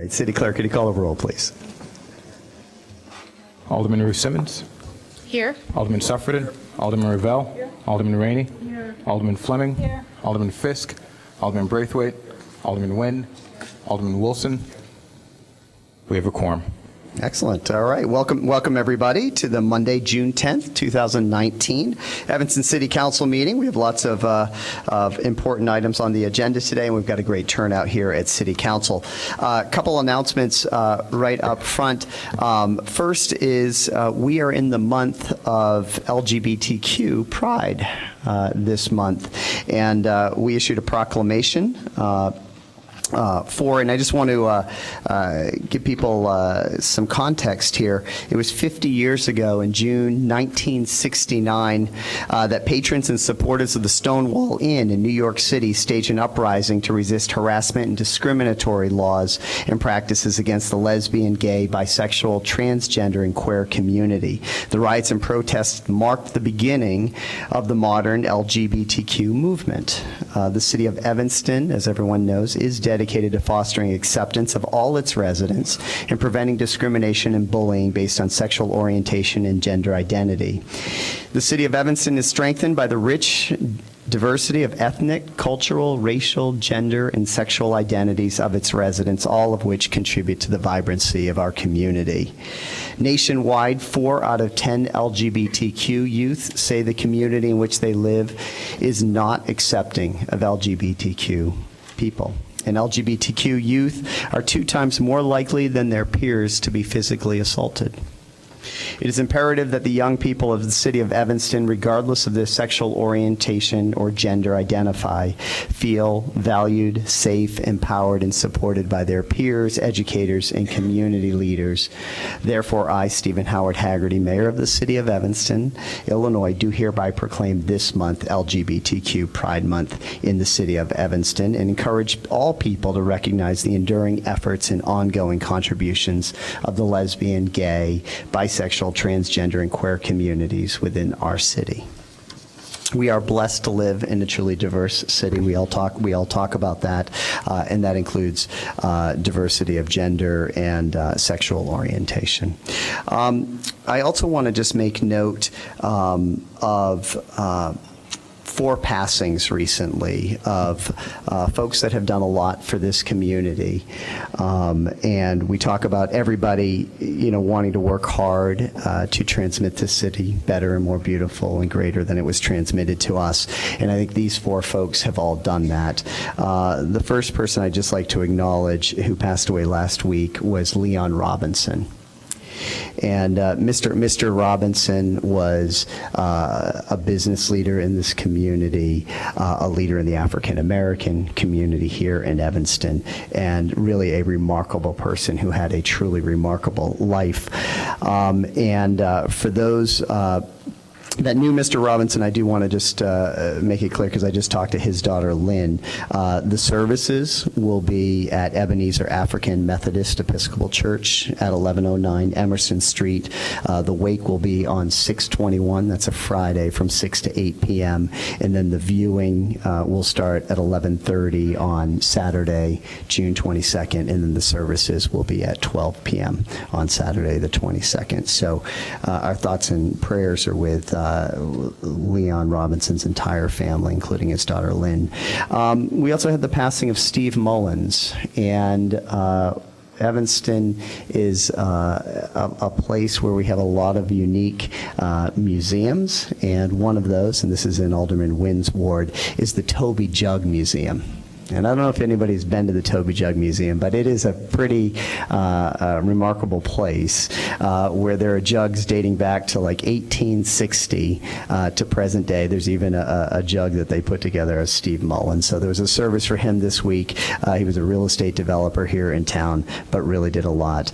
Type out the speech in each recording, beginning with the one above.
City Clerk, could you call the roll, please? Alderman Ruth Simmons. Here. Alderman Suffredin. Alderman Ravel. Here. Alderman Rainey. Here. Alderman Fleming. Here. Alderman Fisk. Alderman Braithwaite. Alderman Nguyen. Alderman Wilson. We have a quorum. Excellent. All right. Welcome everybody to the Monday, June 10th, 2019 Evanston City Council meeting. We have lots of important items on the agenda today, and we've got a great turnout here at City Council. A couple announcements right up front. First is we are in the month of LGBTQ Pride this month, and we issued a proclamation and I just want to give people some context here. It was 50 years ago in June 1969 that patrons and supporters of the Stonewall Inn in New York City staged an uprising to resist harassment and discriminatory laws and practices against the lesbian, gay, bisexual, transgender, and queer community. The riots and protests marked the beginning of the modern LGBTQ movement. The city of Evanston, as everyone knows, is dedicated to fostering acceptance of all its residents and preventing discrimination and bullying based on sexual orientation and gender identity. The city of Evanston is strengthened by the rich diversity of ethnic, cultural, racial, gender, and sexual identities of its residents, all of which contribute to the vibrancy of our community. Nationwide, 4 out of 10 LGBTQ youth say the community in which they live is not accepting of LGBTQ people. And LGBTQ youth are 2 times more likely than their peers to be physically assaulted. It is imperative that the young people of the city of Evanston, regardless of their sexual orientation or gender identify, feel valued, safe, empowered, and supported by their peers, educators, and community leaders. Therefore, I, Stephen Howard Haggerty, Mayor of the city of Evanston, Illinois, do hereby proclaim this month LGBTQ Pride Month in the city of Evanston and encourage all people to recognize the enduring efforts and ongoing contributions of the lesbian, gay, bisexual, transgender, and queer communities within our city. We are blessed to live in a truly diverse city. We all talk about that, and that includes diversity of gender and sexual orientation. I also want to just make note of 4 passings recently of folks that have done a lot for this community. And we talk about everybody, wanting to work hard to transmit the city better and more beautiful and greater than it was transmitted to us. And I think these 4 folks have all done that. The first person I'd just like to acknowledge who passed away last week was Leon Robinson. And Mr. Robinson was a business leader in this community, a leader in the African American community here in Evanston, and really a remarkable person who had a truly remarkable life. For those that knew Mr. Robinson, I do want to just make it clear, because I just talked to his daughter, Lynn. The services will be at Ebenezer African Methodist Episcopal Church at 1109 Emerson Street. The wake will be on 6/21. That's a Friday from 6 to 8 p.m. And then the viewing will start at 11:30 on Saturday, June 22nd. And then the services will be at 12 p.m. on Saturday, the 22nd. So our thoughts and prayers are with Leon Robinson's entire family, including his daughter Lynn. We also had the passing of Steve Mullins, and Evanston is a place where we have a lot of unique museums, and one of those, and this is in Alderman Nguyen's ward, is the Toby Jug Museum. And I don't know if anybody's been to the Toby Jug Museum, but it is a pretty remarkable place where there are jugs dating back to like 1860 to present day. There's even a jug that they put together as Steve Mullins. So there was a service for him this week. He was a real estate developer here in town, but really did a lot.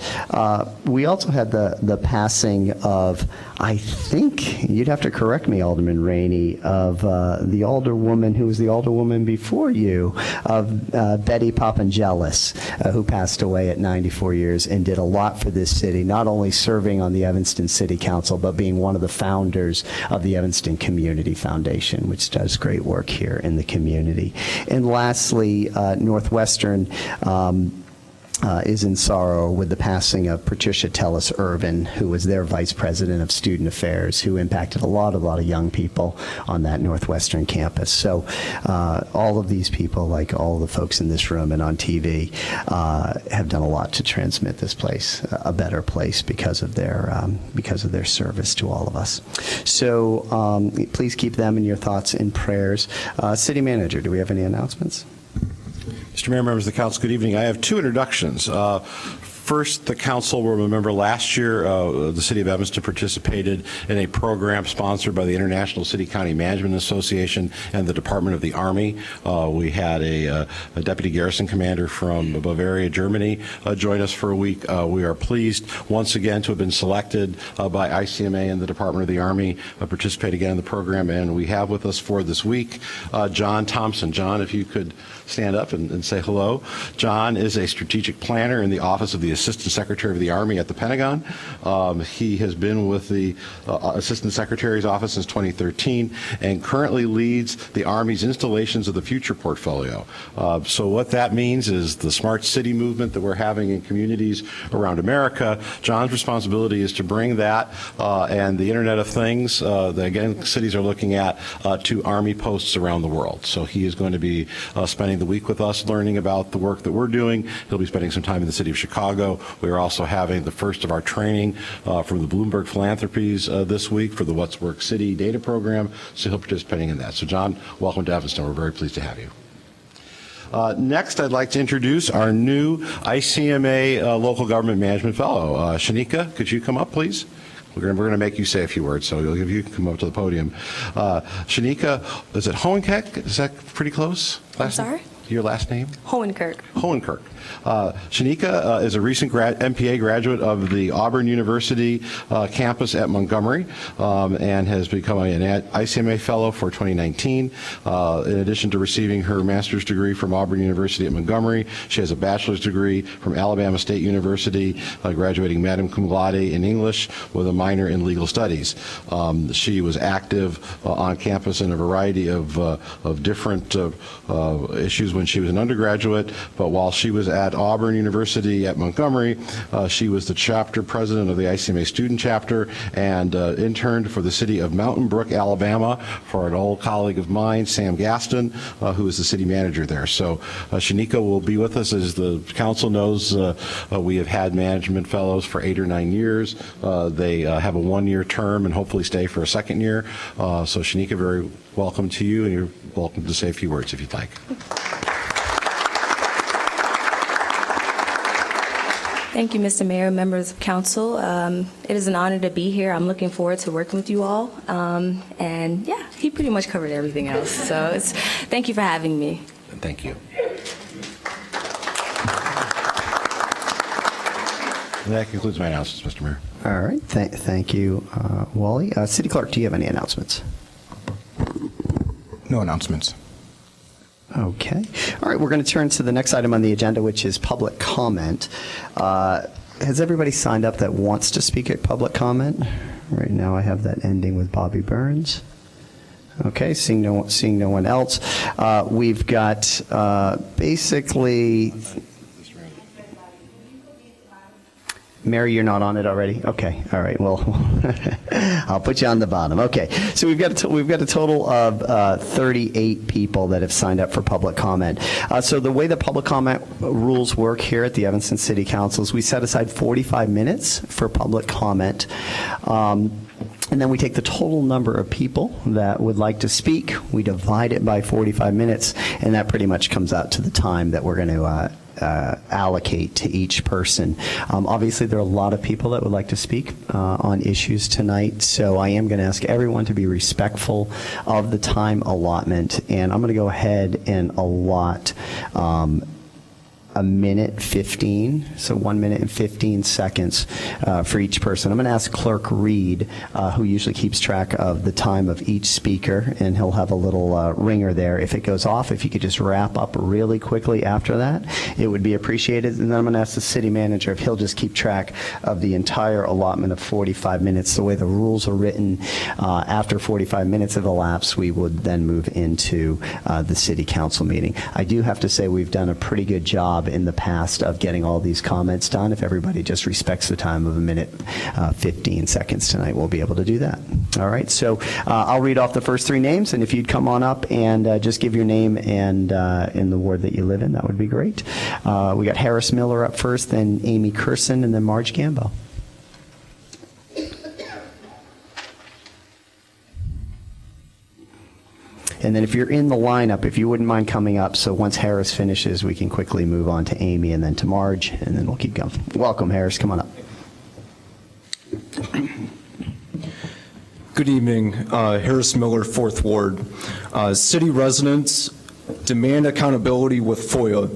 We also had the passing of, I think, you'd have to correct me, Alderman Rainey, of the alderwoman who was the alderwoman before you, of Betty Papangelis, who passed away at 94 years and did a lot for this city, not only serving on the Evanston City Council, but being one of the founders of the Evanston Community Foundation, which does great work here in the community. And lastly, Northwestern is in sorrow with the passing of Patricia Tellis Irvin, who was their vice president of student affairs, who impacted a lot of young people on that Northwestern campus. So all of these people, like all the folks in this room and on TV, have done a lot to transmit this place a better place because of their service to all of us. So please keep them in your thoughts and prayers. City Manager, do we have any announcements? Mr. Mayor, members of the council, good evening. I have two introductions. First, the council will remember last year the City of Evanston participated in a program sponsored by the International City County Management Association and the Department of the Army. We had a deputy garrison commander from Bavaria, Germany, join us for a week. We are pleased once again to have been selected by ICMA and the Department of the Army to participate again in the program, and we have with us for this week John Thompson. John, if you could stand up and say hello. John is a strategic planner in the Office of the Assistant Secretary of the Army at the Pentagon. He has been with the Assistant Secretary's office since 2013 and currently leads the Army's Installations of the Future portfolio. So what that means is the smart city movement that we're having in communities around America. John's responsibility is to bring that and the Internet of Things that, again, cities are looking at to Army posts around the world. So he is going to be spending the week with us learning about the work that we're doing. He'll be spending some time in the city of Chicago. We are also having the first of our training from the Bloomberg Philanthropies this week for the What's Work City data program, so he'll be participating in that. So John, welcome to Evanston. We're very pleased to have you. Next, I'd like to introduce our new ICMA Local Government Management Fellow. Shanika, could you come up, please? We're going to make you say a few words, so if you can come up to the podium. Shanika, is it Hohenkirk? Is that pretty close? I'm sorry? Your last name? Hohenkirk. Hohenkirk. Shanika is a recent MPA graduate of the Auburn University campus at Montgomery and has become an ICMA Fellow for 2019. In addition to receiving her master's degree from Auburn University at Montgomery, she has a bachelor's degree from Alabama State University, graduating Madam Cum Laude in English with a minor in legal studies. She was active on campus in a variety of different issues when she was an undergraduate, but while she was at Auburn University at Montgomery, she was the chapter president of the ICMA student chapter and interned for the city of Mountain Brook, Alabama, for an old colleague of mine, Sam Gaston, who is the city manager there. So Shanika will be with us. As the council knows, we have had management fellows for 8 or 9 years. They have a 1-year term and hopefully stay for a second year. So Shanika, very welcome to you, and you're welcome to say a few words if you'd like. Thank you, Mr. Mayor, members of council. It is an honor to be here. I'm looking forward to working with you all. And yeah, he pretty much covered everything else. So thank you for having me. Thank you. And that concludes my announcements, Mr. Mayor. All right. Thank you, Wally. City Clerk, do you have any announcements? No announcements. Okay. All right, we're going to turn to the next item on the agenda, which is public comment. Has everybody signed up that wants to speak at public comment? Right now I have that ending with Bobby Burns. Okay, seeing no one else. We've got basically... Mary, you're not on it already? Okay, all right, well, I'll put you on the bottom. Okay, so we've got a total of 38 people that have signed up for public comment. So the way the public comment rules work here at the Evanston City Council is we set aside 45 minutes for public comment. And then we take the total number of people that would like to speak, we divide it by 45 minutes, and that pretty much comes out to the time that we're going to allocate to each person. Obviously, there are a lot of people that would like to speak on issues tonight, so I am going to ask everyone to be respectful of the time allotment, and I'm going to go ahead and allot a minute 15, so 1 minute and 15 seconds for each person. I'm going to ask Clerk Reed, who usually keeps track of the time of each speaker, and he'll have a little ringer there. If it goes off, if you could just wrap up really quickly after that, it would be appreciated. And then I'm going to ask the city manager if he'll just keep track of the entire allotment of 45 minutes. The way the rules are written, after 45 minutes have elapsed, we would then move into the city council meeting. I do have to say we've done a pretty good job job in the past of getting all these comments done. If everybody just respects the time of a minute, 15 seconds tonight, we'll be able to do that. All right, so I'll read off the first three names, and if you'd come on up and just give your name and in the ward that you live in, that would be great. We got Harris Miller up first, then Amy Curson, and then Marge Gambo. And then if you're in the lineup, if you wouldn't mind coming up, so once Harris finishes, we can quickly move on to Amy and then to Marge, and then we'll keep going. Welcome, Harris. Come on up. Good evening. Harris Miller, 4th Ward. City residents demand accountability with FOIA.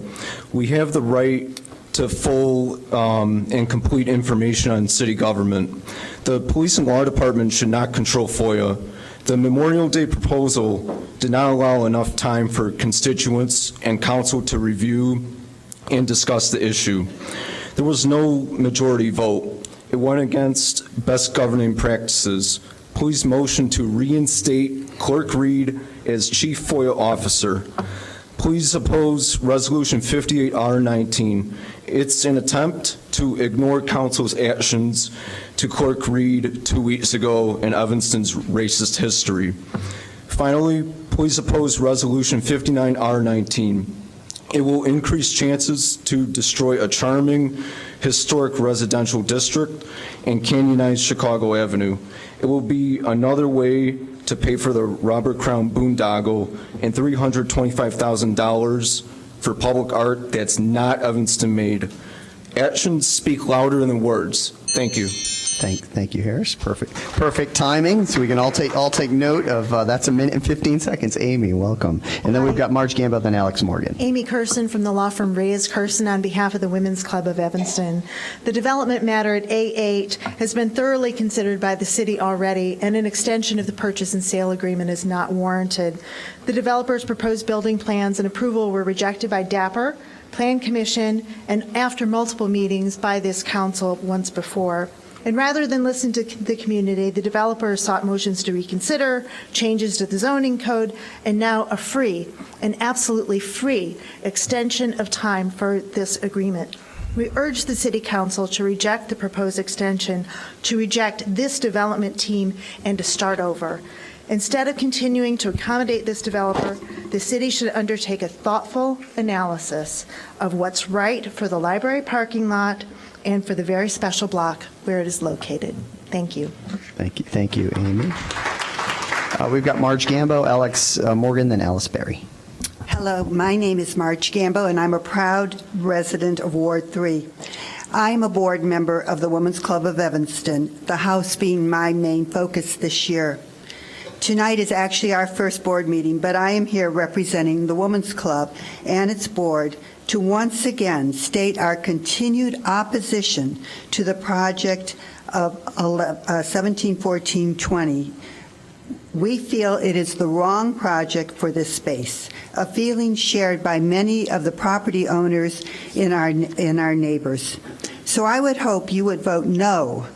We have the right to full and complete information on city government. The police and law department should not control FOIA. The Memorial Day proposal did not allow enough time for constituents and council to review and discuss the issue. There was no majority vote. It went against best governing practices. Please motion to reinstate Clerk Reed as Chief FOIA Officer. Please oppose Resolution 58R19. It's an attempt to ignore council's actions to Clerk Reed 2 weeks ago in Evanston's racist history. Finally, please oppose Resolution 59R19. It will increase chances to destroy a charming, historic residential district and canonize Chicago Avenue. It will be another way to pay for the Robert Crown boondoggle and $325,000 for public art that's not Evanston made. Actions speak louder than words. Thank you. Thank you, Harris. Perfect timing. So we can all take note of that's a minute and 15 seconds. Amy, welcome. And then we've got Marge Gambo, then Alex Morgan. Amy Curson from the law firm Reyes Curson on behalf of the Women's Club of Evanston. The development matter at A8 has been thoroughly considered by the city already, and an extension of the purchase and sale agreement is not warranted. The developer's proposed building plans and approval were rejected by DAPR, Plan Commission, and after multiple meetings by this council once before. And rather than listen to the community, the developer sought motions to reconsider, changes to the zoning code, and now an absolutely free extension of time for this agreement. We urge the City Council to reject the proposed extension, to reject this development team, and to start over. Instead of continuing to accommodate this developer, the city should undertake a thoughtful analysis of what's right for the library parking lot and for the very special block where it is located. Thank you. Thank you, Amy. We've got Marge Gambo, Alex Morgan, then Alice Berry. Hello, my name is Marge Gambo, and I'm a proud resident of Ward 3. I'm a board member of the Women's Club of Evanston, the House being my main focus this year. Tonight is actually our first board meeting, but I am here representing the Women's Club and its board to once again state our continued opposition to the project of 1714-20. We feel it is the wrong project for this space, a feeling shared by many of the property owners in our neighbors. So I would hope you would vote no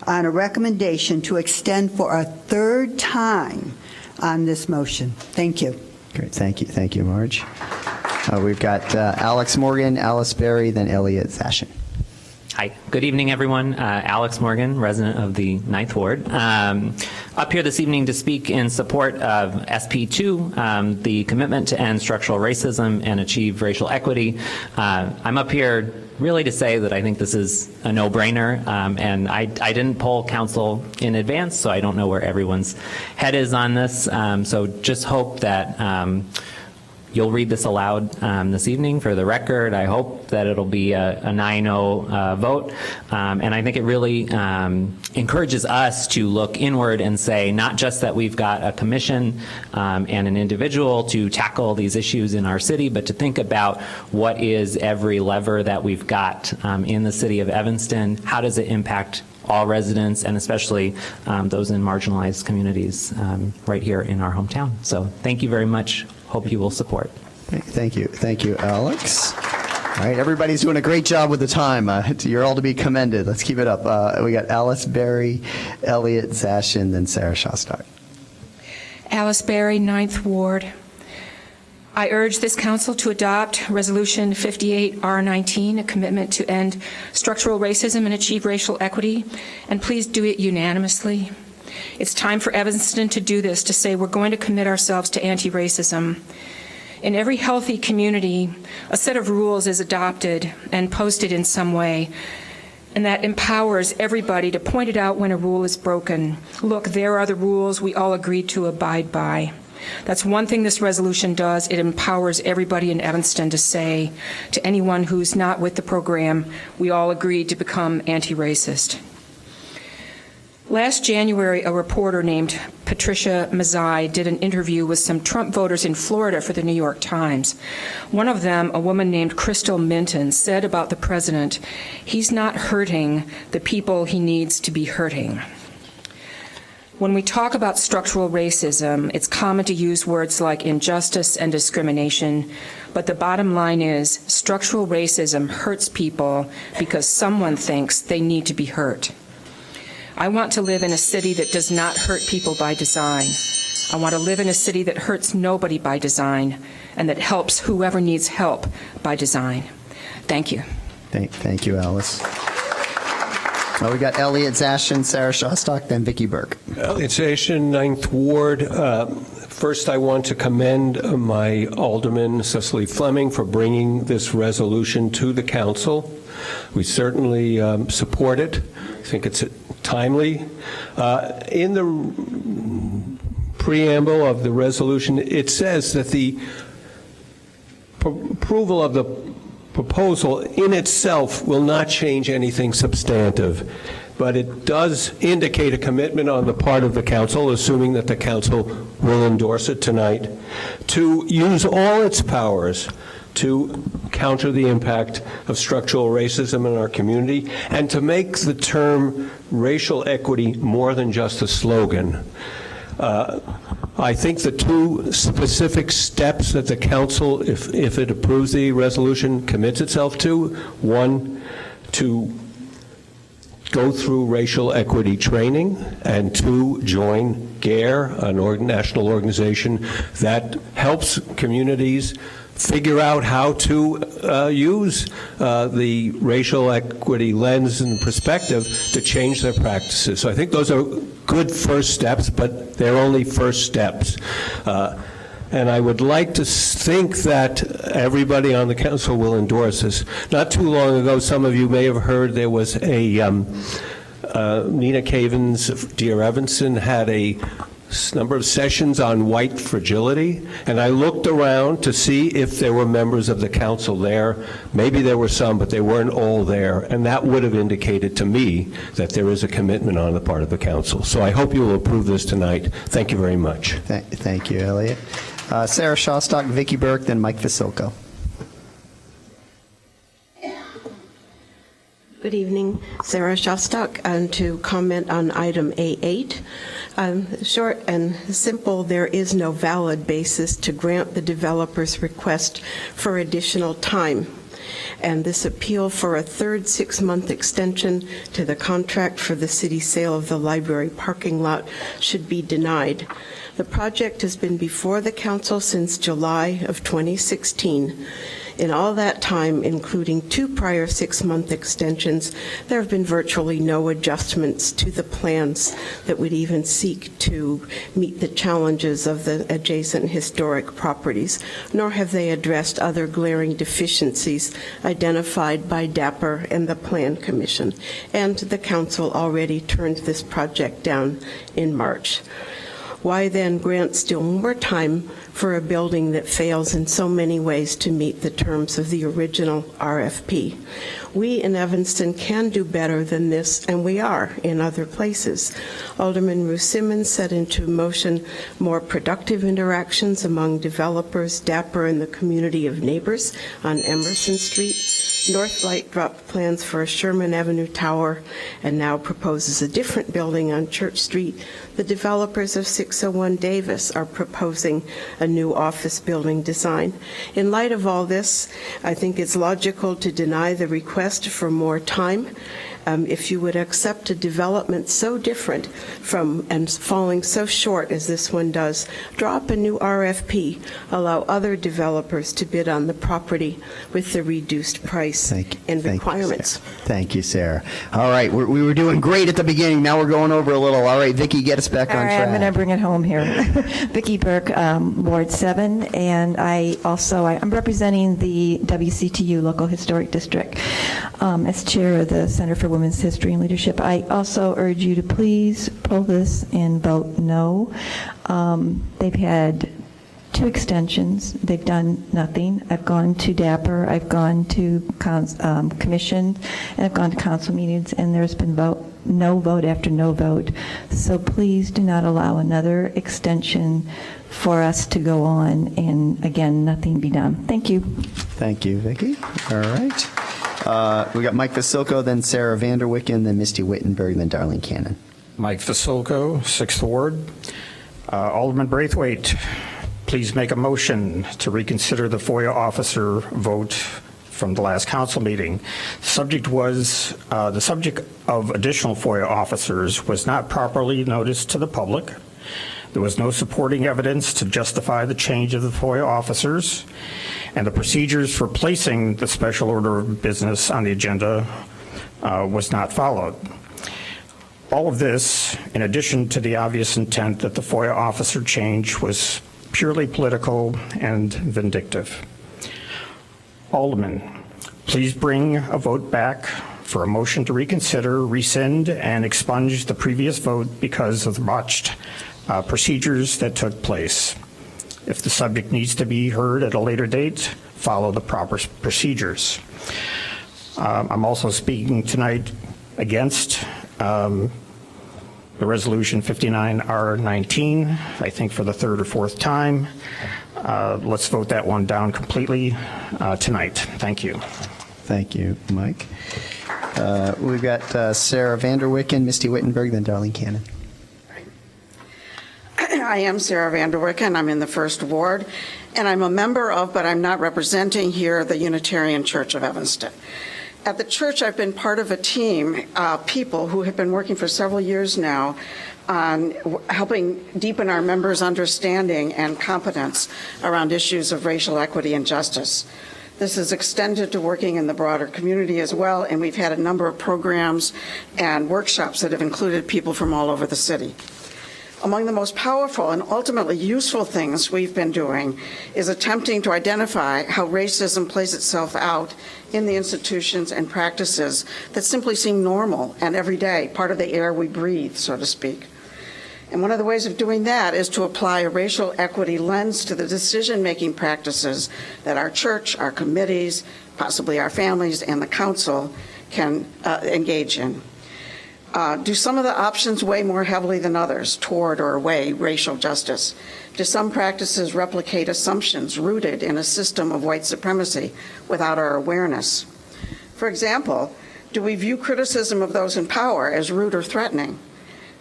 on a recommendation to extend for a third time on this motion. Thank you. Great, thank you, Marge. We've got Alex Morgan, Alice Berry, then Elliot Zashin. Hi, good evening, everyone. Alex Morgan, resident of the 9th Ward. Up here this evening to speak in support of SP2, the commitment to end structural racism and achieve racial equity. I'm up here really to say that I think this is a no-brainer, and I didn't poll council in advance, so I don't know where everyone's head is on this. So just hope that you'll read this aloud this evening for the record. I hope that it'll be a 9-0 vote. And I think it really encourages us to look inward and say, not just that we've got a commission and an individual to tackle these issues in our city, but to think about what is every lever that we've got in the city of Evanston. How does it impact all residents, and especially those in marginalized communities right here in our hometown. So thank you very much. Hope you will support. Thank you, Alex. All right, everybody's doing a great job with the time. You're all to be commended. Let's keep it up. We got Alice Berry, Elliot Zashin, then Sarah Shostak. Alice Berry, 9th Ward. I urge this council to adopt Resolution 58R19, a commitment to end structural racism and achieve racial equity, and please do it unanimously. It's time for Evanston to do this, to say we're going to commit ourselves to anti-racism. In every healthy community, a set of rules is adopted and posted in some way, and that empowers everybody to point it out when a rule is broken. Look, there are the rules we all agreed to abide by. That's one thing this resolution does. It empowers everybody in Evanston to say to anyone who's not with the program, we all agreed to become anti-racist. Last January, a reporter named Patricia Mazzei did an interview with some Trump voters in Florida for the New York Times. One of them, a woman named Crystal Minton, said about the president, he's not hurting the people he needs to be hurting. When we talk about structural racism, it's common to use words like injustice and discrimination, but the bottom line is structural racism hurts people because someone thinks they need to be hurt. I want to live in a city that does not hurt people by design. I want to live in a city that hurts nobody by design and that helps whoever needs help by design. Thank you. Thank you, Alice. We got Elliot Zashin, Sarah Shostak, then Vicki Burke. Elliot Zashin, 9th Ward. First, I want to commend my alderman, Cecily Fleming, for bringing this resolution to the council. We certainly support it. I think it's timely. In the preamble of the resolution, it says that the approval of the proposal in itself will not change anything substantive, but it does indicate a commitment on the part of the council, assuming that the council will endorse it tonight, to use all its powers to counter the impact of structural racism in our community and to make the term racial equity more than just a slogan. I think the two specific steps that the council, if it approves the resolution, commits itself to, one, to go through racial equity training, and two, join GARE, a national organization that helps communities figure out how to use the racial equity lens and perspective to change their practices. So I think those are good first steps, but they're only first steps. And I would like to think that everybody on the council will endorse this. Not too long ago, some of you may have heard there was a, Nina Cavens of Dear Evanston had a number of sessions on white fragility, and I looked around to see if there were members of the council there. Maybe there were some, but they weren't all there, and that would have indicated to me that there is a commitment on the part of the council. So I hope you will approve this tonight. Thank you very much. Thank you, Elliot. Sarah Shostak, Vicki Burke, then Mike Vasilko. Good evening, Sarah Shostak, and to comment on item A8. Short and simple, there is no valid basis to grant the developer's request for additional time. And this appeal for a third 6-month extension to the contract for the city sale of the library parking lot should be denied. The project has been before the council since July of 2016. In all that time, including 2 prior 6-month extensions, there have been virtually no adjustments to the plans that would even seek to meet the challenges of the adjacent historic properties, nor have they addressed other glaring deficiencies identified by DAPR and the Plan Commission. And the council already turned this project down in March. Why then grant still more time for a building that fails in so many ways to meet the terms of the original RFP? We in Evanston can do better than this, and we are in other places. Alderman Ruth Simmons set into motion more productive interactions among developers, DAPR, and the community of neighbors on Emerson Street. Northlight dropped plans for a Sherman Avenue tower and now proposes a different building on Church Street. The developers of 601 Davis are proposing a new office building design. In light of all this, I think it's logical to deny the request for more time if you would accept a development so different from and falling so short as this one does, draw up a new RFP, allow other developers to bid on the property with the reduced price and requirements. Thank you, Sarah. All right, we were doing great at the beginning. Now we're going over a little. All right, Vicki, get us back on track. I'm going to bring it home here. Vicki Burke, Ward 7, and I'm representing the WCTU Local Historic District as chair of the Center for Women's History and Leadership. I also urge you to please pull this and vote no. They've had 2 extensions. They've done nothing. I've gone to DAPR, I've gone to commission, and I've gone to council meetings, and there's been no vote after no vote. So please do not allow another extension for us to go on and, again, nothing be done. Thank you. Thank you, Vicki. All right. We got Mike Vasilko, then Sarah Vanderwicken, then Misty Wittenberg, then Darlene Cannon. Mike Vasilko, 6th Ward. Alderman Braithwaite, please make a motion to reconsider the FOIA officer vote from the last council meeting. The subject of additional FOIA officers was not properly noticed to the public. There was no supporting evidence to justify the change of the FOIA officers, and the procedures for placing the special order of business on the agenda was not followed. All of this, in addition to the obvious intent that the FOIA officer change was purely political and vindictive. Alderman, please bring a vote back for a motion to reconsider, rescind, and expunge the previous vote because of the botched procedures that took place. If the subject needs to be heard at a later date, follow the proper procedures. I'm also speaking tonight against the resolution 59R19, I think for the 3rd or 4th time. Let's vote that one down completely tonight. Thank you. Thank you, Mike. We've got Sarah Vanderwicken, Misty Wittenberg, then Darlene Cannon. I am Sarah Vanderwicken. I'm in the 1st Ward, and I'm a member of, but I'm not representing here, the Unitarian Church of Evanston. At the church, I've been part of a team of people who have been working for several years now on helping deepen our members' understanding and competence around issues of racial equity and justice. This is extended to working in the broader community as well, and we've had a number of programs and workshops that have included people from all over the city. Among the most powerful and ultimately useful things we've been doing is attempting to identify how racism plays itself out in the institutions and practices that simply seem normal and everyday, part of the air we breathe, so to speak. And one of the ways of doing that is to apply a racial equity lens to the decision-making practices that our church, our committees, possibly our families, and the council can engage in. Do some of the options weigh more heavily than others toward or away racial justice? Do some practices replicate assumptions rooted in a system of white supremacy without our awareness? For example, do we view criticism of those in power as rude or threatening?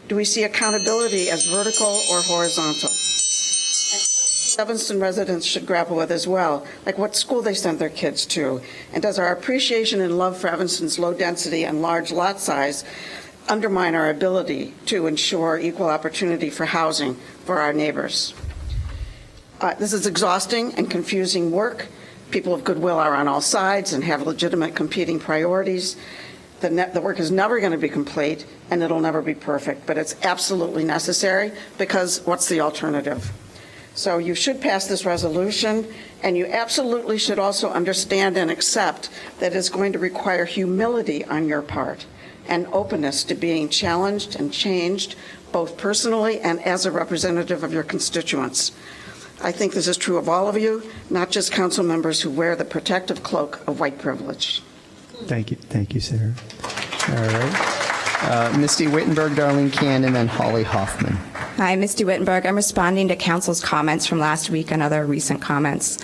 Do we see accountability as vertical or horizontal? Evanston residents should grapple with as well, like what school they send their kids to, and does our appreciation and love for Evanston's low density and large lot size undermine our ability to ensure equal opportunity for housing for our neighbors? This is exhausting and confusing work. People of goodwill are on all sides and have legitimate competing priorities. The work is never going to be complete, and it'll never be perfect, but it's absolutely necessary, because what's the alternative? So you should pass this resolution, and you absolutely should also understand and accept that it's going to require humility on your part and openness to being challenged and changed, both personally and as a representative of your constituents. I think this is true of all of you, not just council members who wear the protective cloak of white privilege. Thank you, Sarah. All right. Misty Wittenberg, Darlene Cannon, and Holly Hoffman. Hi, Misty Wittenberg. I'm responding to council's comments from last week and other recent comments.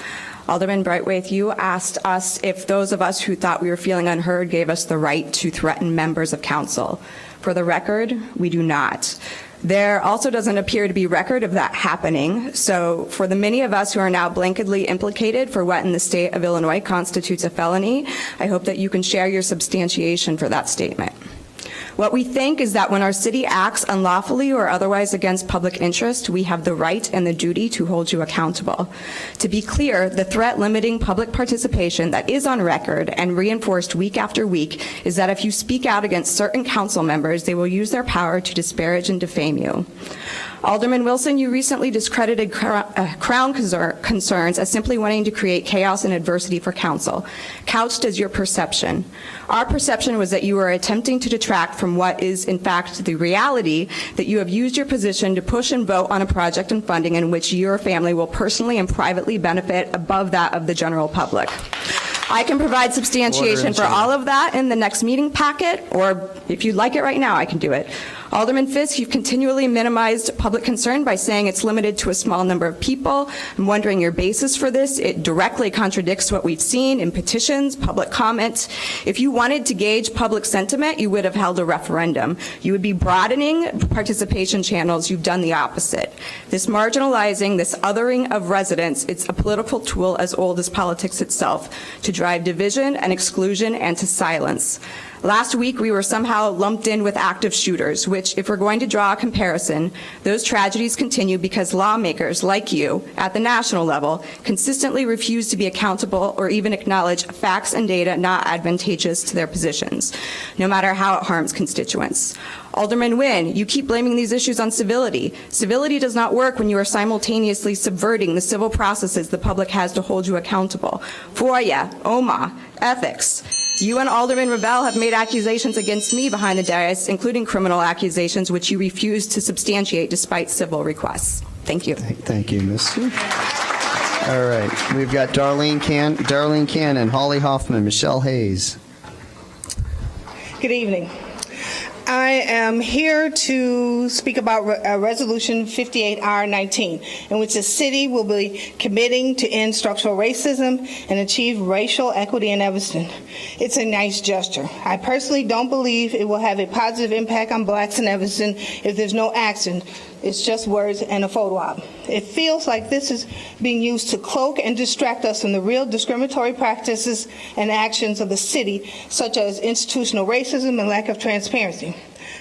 Alderman Brightwaite, you asked us if those of us who thought we were feeling unheard gave us the right to threaten members of council. For the record, we do not. There also doesn't appear to be record of that happening. So for the many of us who are now blanketly implicated for what in the state of Illinois constitutes a felony, I hope that you can share your substantiation for that statement. What we think is that when our city acts unlawfully or otherwise against public interest, we have the right and the duty to hold you accountable. To be clear, the threat limiting public participation that is on record and reinforced week after week is that if you speak out against certain council members, they will use their power to disparage and defame you. Alderman Wilson, you recently discredited Crown concerns as simply wanting to create chaos and adversity for council, couched as your perception. Our perception was that you were attempting to detract from what is, in fact, the reality that you have used your position to push and vote on a project and funding in which your family will personally and privately benefit above that of the general public. I can provide substantiation for all of that in the next meeting packet, or if you'd like it right now, I can do it. Alderman Fisk, you've continually minimized public concern by saying it's limited to a small number of people. I'm wondering your basis for this. It directly contradicts what we've seen in petitions, public comment. If you wanted to gauge public sentiment, you would have held a referendum. You would be broadening participation channels. You've done the opposite. This marginalizing, this othering of residents, it's a political tool as old as politics itself to drive division and exclusion and to silence. Last week, we were somehow lumped in with active shooters, which, if we're going to draw a comparison, those tragedies continue because lawmakers like you at the national level consistently refuse to be accountable or even acknowledge facts and data not advantageous to their positions, no matter how it harms constituents. Alderman Nguyen, you keep blaming these issues on civility. Civility does not work when you are simultaneously subverting the civil processes the public has to hold you accountable. FOIA, OMA, ethics. You and Alderman Rebel have made accusations against me behind the dais, including criminal accusations, which you refuse to substantiate despite civil requests. Thank you. Thank you, Ms. All right, we've got Darlene Cannon, Holly Hoffman, Michelle Hayes. Good evening. I am here to speak about Resolution 58R19, in which the city will be committing to end structural racism and achieve racial equity in Evanston. It's a nice gesture. I personally don't believe it will have a positive impact on blacks in Evanston if there's no action. It's just words and a photo op. It feels like this is being used to cloak and distract us from the real discriminatory practices and actions of the city, such as institutional racism and lack of transparency.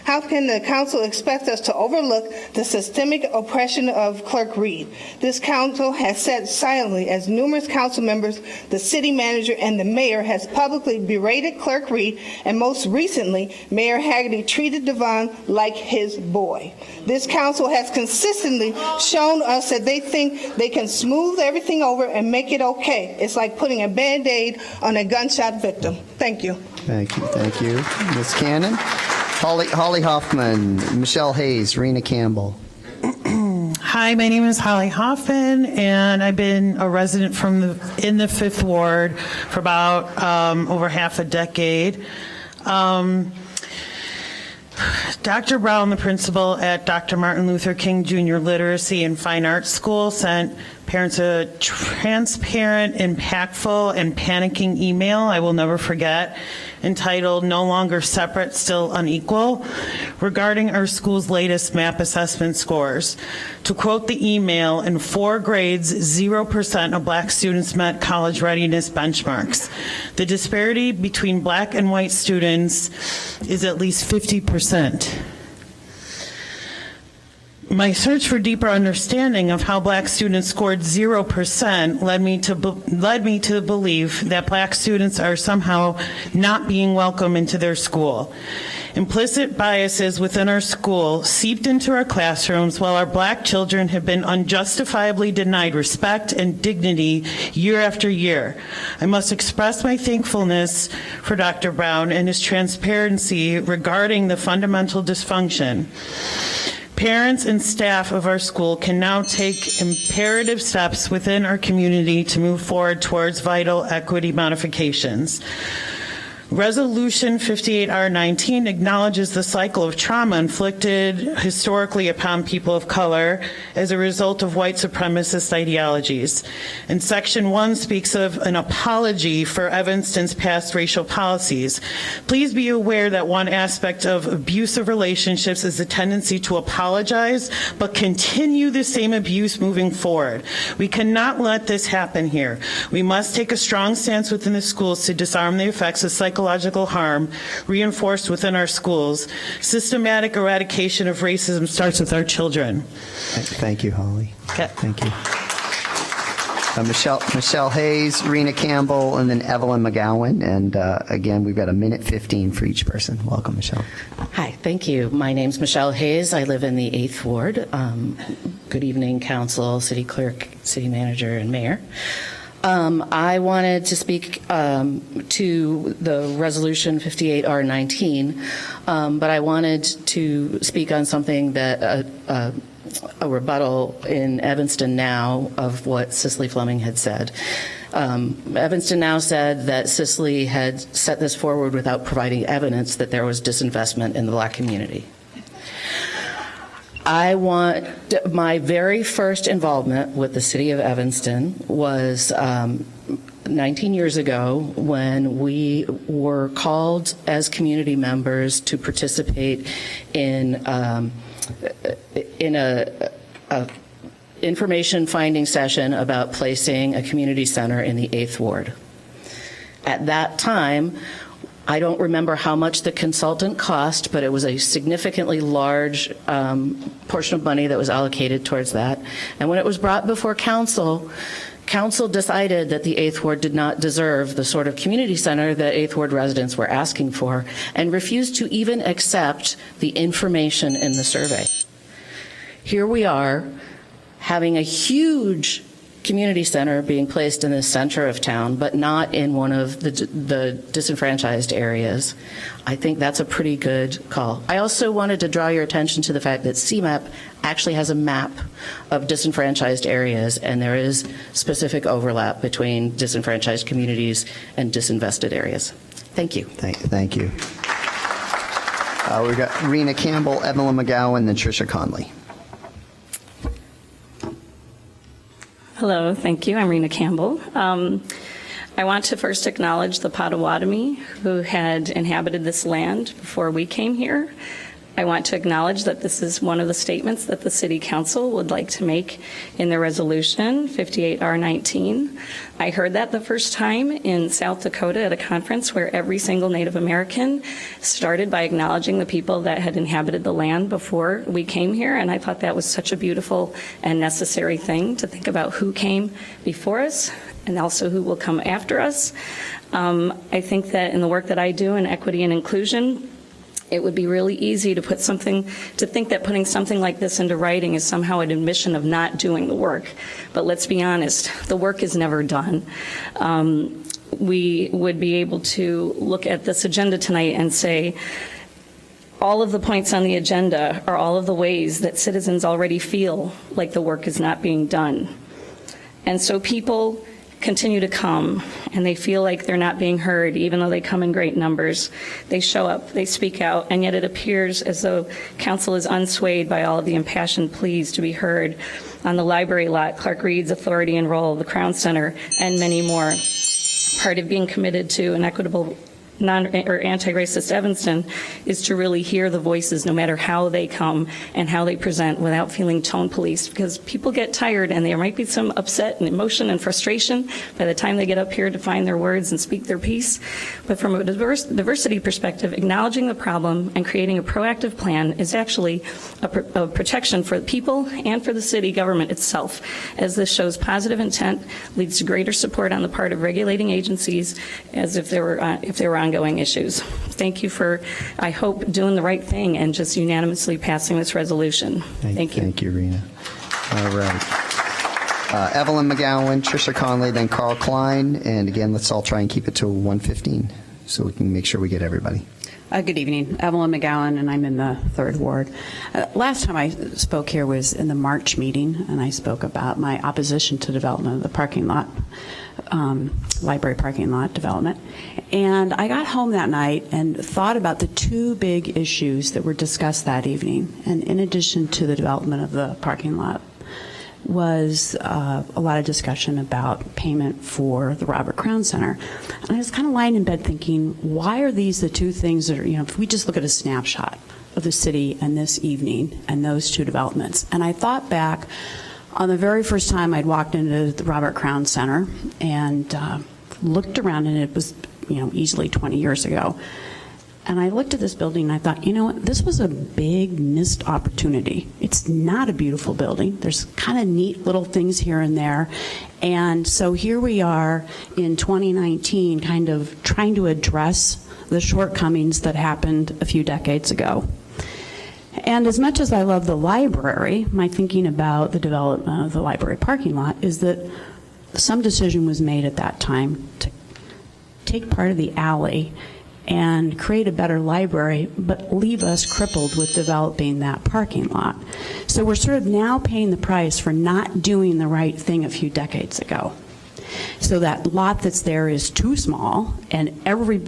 How can the council expect us to overlook the systemic oppression of Clerk Reed? This council has sat silently as numerous council members, the city manager, and the mayor has publicly berated Clerk Reed, and most recently, Mayor Haggerty treated Devon like his boy. This council has consistently shown us that they think they can smooth everything over and make it okay. It's like putting a Band-Aid on a gunshot victim. Thank you. Thank you. Thank you. Ms. Cannon. Holly Hoffman, Michelle Hayes, Rena Campbell. Hi, my name is Holly Hoffman, and I've been a resident in the 5th Ward for about over half a decade. Dr. Brown, the principal at Dr. Martin Luther King Jr. Literacy and Fine Arts School, sent parents a transparent, impactful, and panicking email I will never forget, entitled "No Longer Separate, Still Unequal," regarding our school's latest MAP assessment scores. To quote the email, in 4 grades, 0% of black students met college readiness benchmarks. The disparity between black and white students is at least 50%. My search for deeper understanding of how black students scored 0% led me to believe that black students are somehow not being welcome into their school. Implicit biases within our school seeped into our classrooms while our black children have been unjustifiably denied respect and dignity year after year. I must express my thankfulness for Dr. Brown and his transparency regarding the fundamental dysfunction. Parents and staff of our school can now take imperative steps within our community to move forward towards vital equity modifications. Resolution 58R19 acknowledges the cycle of trauma inflicted historically upon people of color as a result of white supremacist ideologies. And Section 1 speaks of an apology for Evanston's past racial policies. Please be aware that one aspect of abusive relationships is the tendency to apologize but continue the same abuse moving forward. We cannot let this happen here. We must take a strong stance within the schools to disarm the effects of psychological harm reinforced within our schools. Systematic eradication of racism starts with our children. Thank you, Holly. Okay. Thank you. Michelle Hayes, Rena Campbell, and then Evelyn McGowan. And again, we've got 1:15 for each person. Welcome, Michelle. Hi, thank you. My name's Michelle Hayes. I live in the 8th Ward. Good evening, Council, City Clerk, City Manager, and Mayor. I wanted to speak to the Resolution 58R19, but I wanted to speak on something that a rebuttal in Evanston Now of what Cicely Fleming had said. Evanston Now said that Cicely had set this forward without providing evidence that there was disinvestment in the Black community. My very first involvement with the city of Evanston was 19 years ago when we were called as community members to participate in a information finding session about placing a community center in the 8th Ward. At that time, I don't remember how much the consultant cost, but it was a significantly large portion of money that was allocated towards that. And when it was brought before council, council decided that the 8th Ward did not deserve the sort of community center that 8th Ward residents were asking for, and refused to even accept the information in the survey. Here we are, having a huge community center being placed in the center of town, but not in one of the disenfranchised areas. I think that's a pretty good call. I also wanted to draw your attention to the fact that CMAP actually has a map of disenfranchised areas, and there is specific overlap between disenfranchised communities and disinvested areas. Thank you. Thank you. We've got Rena Campbell, Evelyn McGowan, then Tricia Conley. Hello, thank you. I'm Rena Campbell. I want to first acknowledge the Potawatomi who had inhabited this land before we came here. I want to acknowledge that this is one of the statements that the City Council would like to make in the resolution, 58R19. I heard that the first time in South Dakota at a conference where every single Native American started by acknowledging the people that had inhabited the land before we came here, and I thought that was such a beautiful and necessary thing to think about who came before us and also who will come after us. I think that in the work that I do in equity and inclusion, it would be really easy to think that putting something like this into writing is somehow an admission of not doing the work. But let's be honest, the work is never done. We would be able to look at this agenda tonight and say, all of the points on the agenda are all of the ways that citizens already feel like the work is not being done. And so people continue to come, and they feel like they're not being heard, even though they come in great numbers. They show up, they speak out, and yet it appears as though council is unswayed by all of the impassioned pleas to be heard on the library lot, Clark Reed's authority and role, the Crown Center, and many more. Part of being committed to an equitable anti-racist Evanston is to really hear the voices no matter how they come and how they present without feeling tone police, because people get tired and there might be some upset and emotion and frustration by the time they get up here to find their words and speak their piece. But from a diversity perspective, acknowledging the problem and creating a proactive plan is actually a protection for the people and for the city government itself, as this shows positive intent, leads to greater support on the part of regulating agencies as if there were ongoing issues. Thank you for, I hope, doing the right thing and just unanimously passing this resolution. Thank you. Thank you, Rena. All right. Evelyn McGowan, Tricia Conley, then Carl Klein. And again, let's all try and keep it to 1:15 so we can make sure we get everybody. Good evening. Evelyn McGowan, and I'm in the 3rd Ward. Last time I spoke here was in the March meeting, and I spoke about my opposition to development of the parking lot, library parking lot development. And I got home that night and thought about the 2 big issues that were discussed that evening. And in addition to the development of the parking lot, was a lot of discussion about payment for the Robert Crown Center. And I was kind of lying in bed thinking, why are these the 2 things that are, if we just look at a snapshot of the city and this evening and those 2 developments. And I thought back on the very first time I'd walked into the Robert Crown Center and looked around, and it was, easily 20 years ago. And I looked at this building and I thought, what, this was a big missed opportunity. It's not a beautiful building. There's kind of neat little things here and there. And so here we are in 2019 kind of trying to address the shortcomings that happened a few decades ago. And as much as I love the library, my thinking about the development of the library parking lot is that some decision was made at that time to take part of the alley and create a better library, but leave us crippled with developing that parking lot. So we're sort of now paying the price for not doing the right thing a few decades ago. So that lot that's there is too small, and every,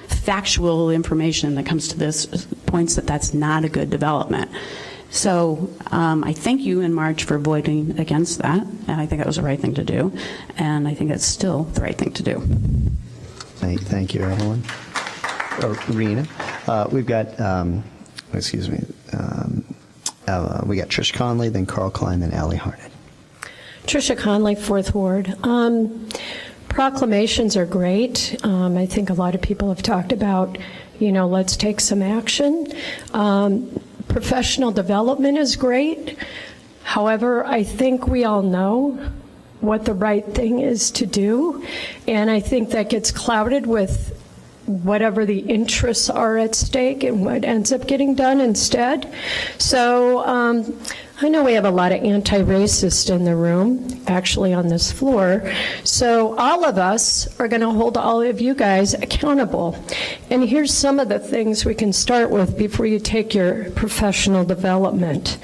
factual information that comes to this points that that's not a good development. So I thank you in March for voting against that, and I think that was the right thing to do, and I think that's still the right thing to do. Thank you, Evelyn. Rena. We've got, we got Trish Conley, then Carl Klein, then Allie Harnett. Tricia Conley, 4th Ward. Proclamations are great. I think a lot of people have talked about, let's take some action. Professional development is great. However, I think we all know what the right thing is to do, and I think that gets clouded with whatever the interests are at stake and what ends up getting done instead. So I know we have a lot of anti-racists in the room, actually on this floor, so all of us are going to hold all of you guys accountable. And here's some of the things we can start with before you take your professional development.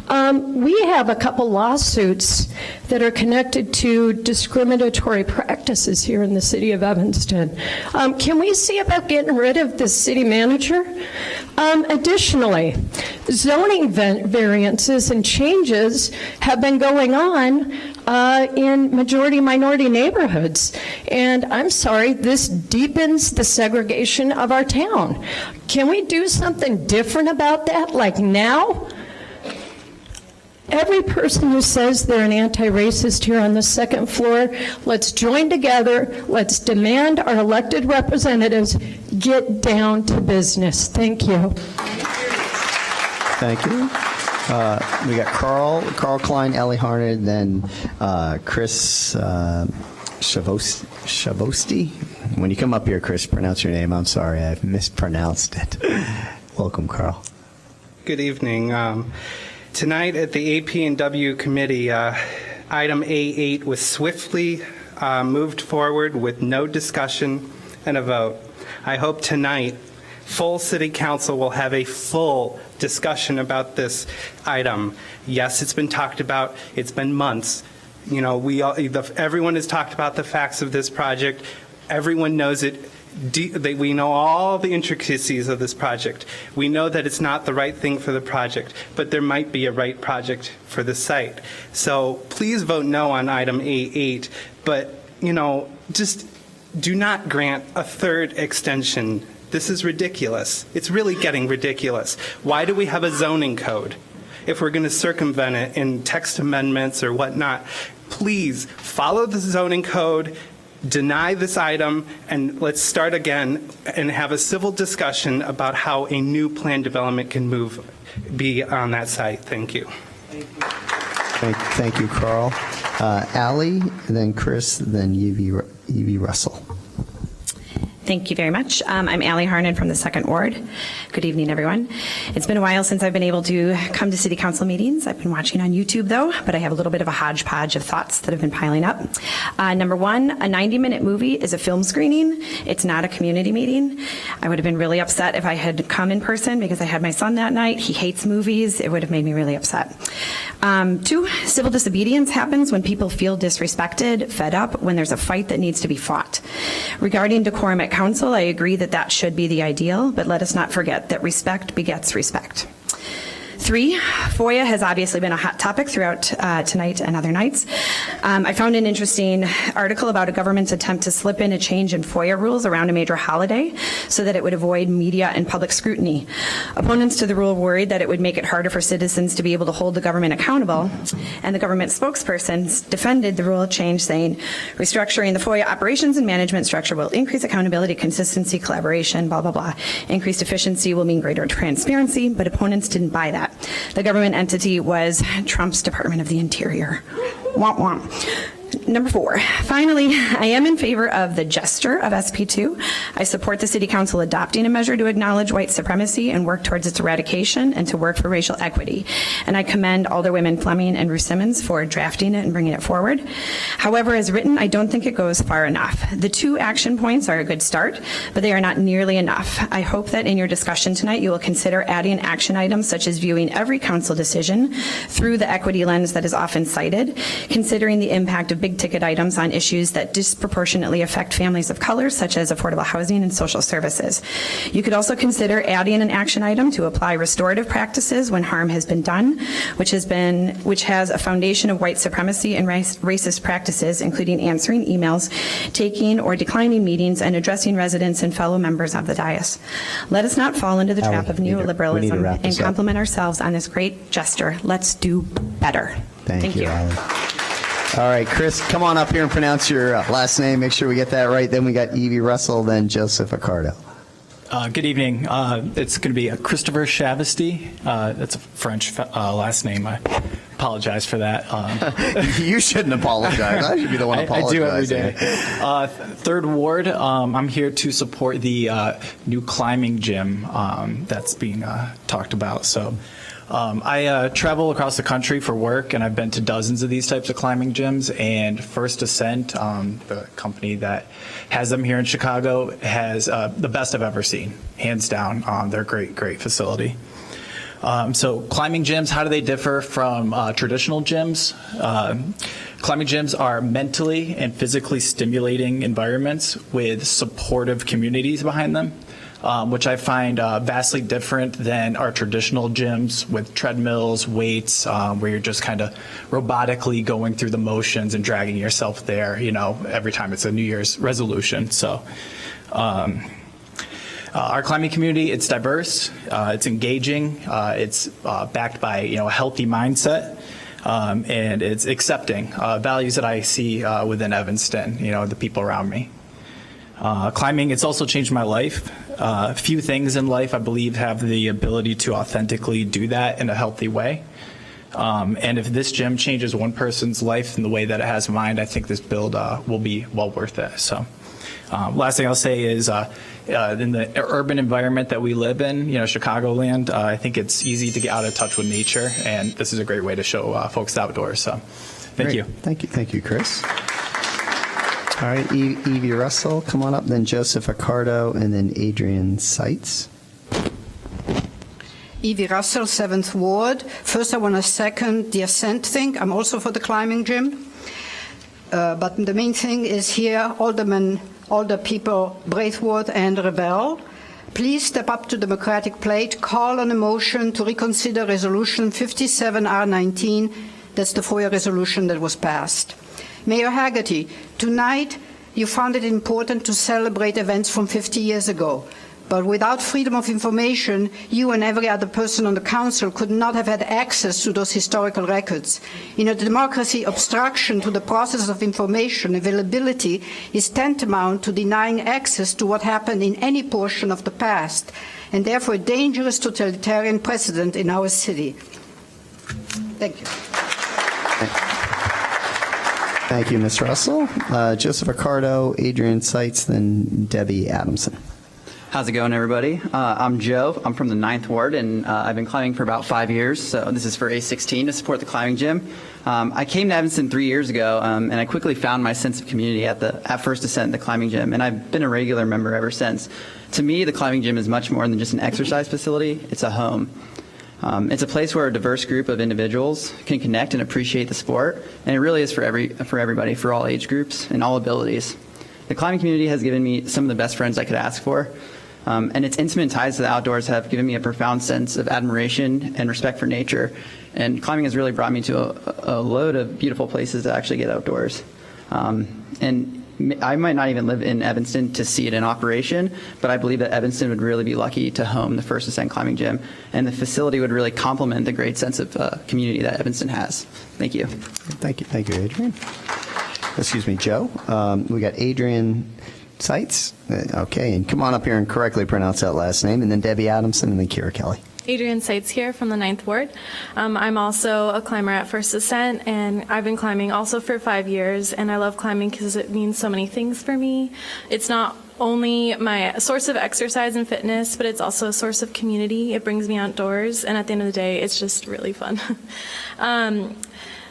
We have a couple lawsuits that are connected to discriminatory practices here in the city of Evanston. Can we see about getting rid of the city manager? Additionally, zoning variances and changes have been going on in majority-minority neighborhoods. And I'm sorry, this deepens the segregation of our town. Can we do something different about that, like now? Every person who says they're an anti-racist here on the 2nd floor, let's join together, let's demand our elected representatives get down to business. Thank you. Thank you. We got Carl Klein, Allie Harnett, then Chris Shavosti. When you come up here, Chris, pronounce your name. I'm sorry, I've mispronounced it. Welcome, Carl. Good evening. Tonight at the AP&W committee, item A8 was swiftly moved forward with no discussion and a vote. I hope tonight full city council will have a full discussion about this item. Yes, it's been talked about. It's been months. Everyone has talked about the facts of this project. Everyone knows it. We know all the intricacies of this project. We know that it's not the right thing for the project, but there might be a right project for the site. So please vote no on item A8, but, just do not grant a 3rd extension. This is ridiculous. It's really getting ridiculous. Why do we have a zoning code if we're going to circumvent it in text amendments or whatnot? Please follow the zoning code, deny this item, and let's start again and have a civil discussion about how a new planned development can be on that site. Thank you. Thank you, Carl. Allie, then Chris, then Evie Russell. Thank you very much. I'm Allie Harnan from the 2nd Ward. Good evening, everyone. It's been a while since I've been able to come to City Council meetings. I've been watching on YouTube, though, but I have a little bit of a hodgepodge of thoughts that have been piling up. Number one, a 90-minute movie is a film screening. It's not a community meeting. I would have been really upset if I had come in person because I had my son that night. He hates movies. It would have made me really upset. 2, civil disobedience happens when people feel disrespected, fed up, when there's a fight that needs to be fought. Regarding decorum at council, I agree that that should be the ideal, but let us not forget that respect begets respect. 3, FOIA has obviously been a hot topic throughout tonight and other nights. I found an interesting article about a government's attempt to slip in a change in FOIA rules around a major holiday so that it would avoid media and public scrutiny. Opponents to the rule worried that it would make it harder for citizens to be able to hold the government accountable, and the government spokesperson defended the rule change, saying, restructuring the FOIA operations and management structure will increase accountability, consistency, collaboration, blah, blah, blah. Increased efficiency will mean greater transparency, but opponents didn't buy that. The government entity was Trump's Department of the Interior. Womp womp. Number 4, finally, I am in favor of the gesture of SP2. I support the City Council adopting a measure to acknowledge white supremacy and work towards its eradication and to work for racial equity. And I commend Alderwomen Fleming and Ruth Simmons for drafting it and bringing it forward. However, as written, I don't think it goes far enough. The 2 action points are a good start, but they are not nearly enough. I hope that in your discussion tonight, you will consider adding action items such as viewing every council decision through the equity lens that is often cited, considering the impact of big ticket items on issues that disproportionately affect families of color, such as affordable housing and social services. You could also consider adding an action item to apply restorative practices when harm has been done, which has a foundation of white supremacy and racist practices, including answering emails, taking or declining meetings, and addressing residents and fellow members of the dais. Let us not fall into the trap of neoliberalism and compliment ourselves on this great gesture. Let's do better. Thank you, Allie. All right, Chris, come on up here and pronounce your last name. Make sure we get that right. Then we got Evie Russell, then Joseph Accardo. Good evening. It's going to be Christopher Chavesty. That's a French last name. I apologize for that. You shouldn't apologize. I should be the one apologizing. I do every day. 3rd Ward, I'm here to support the new climbing gym that's being talked about. So I travel across the country for work, and I've been to dozens of these types of climbing gyms, and First Ascent, the company that has them here in Chicago, has the best I've ever seen, hands down. They're a great facility. So climbing gyms, how do they differ from traditional gyms? Climbing gyms are mentally and physically stimulating environments with supportive communities behind them. Which I find vastly different than our traditional gyms with treadmills, weights, where you're just kind of robotically going through the motions and dragging yourself there, every time it's a New Year's resolution. So our climbing community, it's diverse, it's engaging, it's backed by, a healthy mindset. And it's accepting values that I see within Evanston, the people around me. Climbing, it's also changed my life. Few things in life, I believe, have the ability to authentically do that in a healthy way. And if this gym changes one person's life in the way that it has mine, I think this build will be well worth it. So last thing I'll say is in the urban environment that we live in, Chicagoland, I think it's easy to get out of touch with nature, and this is a great way to show folks outdoors. So thank you. Thank you, Chris. All right, Evie Russell, come on up, then Joseph Accardo, and then Adrian Seitz. Evie Russell, 7th Ward. First, I want to second the Ascent thing. I'm also for the climbing gym. But the main thing is here, Alder people, Braithwaite and Rebel, please step up to the Democratic plate, call on a motion to reconsider Resolution 57R19. That's the FOIA resolution that was passed. Mayor Haggerty, tonight you found it important to celebrate events from 50 years ago. But without freedom of information, you and every other person on the council could not have had access to those historical records. In a democracy, obstruction to the process of information availability is tantamount to denying access to what happened in any portion of the past, and therefore a dangerous totalitarian precedent in our city. Thank you. Thank you, Ms. Russell. Joseph Accardo, Adrian Seitz, then Debbie Adamson. How's it going, everybody? I'm Joe. I'm from the 9th Ward, and I've been climbing for about 5 years, so this is for A16 to support the climbing gym. I came to Evanston 3 years ago, and I quickly found my sense of community at First Ascent, the climbing gym, and I've been a regular member ever since. To me, the climbing gym is much more than just an exercise facility. It's a home. It's a place where a diverse group of individuals can connect and appreciate the sport, and it really is for everybody, for all age groups and all abilities. The climbing community has given me some of the best friends I could ask for, and its intimate ties to the outdoors have given me a profound sense of admiration and respect for nature, and climbing has really brought me to a load of beautiful places to actually get outdoors. And I might not even live in Evanston to see it in operation, but I believe that Evanston would really be lucky to home the First Ascent Climbing Gym, and the facility would really complement the great sense of community that Evanston has. Thank you. Thank you, Adrian. Excuse me, Joe. We got Adrian Seitz. Okay, and come on up here and correctly pronounce that last name, and then Debbie Adamson, and then Kira Kelly. Adrian Seitz here from the 9th Ward. I'm also a climber at First Ascent, and I've been climbing also for 5 years, and I love climbing because it means so many things for me. It's not only my source of exercise and fitness, but it's also a source of community. It brings me outdoors, and at the end of the day, it's just really fun.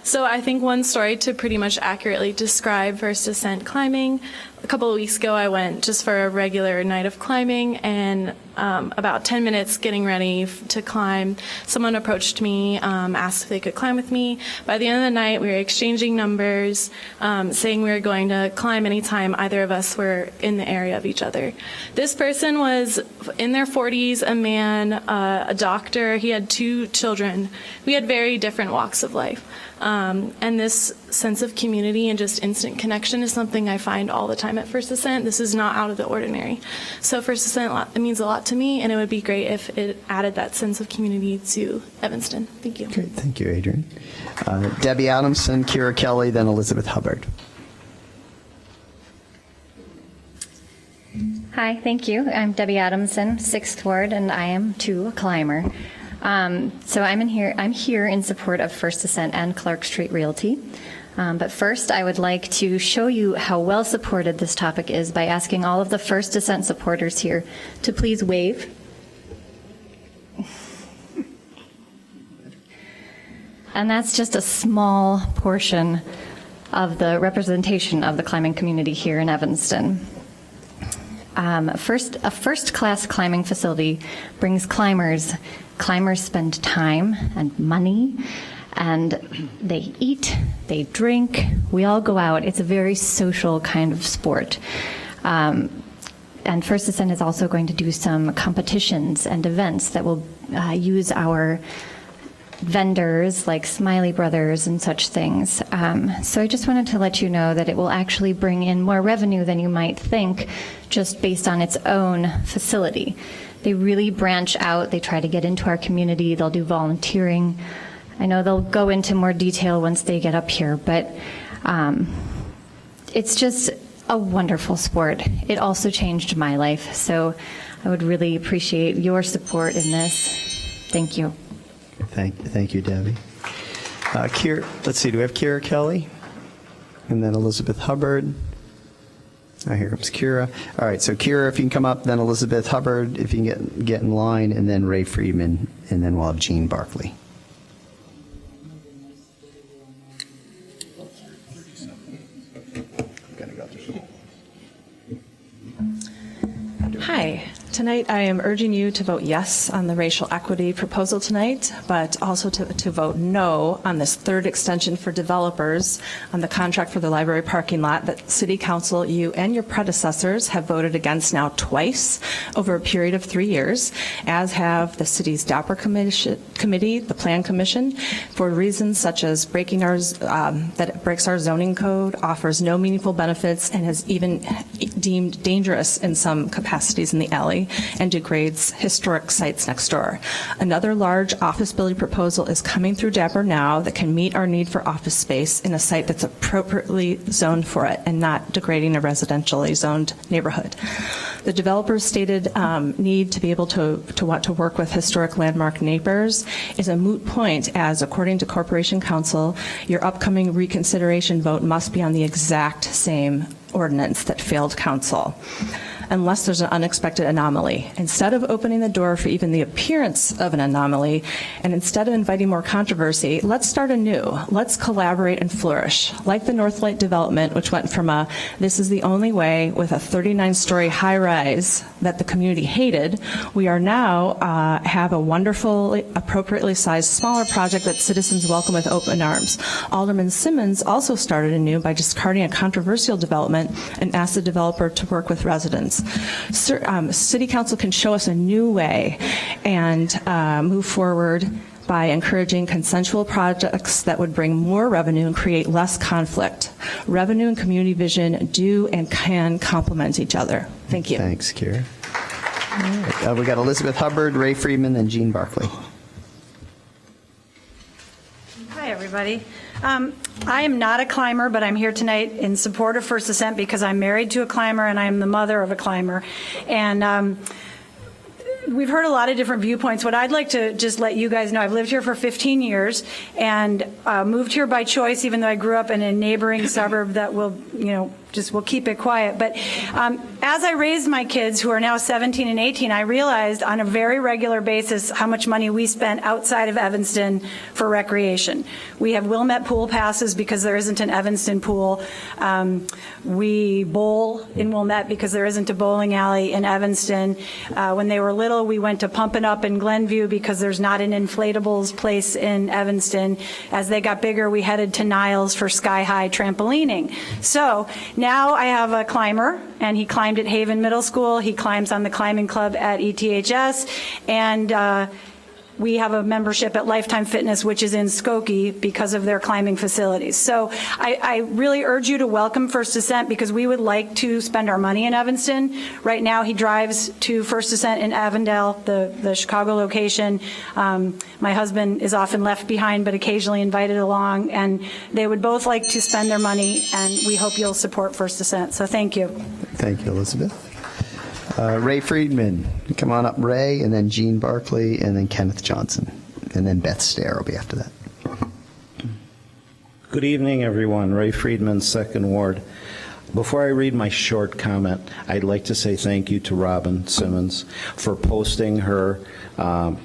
So I think one story to pretty much accurately describe First Ascent climbing. A couple of weeks ago, I went just for a regular night of climbing, and about 10 minutes getting ready to climb, someone approached me, asked if they could climb with me. By the end of the night, we were exchanging numbers, saying we were going to climb anytime either of us were in the area of each other. This person was in their 40s, a man, a doctor. He had 2 children. We had very different walks of life. And this sense of community and just instant connection is something I find all the time at First Ascent. This is not out of the ordinary. So First Ascent, it means a lot to me, and it would be great if it added that sense of community to Evanston. Thank you. Great, thank you, Adrian. Debbie Adamson, Kira Kelly, then Elizabeth Hubbard. Hi, thank you. I'm Debbie Adamson, 6th Ward, and I am too a climber. So I'm here in support of First Ascent and Clark Street Realty. But first, I would like to show you how well supported this topic is by asking all of the First Ascent supporters here to please wave. And that's just a small portion of the representation of the climbing community here in Evanston. A first-class climbing facility brings climbers. Climbers spend time and money, and they eat, they drink, we all go out. It's a very social kind of sport. And First Ascent is also going to do some competitions and events that will use our vendors like Smiley Brothers and such things. So I just wanted to let you know that it will actually bring in more revenue than you might think just based on its own facility. They really branch out. They try to get into our community. They'll do volunteering. I know they'll go into more detail once they get up here, but it's just a wonderful sport. It also changed my life, so I would really appreciate your support in this. Thank you. Thank you, Debbie. Let's see, do we have Kira Kelly? And then Elizabeth Hubbard. Here comes Kira. All right, so Kira, if you can come up, then Elizabeth Hubbard, if you can get in line, and then Ray Friedman, and then we'll have Jean Barkley. Hi. Tonight I am urging you to vote yes on the racial equity proposal tonight, but also to vote no on this third extension for developers on the contract for the library parking lot that City Council, you and your predecessors have voted against now twice over a period of 3 years, as have the city's DAPR committee, the Plan Commission, for reasons such as that it breaks our zoning code, offers no meaningful benefits, and has even deemed dangerous in some capacities in the alley. Alley and degrades historic sites next door. Another large office building proposal is coming through Dapper now that can meet our need for office space in a site that's appropriately zoned for it and not degrading a residentially zoned neighborhood. The developer's stated need to be able to want to work with historic landmark neighbors is a moot point, as according to Corporation Counsel, your upcoming reconsideration vote must be on the exact same ordinance that failed council, unless there's an unexpected anomaly. Instead of opening the door for even the appearance of an anomaly, and instead of inviting more controversy, let's start anew. Let's collaborate and flourish. Like the Northlight development, which went from a this is the only way with a 39-story high-rise that the community hated, we are now have a wonderful, appropriately sized, smaller project that citizens welcome with open arms. Alderman Simmons also started anew by discarding a controversial development and asked the developer to work with residents. City Council can show us a new way and move forward by encouraging consensual projects that would bring more revenue and create less conflict. Revenue and community vision do and can complement each other. Thank you. Thanks, Kira. All right. We got Elizabeth Hubbard, Ray Friedman, and Jean Barkley. Hi, everybody. I am not a climber, but I'm here tonight in support of First Ascent because I'm married to a climber and I'm the mother of a climber. And we've heard a lot of different viewpoints. What I'd like to just let you guys know, I've lived here for 15 years and moved here by choice, even though I grew up in a neighboring suburb that will, we'll keep it quiet. But as I raised my kids, who are now 17 and 18, I realized on a very regular basis how much money we spent outside of Evanston for recreation. We have Wilmette pool passes because there isn't an Evanston pool. We bowl in Wilmette because there isn't a bowling alley in Evanston. When they were little, we went to Pump It Up in Glenview because there's not an inflatables place in Evanston. As they got bigger, we headed to Niles for sky-high trampolining. So now I have a climber, and he climbed at Haven Middle School. He climbs on the climbing club at ETHS, and we have a membership at Lifetime Fitness, which is in Skokie, because of their climbing facilities. So I really urge you to welcome First Ascent because we would like to spend our money in Evanston. Right now, he drives to First Ascent in Avondale, the Chicago location. My husband is often left behind, but occasionally invited along, and they would both like to spend their money, and we hope you'll support First Ascent. So thank you. Thank you, Elizabeth. Ray Friedman, come on up, Ray, and then Jean Barkley, and then Kenneth Johnson, and then Beth Stair will be after that. Good evening, everyone. Ray Friedman, 2nd Ward. Before I read my short comment, I'd like to say thank you to Robin Simmons for posting her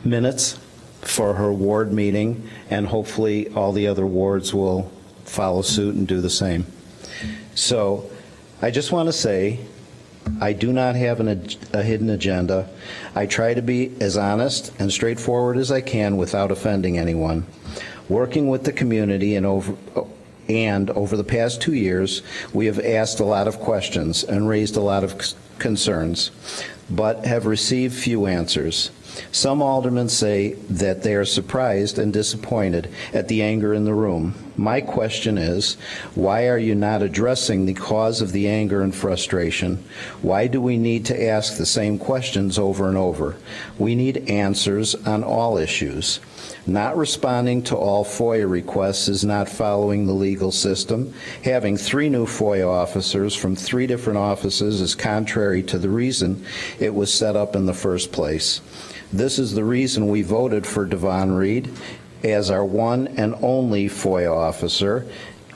minutes for her ward meeting, and hopefully all the other wards will follow suit and do the same. So I just want to say, I do not have a hidden agenda. I try to be as honest and straightforward as I can without offending anyone. Working with the community and over the past 2 years, we have asked a lot of questions and raised a lot of concerns, but have received few answers. Some aldermen say that they are surprised and disappointed at the anger in the room. My question is, why are you not addressing the cause of the anger and frustration? Why do we need to ask the same questions over and over? We need answers on all issues. Not responding to all FOIA requests is not following the legal system. Having 3 new FOIA officers from 3 different offices is contrary to the reason it was set up in the first place. This is the reason we voted for Devon Reed as our one and only FOIA officer,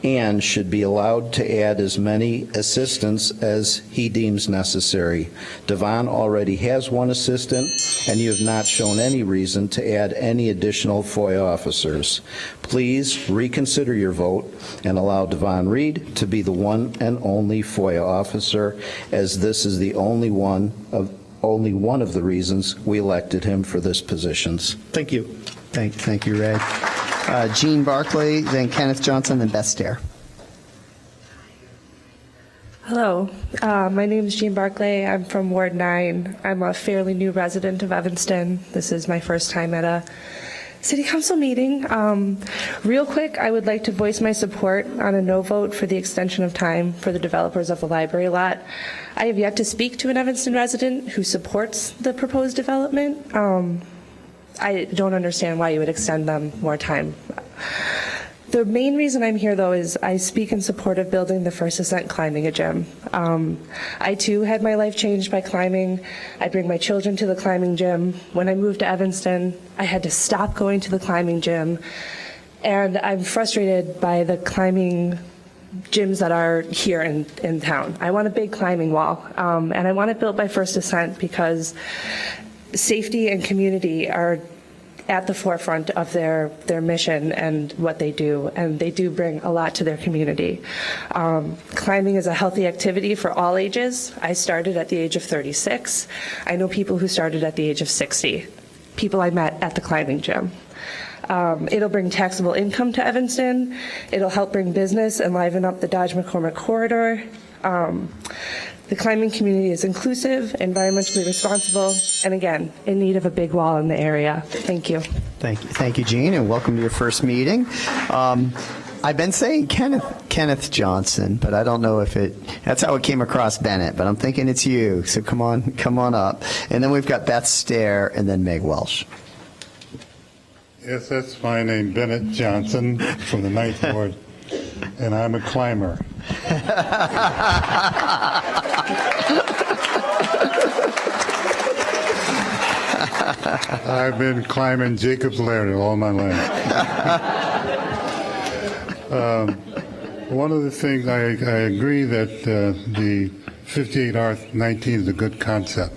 and should be allowed to add as many assistants as he deems necessary. Devon already has 1 assistant, and you have not shown any reason to add any additional FOIA officers. Please reconsider your vote and allow Devon Reed to be the one and only FOIA officer, as this is the only one of the reasons we elected him for this position. Thank you. Thank you, Ray. Jean Barkley, then Kenneth Johnson, then Beth Stair. Hello, my name is Jean Barkley. I'm from Ward 9. I'm a fairly new resident of Evanston. This is my first time at a City Council meeting. Real quick, I would like to voice my support on a no vote for the extension of time for the developers of the library lot. I have yet to speak to an Evanston resident who supports the proposed development. I don't understand why you would extend them more time. The main reason I'm here, though, is I speak in support of building the First Ascent Climbing a Gym. I, too, had my life changed by climbing. I bring my children to the climbing gym. When I moved to Evanston, I had to stop going to the climbing gym. And I'm frustrated by the climbing gyms that are here in town. I want a big climbing wall, and I want it built by First Ascent because safety and community are at the forefront of their mission and what they do, and they do bring a lot to their community. Climbing is a healthy activity for all ages. I started at the age of 36. I know people who started at the age of 60, people I met at the climbing gym. It'll bring taxable income to Evanston. It'll help bring business and liven up the Dodge-McCormick corridor. The climbing community is inclusive, environmentally responsible, and again, in need of a big wall in the area. Thank you. Thank you, Jean, and welcome to your first meeting. I've been saying Kenneth Johnson, but I don't know if that's how it came across Bennett, but I'm thinking it's you, so come on up. And then we've got Beth Stair and then Meg Welsh. Yes, that's my name, Bennett Johnson from the 9th Ward, and I'm a climber. I've been climbing Jacob's Ladder all my life. One of the things, I agree that the 58R19 is a good concept,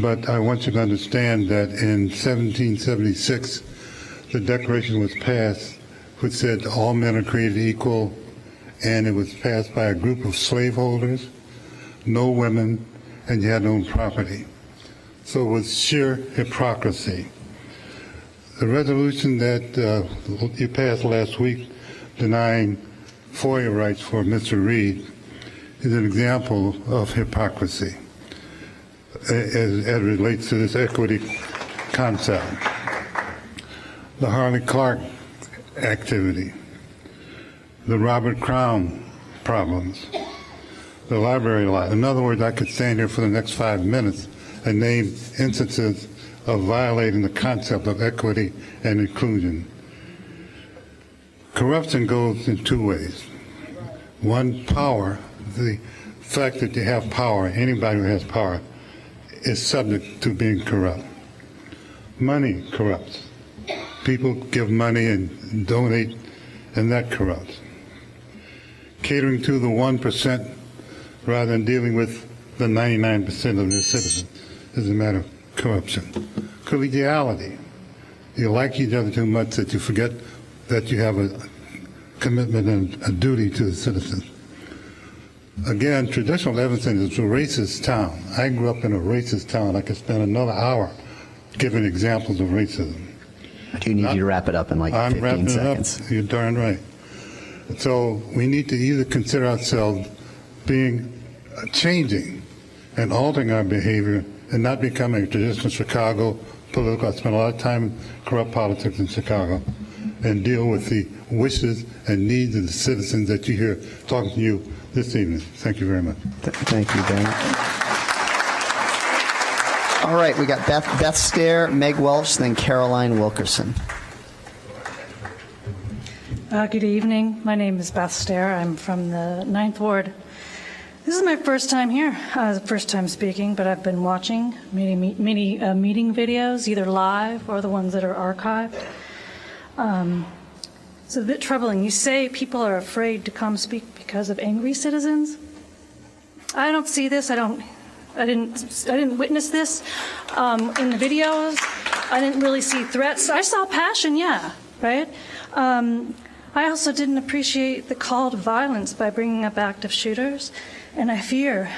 but I want you to understand that in 1776, the Declaration was passed, which said all men are created equal, and it was passed by a group of slaveholders, no women, and you had no property. So it was sheer hypocrisy. The resolution that you passed last week denying FOIA rights for Mr. Reed is an example of hypocrisy as it relates to this equity concept. The Harley Clark activity, the Robert Crown problems, the library lot. In other words, I could stand here for the next 5 minutes and name instances of violating the concept of equity and inclusion. Corruption goes in two ways. One, power. The fact that you have power, anybody who has power, is subject to being corrupt. Money corrupts. People give money and donate, and that corrupts. Catering to the 1% rather than dealing with the 99% of the citizens is a matter of corruption. Collegiality. You like each other too much that you forget that you have a commitment and a duty to the citizens. Again, traditional Evanston is a racist town. I grew up in a racist town. I could spend another hour giving examples of racism. I do need you to wrap it up in like 15 seconds. I'm wrapping it up. You're darn right. So we need to either consider ourselves changing and altering our behavior and not becoming a traditional Chicago political. I spent a lot of time in corrupt politics in Chicago and deal with the wishes and needs of the citizens that you hear talking to you this evening. Thank you very much. Thank you, Ben. All right, we got Beth Stair, Meg Welsh, then Caroline Wilkerson. Good evening. My name is Beth Stair. I'm from the 9th Ward. This is my first time here, first time speaking, but I've been watching many meeting videos, either live or the ones that are archived. It's a bit troubling. You say people are afraid to come speak because of angry citizens. I don't see this. I didn't witness this in the videos. I didn't really see threats. I saw passion, yeah, right? I also didn't appreciate the call to violence by bringing up active shooters, and I fear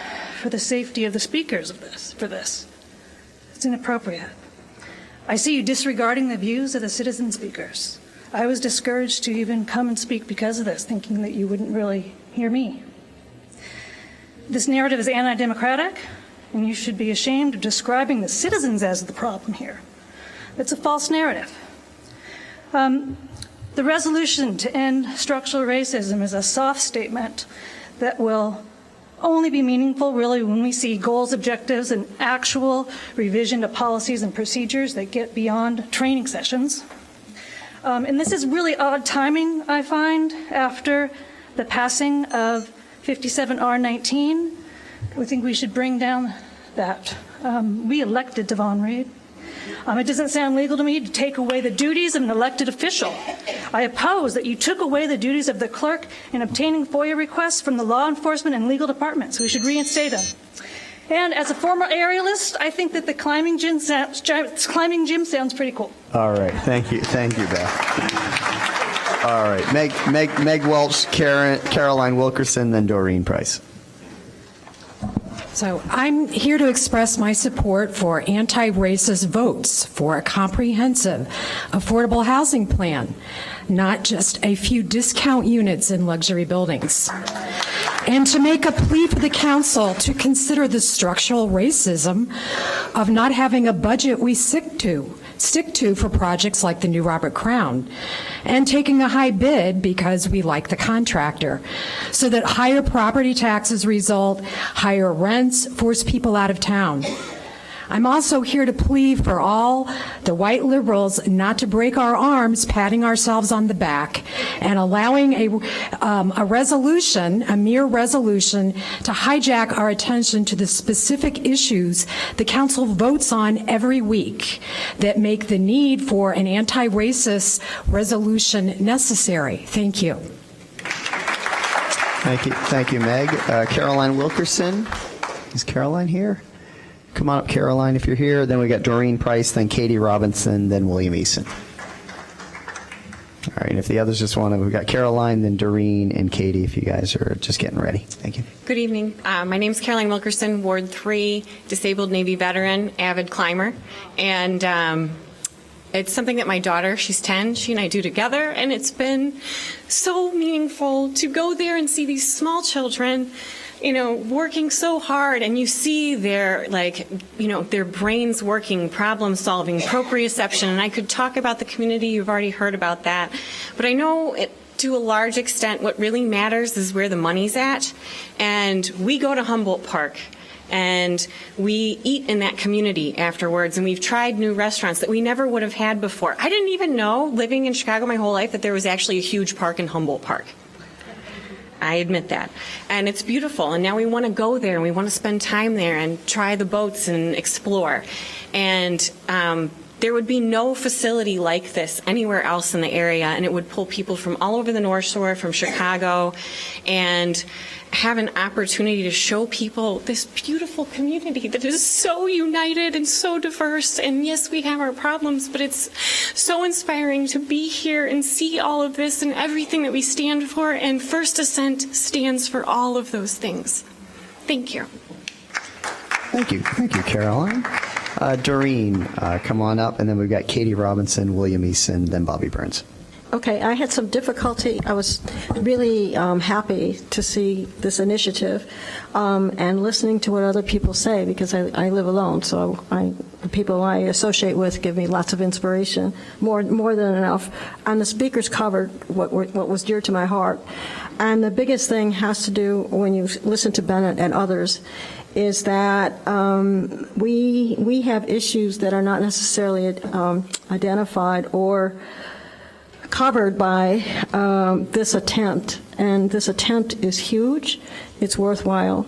for the safety of the speakers for this. It's inappropriate. I see you disregarding the views of the citizen speakers. I was discouraged to even come and speak because of this, thinking that you wouldn't really hear me. This narrative is anti-democratic, and you should be ashamed of describing the citizens as the problem here. It's a false narrative. The resolution to end structural racism is a soft statement that will only be meaningful really when we see goals, objectives, and actual revision to policies and procedures that get beyond training sessions. And this is really odd timing, I find, after the passing of 57R19. We think we should bring down that. We elected Devon Reed. It doesn't sound legal to me to take away the duties of an elected official. I oppose that you took away the duties of the clerk in obtaining FOIA requests from the law enforcement and legal departments. We should reinstate them. And as a former aerialist, I think that the climbing gym sounds pretty cool. All right, thank you, Beth. All right, Meg Welch, Caroline Wilkerson, then Doreen Price. So I'm here to express my support for anti-racist votes for a comprehensive, affordable housing plan, not just a few discount units in luxury buildings. And to make a plea for the council to consider the structural racism of not having a budget we stick to for projects like the new Robert Crown, and taking a high bid because we like the contractor, so that higher property taxes result, higher rents force people out of town. I'm also here to plead for all the white liberals not to break our arms patting ourselves on the back and allowing a resolution, a mere resolution, to hijack our attention to the specific issues the council votes on every week that make the need for an anti-racist resolution necessary. Thank you. Thank you, Meg. Caroline Wilkerson. Is Caroline here? Come on up, Caroline, if you're here. Then we got Doreen Price, then Katie Robinson, then William Eason. All right, and if the others just want to, we've got Caroline, then Doreen, and Katie, if you guys are just getting ready. Thank you. Good evening. My name is Caroline Wilkerson, Ward 3, disabled Navy veteran, avid climber. And it's something that my daughter, she's 10, she and I do together, and it's been so meaningful to go there and see these small children, you know, working so hard, and you see their, like, you know, their brains working, problem solving, proprioception, and I could talk about the community, you've already heard about that, but I know to a large extent what really matters is where the money's at, and we go to Humboldt Park, and we eat in that community afterwards, and we've tried new restaurants that we never would have had before. I didn't even know, living in Chicago my whole life, that there was actually a huge park in Humboldt Park. I admit that. And it's beautiful. And now we want to go there and we want to spend time there and try the boats and explore. And there would be no facility like this anywhere else in the area. And it would pull people from all over the North Shore, from Chicago, and have an opportunity to show people this beautiful community that is so united and so diverse. And yes, we have our problems, but it's so inspiring to be here and see all of this and everything that we stand for. And First Ascent stands for all of those things. Thank you. Thank you, Caroline. Doreen, come on up, and then we've got Katie Robinson, William Eason, then Bobby Burns. Okay, I had some difficulty. I was really happy to see this initiative and listening to what other people say, because I live alone, so the people I associate with give me lots of inspiration, more than enough. And the speakers covered what was dear to my heart. And the biggest thing has to do, when you listen to Bennett and others, is that we have issues that are not necessarily identified or covered by this attempt, and this attempt is huge. It's worthwhile,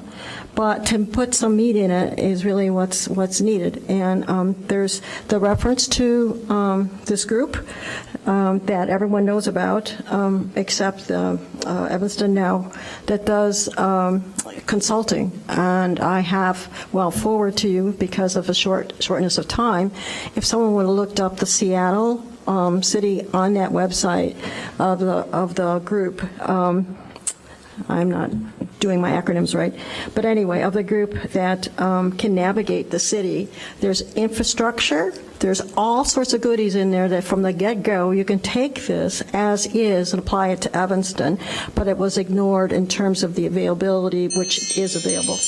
but to put some meat in it is really what's needed. And there's the reference to this group that everyone knows about, except Evanston now, that does consulting. And I have, forward to you because of the shortness of time, if someone would have looked up the Seattle city on that website of the group. I'm not doing my acronyms right, but anyway, of the group that can navigate the city. There's infrastructure. There's all sorts of goodies in there that from the get-go you can take this as is and apply it to Evanston, but it was ignored in terms of the availability, which is available.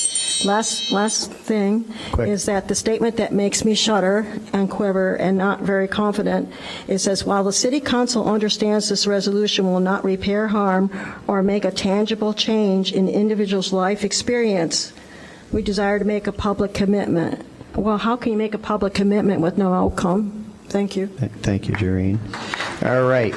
Last thing is that the statement that makes me shudder and quiver and not very confident, it says, while the City Council understands this resolution will not repair harm or make a tangible change in individual's life experience, we desire to make a public commitment. Well, how can you make a public commitment with no outcome? Thank you. Thank you, Jareen. All right.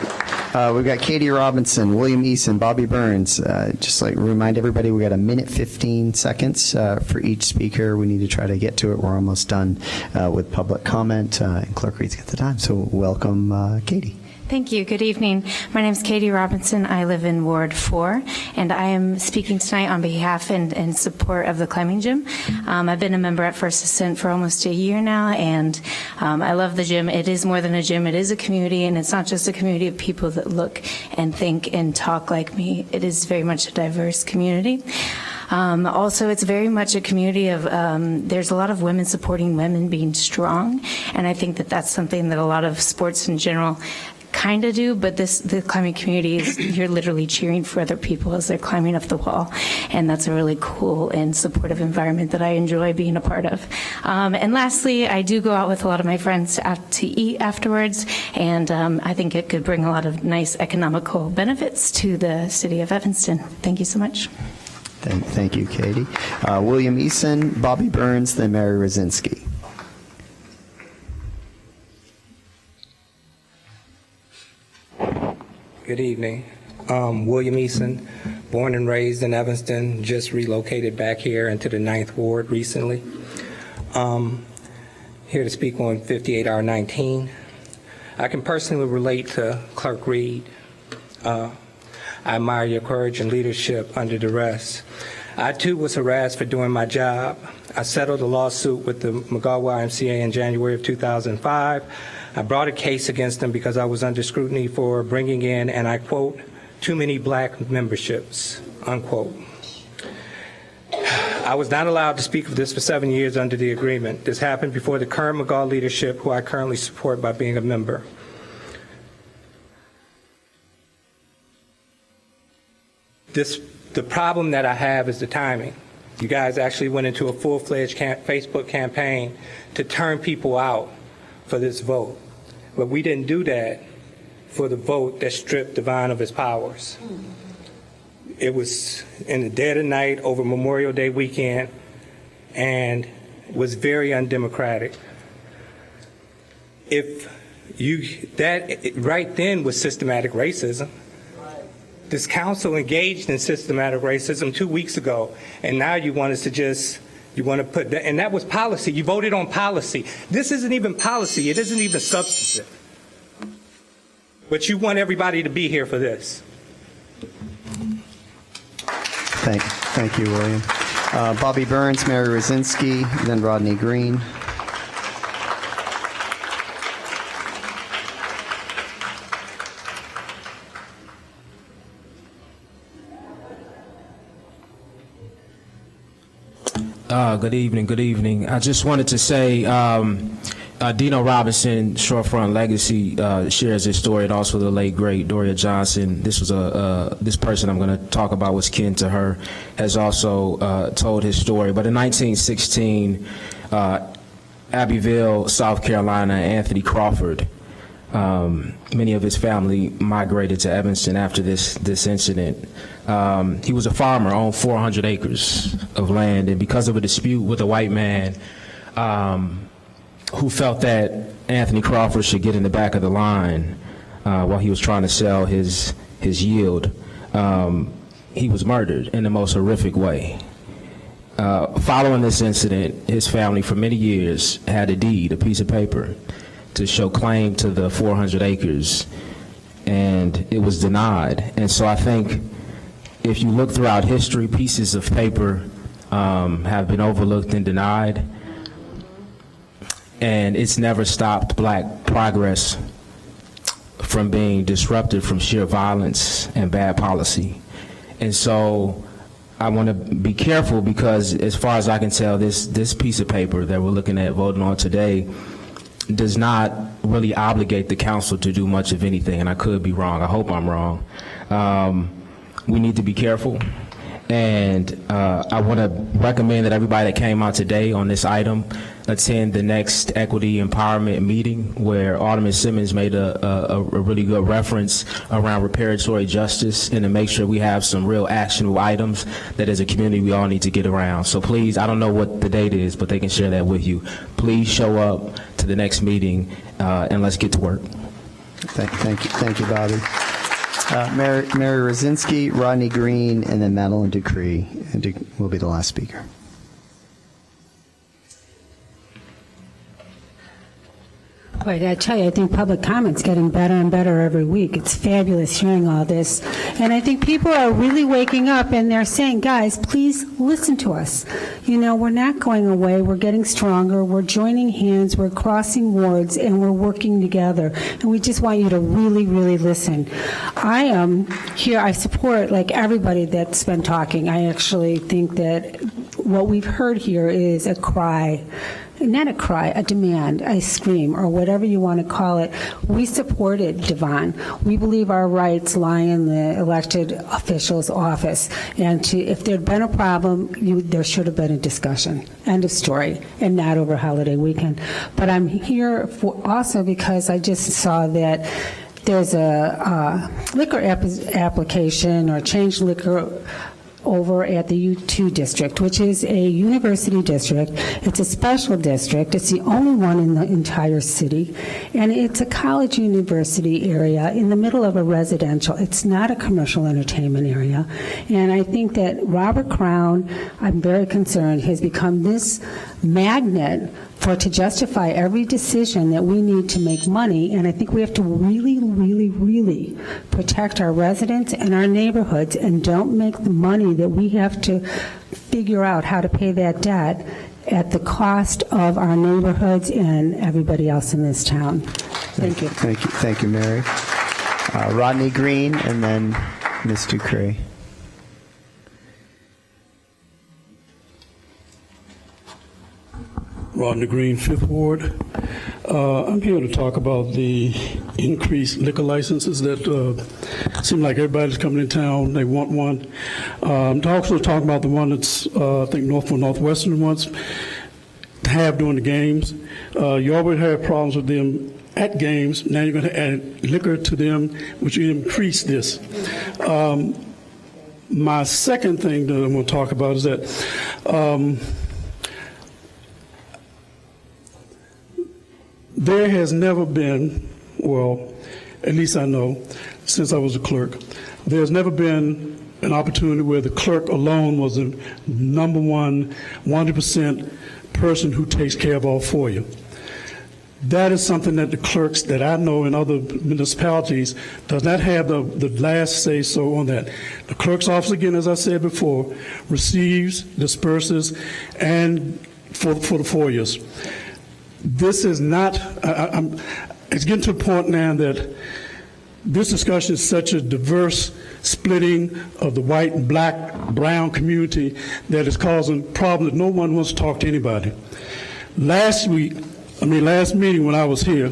We've got Katie Robinson, William Eason, Bobby Burns. Just like remind everybody, we got a minute 15 seconds for each speaker. We need to try to get to it. We're almost done with public comment, and Clerk Reed's got the time. So welcome, Katie. Thank you. Good evening. My name is Katie Robinson. I live in Ward 4, and I am speaking tonight on behalf and in support of the climbing gym. I've been a member at First Ascent for almost a year now, and I love the gym. It is more than a gym. It is a community, and it's not just a community of people that look and think and talk like me. It is very much a diverse community. Also, it's very much a community of, there's a lot of women supporting women being strong, and I think that that's something that a lot of sports in general kind of do, but the climbing community is, you're literally cheering for other people as they're climbing up the wall, and that's a really cool and supportive environment that I enjoy being a part of. And lastly, I do go out with a lot of my friends out to eat afterwards, and I think it could bring a lot of nice economical benefits to the city of Evanston. Thank you so much. Thank you, Katie. William Eason, Bobby Burns, then Mary Rosinski. Good evening. William Eason, born and raised in Evanston, just relocated back here into the 9th Ward recently. Here to speak on 58R19. I can personally relate to Clerk Reed. I admire your courage and leadership under duress. I too was harassed for doing my job. I settled a lawsuit with the McGaw YMCA in January of 2005. I brought a case against them because I was under scrutiny for bringing in, and I quote, too many black memberships, unquote. I was not allowed to speak of this for 7 years under the agreement. This happened before the current McGaw leadership, who I currently support by being a member. The problem that I have is the timing. You guys actually went into a full-fledged Facebook campaign to turn people out for this vote. But we didn't do that for the vote that stripped Devon of his powers. It was in the dead of night over Memorial Day weekend and was very undemocratic. That right then was systematic racism. This council engaged in systematic racism 2 weeks ago, and now you want us to just, you want to put that, and that was policy. You voted on policy. This isn't even policy. It isn't even substantive. But you want everybody to be here for this. Thank you, William. Bobby Burns, Mary Rosinski, then Rodney Green. Good evening. Good evening. I just wanted to say Dino Robinson, Shorefront Legacy, shares his story, and also the late, great Doria Johnson. This was this person I'm going to talk about was kin to her, has also told his story. But in 1916, Abbeville, South Carolina, Anthony Crawford, many of his family migrated to Evanston after this incident. He was a farmer, owned 400 acres of land, and because of a dispute with a white man who felt that Anthony Crawford should get in the back of the line while he was trying to sell his yield, he was murdered in the most horrific way. Following this incident, his family for many years had a deed, a piece of paper, to show claim to the 400 acres, and it was denied. And so I think if you look throughout history, pieces of paper have been overlooked and denied, and it's never stopped black progress from being disrupted from sheer violence and bad policy. And so I want to be careful, because as far as I can tell, this piece of paper that we're looking at voting on today does not really obligate the council to do much of anything, and I could be wrong. I hope I'm wrong. We need to be careful, And I want to recommend that everybody that came out today on this item attend the next equity empowerment meeting, where Alderman Simmons made a really good reference around reparatory justice, and to make sure we have some real actionable items that as a community we all need to get around. So please, I don't know what the date is, but they can share that with you. Please show up to the next meeting and let's get to work. Thank you, Bobby. Mary Rosinski, Rodney Green, and then Madeline Dupree will be the last speaker. But I tell you, I think public comment's getting better and better every week. It's fabulous hearing all this. And I think people are really waking up and they're saying, guys, please listen to us. You know, we're not going away. We're getting stronger. We're joining hands. We're crossing wards and we're working together. And we just want you to really, really listen. I am here. I support, like everybody that's been talking. I actually think that what we've heard here is a cry. Not a cry, a demand, a scream, or whatever you want to call it. We supported Devon. We believe our rights lie in the elected official's office. And if there'd been a problem, there should have been a discussion. End of story, and not over holiday weekend. But I'm here also because I just saw that there's a liquor application or changed liquor over at the U2 district, which is a university district. It's a special district. It's the only one in the entire city. And it's a college university area in the middle of a residential. It's not a commercial entertainment area. And I think that Robert Crown, I'm very concerned, has become this magnet to justify every decision that we need to make money. And I think we have to really, really, really protect our residents and our neighborhoods, and don't make the money that we have to figure out how to pay that debt at the cost of our neighborhoods and everybody else in this town. Thank you. Thank you, Mary. Rodney Green, and then Ms. Dupree. Rodney Green, 5th Ward. I'm here to talk about the increased liquor licenses that seem like everybody's coming in town. They want one. I'm also talking about the one that's, I think, Northwestern wants to have during the games. You already have problems with them at games. Now you're going to add liquor to them, which will increase this. My second thing that I'm going to talk about is that there has never been, well, at least I know, since I was a clerk, there's never been an opportunity where the clerk alone was the number one, 100% person who takes care of all for you. That is something that the clerks that I know in other municipalities does not have the last say so on that. The clerk's office, again, as I said before, receives, disperses, and for the FOIAs. This is not, it's getting to the point now that this discussion is such a diverse splitting of the white and black, brown community that is causing problems that no one wants to talk to anybody. Last meeting when I was here,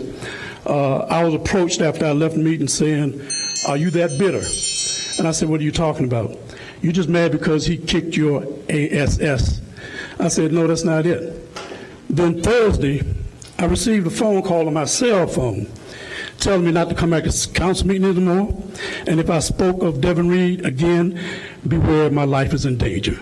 I was approached after I left the meeting saying, "Are you that bitter?" And I said, "What are you talking about? You just mad because he kicked your ASS." I said, "No, that's not it." Then Thursday, I received a phone call on my cell phone telling me not to come back to council meeting anymore, and if I spoke of Devin Reed again, beware, my life is in danger.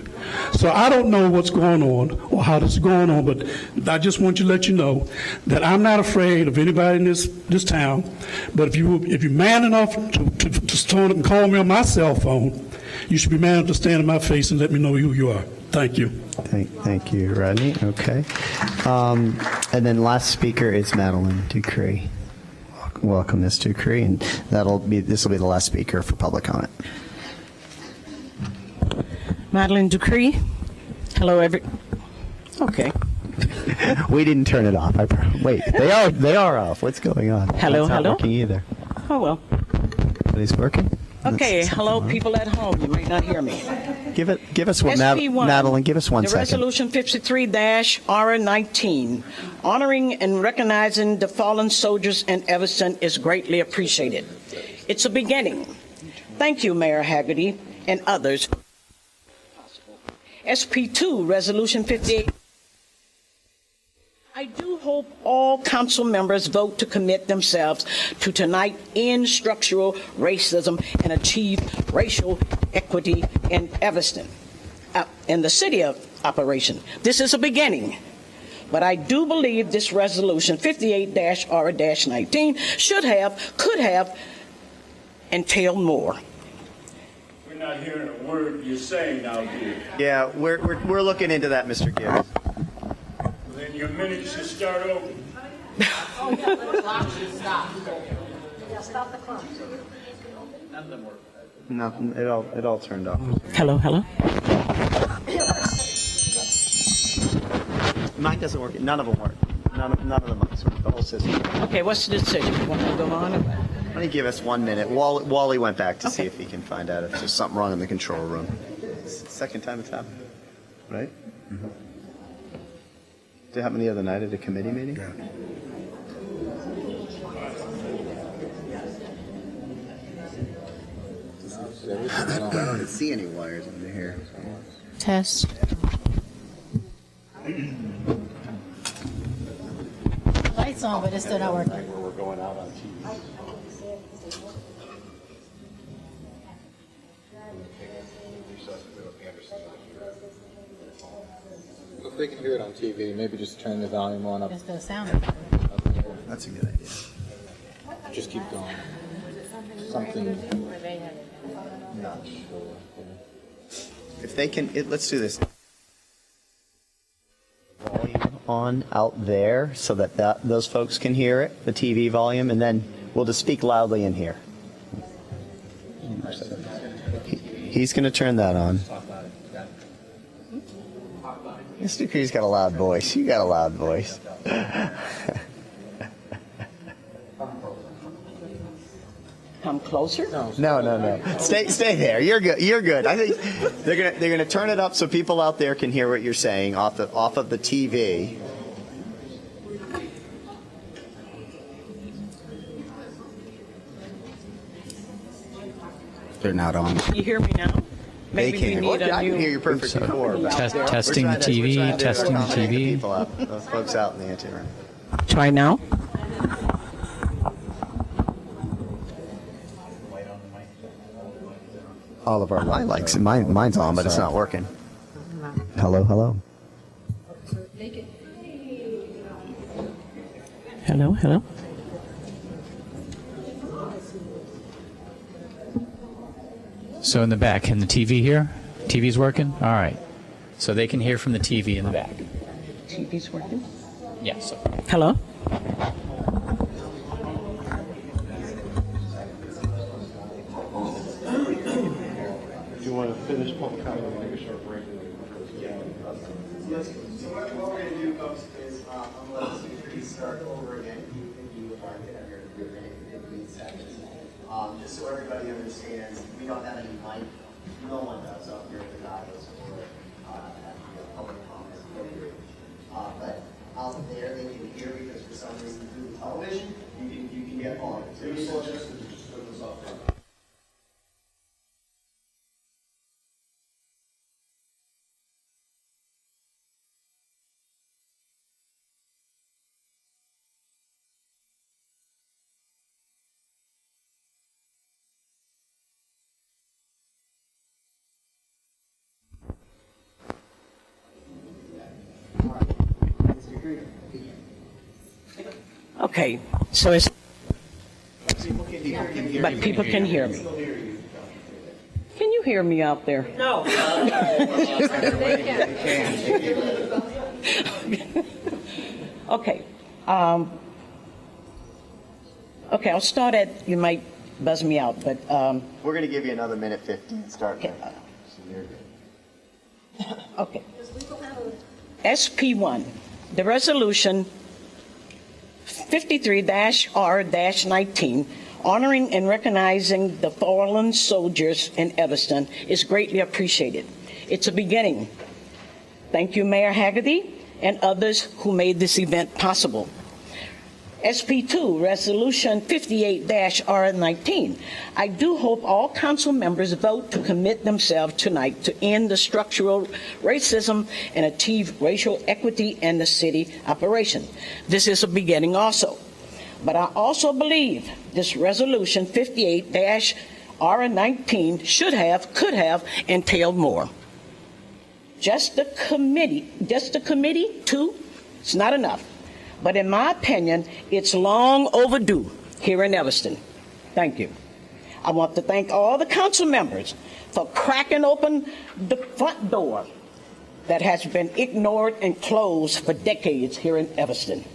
So I don't know what's going on or how this is going on, but I just want to let you know that I'm not afraid of anybody in this town. But if you're man enough to stand up and call me on my cell phone, you should be man enough to stand in my face and let me know who you are. Thank you. Thank you, Rodney. Okay. And then last speaker is Madeline Dupree. Welcome, Ms. Dupree, and this will be the last speaker for public comment. Madeline Dupree. Hello, Okay. We didn't turn it off. Wait, they are off. What's going on? Hello, It's not hello. Working either. Oh well. Are these working? Okay. Hello, people at home. You might not hear me. Give us what, SP1, Madeline. Give us 1 second. The resolution 53-R19, honoring and recognizing the fallen soldiers in Evanston, is greatly appreciated. It's a beginning. Thank you, Mayor Haggerty and others. SP2, Resolution 58. I do hope all council members vote to commit themselves to tonight end structural racism and achieve racial equity in Evanston, in the city of operation. This is a beginning, but I do believe this resolution 58-R-19 could have entailed more. We're not hearing a word you're saying out here. Yeah, we're looking into that, Mr. Gibbs. Then your minute should start over. Oh, yeah, the clock should stop. Yeah, stop the clock. None of them work. Nothing. It all turned off. Hello. Mine doesn't work. None of them work. None of the mics work. The whole system. Okay, what's the decision? You want to go on? Why don't you give us 1 minute? Wally went back to see if he can find out if there's something wrong in the control room. It's the second time it's happened, right? Mm-hmm. Did it happen the other night at a committee meeting? Yeah. I don't see any wires under here. Test. Lights on, but it's still not working. We're going out on TV. If they can hear it on TV, maybe just turn the volume on up. It's still sounding. That's a good idea. Just keep going. Something. Not sure. If they can, let's do this. Volume on out there so that those folks can hear it, the TV volume, and then we'll just speak loudly in here. He's going to turn that on. Mr. Cree's got a loud voice. You got a loud voice. Come closer? No. Stay there. You're good. You're good. I think they're gonna turn it up so people out there can hear what you're saying off of the TV. They're not on. Can you hear me now? Maybe They can. we need a I new. can hear you perfectly. Testing the TV. Testing the TV. People out. Those folks out in the anteroom. Try now. All of our lights. Mine's on, but it's not working. Hello. Hello. So in the back, can the TV hear? TV's working? All right. So they can hear from the TV in the back. TV's working? Yes. Hello? If you want to finish public comment, we'll take a short break. Yes. So what we're going to do, folks, is unless we start over again, you are going to hear in 15 seconds. Just so everybody understands, we don't have any mic. No one does up here at the dais or at the public comments. But out there, they can hear because for some reason through the television, you can get volume. So people just put this up front. Okay, so it's. But people can hear me. Can you hear me out there? No. Okay. Okay, I'll start at, you might buzz me out, but. We're going to give you another minute 15. Start. Okay. Okay. SP1, the resolution 53-R-19, honoring and recognizing the fallen soldiers in Evanston, is greatly appreciated. It's a beginning. Thank you, Mayor Haggerty, and others who made this event possible. SP2, Resolution 58-R19. I do hope all council members vote to commit themselves tonight to end the structural racism and achieve racial equity in the city operation. This is a beginning also. But I also believe this Resolution 58-R19 could have entailed more. Just the committee too, it's not enough. But in my opinion, it's long overdue here in Evanston. Thank you. I want to thank all the council members for cracking open the front door that has been ignored and closed for decades here in Evanston.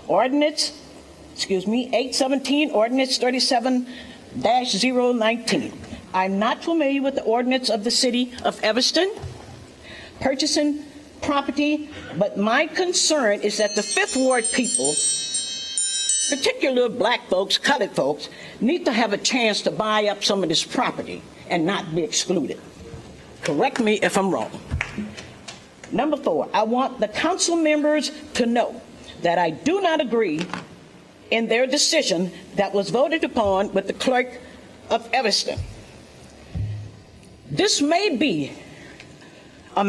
817, Ordinance 37-019. I'm not familiar with the ordinance of the city of Evanston purchasing property, but my concern is that the Fifth Ward people, particularly black folks, colored folks, need to have a chance to buy up some of this property and not be excluded. Correct me if I'm wrong. Number 4, I want the council members to know that I do not agree in their decision that was voted upon with the clerk of Evanston. This may be a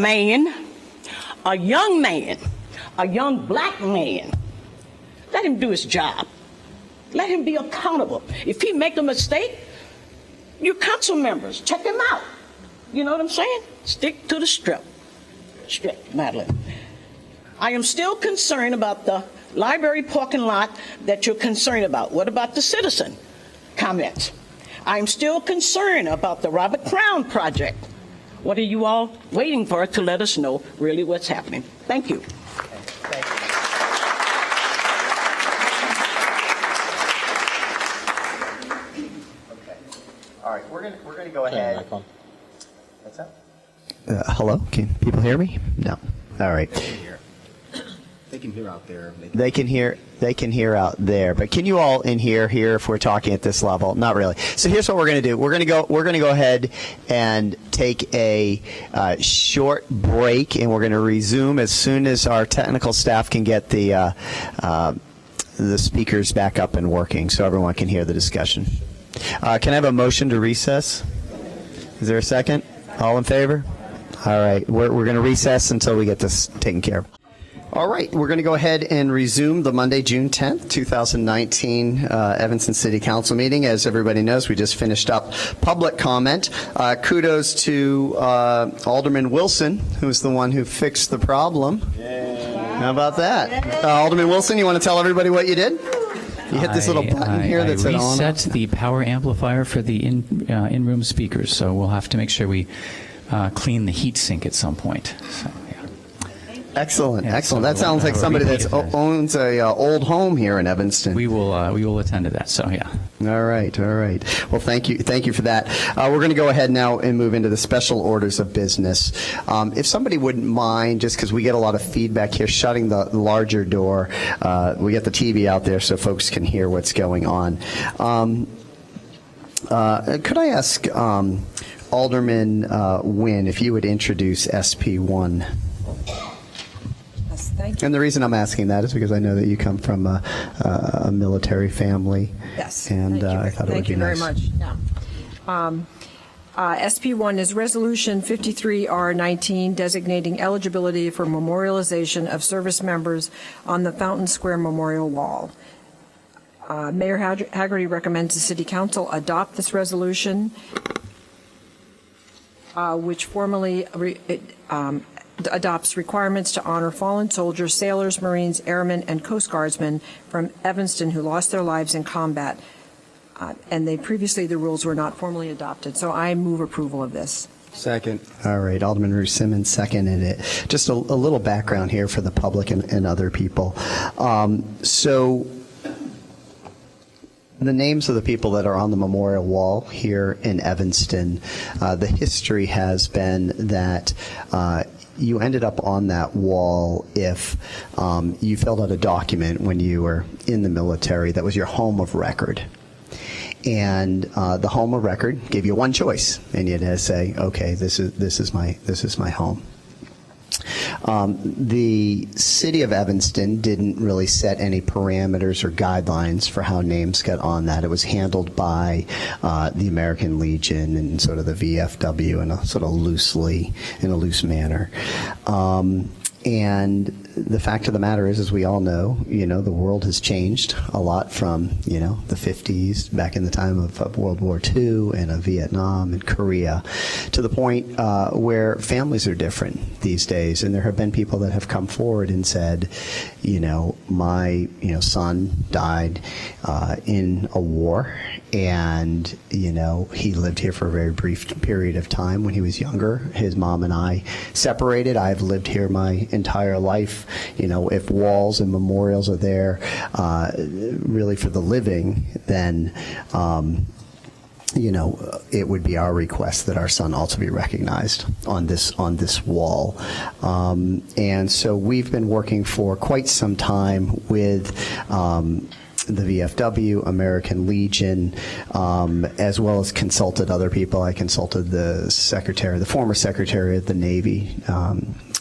young man, a young black man. Let him do his job. Let him be accountable. If he make a mistake, you council members, check him out. You know what I'm saying? Stick to the strip, Madeline. I am still concerned about the library parking lot that you're concerned about. What about the citizen comments? I'm still concerned about the Robert Crown project. What are you all waiting for to let us know really what's happening? Thank you. All right, we're gonna go ahead. What's that? Hello, can people hear me? No. All right. They can hear out there. They can hear out there. But can you all in here hear if we're talking at this level? Not really. So here's what we're going to do. We're going to go ahead and take a short break, and we're going to resume as soon as our technical staff can get the speakers back up and working, so everyone can hear the discussion. Can I have a motion to recess? Is there a second? All in favor? All right. We're going to recess until we get this taken care of. All right, we're going to go ahead and resume the Monday, June 10th, 2019 Evanston City Council meeting. As everybody knows, we just finished up public comment. Kudos to Alderman Wilson, who's the one who fixed the problem. How about that? Alderman Wilson, you want to tell everybody what you did? You hit this little button here that said on. I reset the power amplifier for the in-room speakers, so we'll have to make sure we clean the heat sink at some point. So. Excellent, excellent. That sounds like somebody that owns a old home here in Evanston. We will attend to that. So yeah. All right, all right. Well, thank you for that. We're going to go ahead now and move into the special orders of business. If somebody wouldn't mind, just because we get a lot of feedback here, shutting the larger door. We get the TV out there so folks can hear what's going on. Could I ask Alderman Nguyen if you would introduce SP1? Thank you. And the reason I'm asking that is because I know that you come from a military family. Yes. And I thought it would be nice. Thank you very much. Yeah. SP1 is Resolution 53R19 designating eligibility for memorialization of service members on the Fountain Square Memorial Wall. Mayor Haggerty recommends the City Council adopt this resolution, which formally adopts requirements to honor fallen soldiers, sailors, Marines, airmen, and Coast Guardsmen from Evanston who lost their lives in combat. And the rules were not formally adopted. So I move approval of this. Second. All right, Alderman Ruth Simmons seconded it. Just a little background here for the public and other people. So the names of the people that are on the memorial wall here in Evanston, the history has been that you ended up on that wall if you filled out a document when you were in the military that was your home of record. And the home of record gave you one choice, and you had to say, okay, this is my home. The city of Evanston didn't really set any parameters or guidelines for how names got on that. It was handled by the American Legion and sort of the VFW in a sort of loose manner. And the fact of the matter is, as we all know, the world has changed a lot from, the 50s, back in the time of World War II and of Vietnam and Korea, to the point where families are different these days. And there have been people that have come forward and said, my, son died in a war, and, he lived here for a very brief period of time when he was younger. His mom and I separated. I've lived here my entire life. If walls and memorials are there really for the living, then it would be our request that our son also be recognized on this wall. And so we've been working for quite some time with the VFW, American Legion, as well as consulted other people. I consulted the former Secretary of the Navy,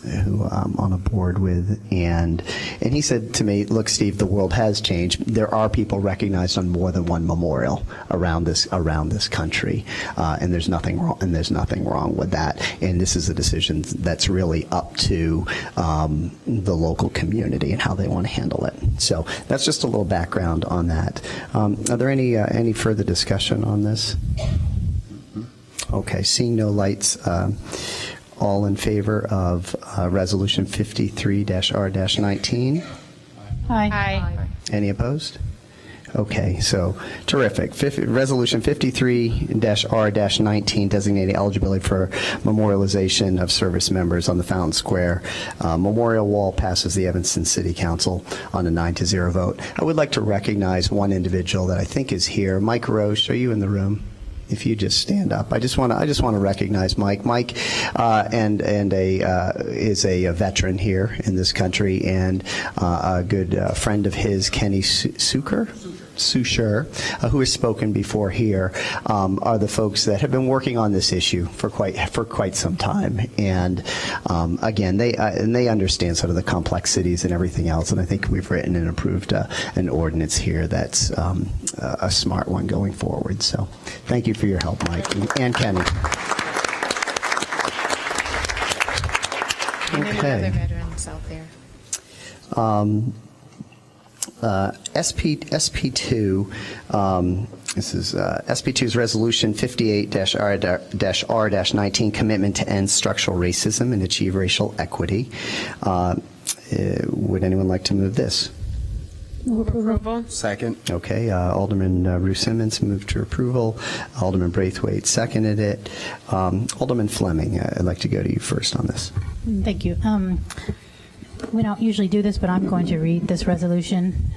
who I'm on a board with, and he said to me, "Look, Steve, the world has changed. There are people recognized on more than one memorial around this country, and there's nothing wrong. And there's nothing wrong with that. And this is a decision that's really up to the local community and how they want to handle it." So that's just a little background on that. Are there any further discussion on this? Okay, seeing no lights. All in favor of Resolution 53-R-19? Aye. Any opposed? Okay, so terrific. Resolution 53-R-19 designating eligibility for memorialization of service members on the Fountain Square Memorial Wall passes the Evanston City Council on a 9-0 vote. I would like to recognize one individual that I think is here. Mike Roche, are you in the room? If you just stand up, I just want to recognize Mike. Mike is a veteran here in this country, and a good friend of his, Kenny Sucher, who has spoken before here, are the folks that have been working on this issue for quite some time. And again, they understand sort of the complexities and everything else. And I think we've written and approved an ordinance here that's a smart one going forward. So thank you for your help, Mike and Kenny. And then other veterans out there. SP2, this is SP2's Resolution 58-R-19, Commitment to End Structural Racism and Achieve Racial Equity. Would anyone like to move this? Move approval. Second. Okay, Alderman Ruth Simmons moved to approval. Alderman Braithwaite seconded it. Alderman Fleming, I'd like to go to you first on this. Thank you. We don't usually do this, but I'm going to read this resolution.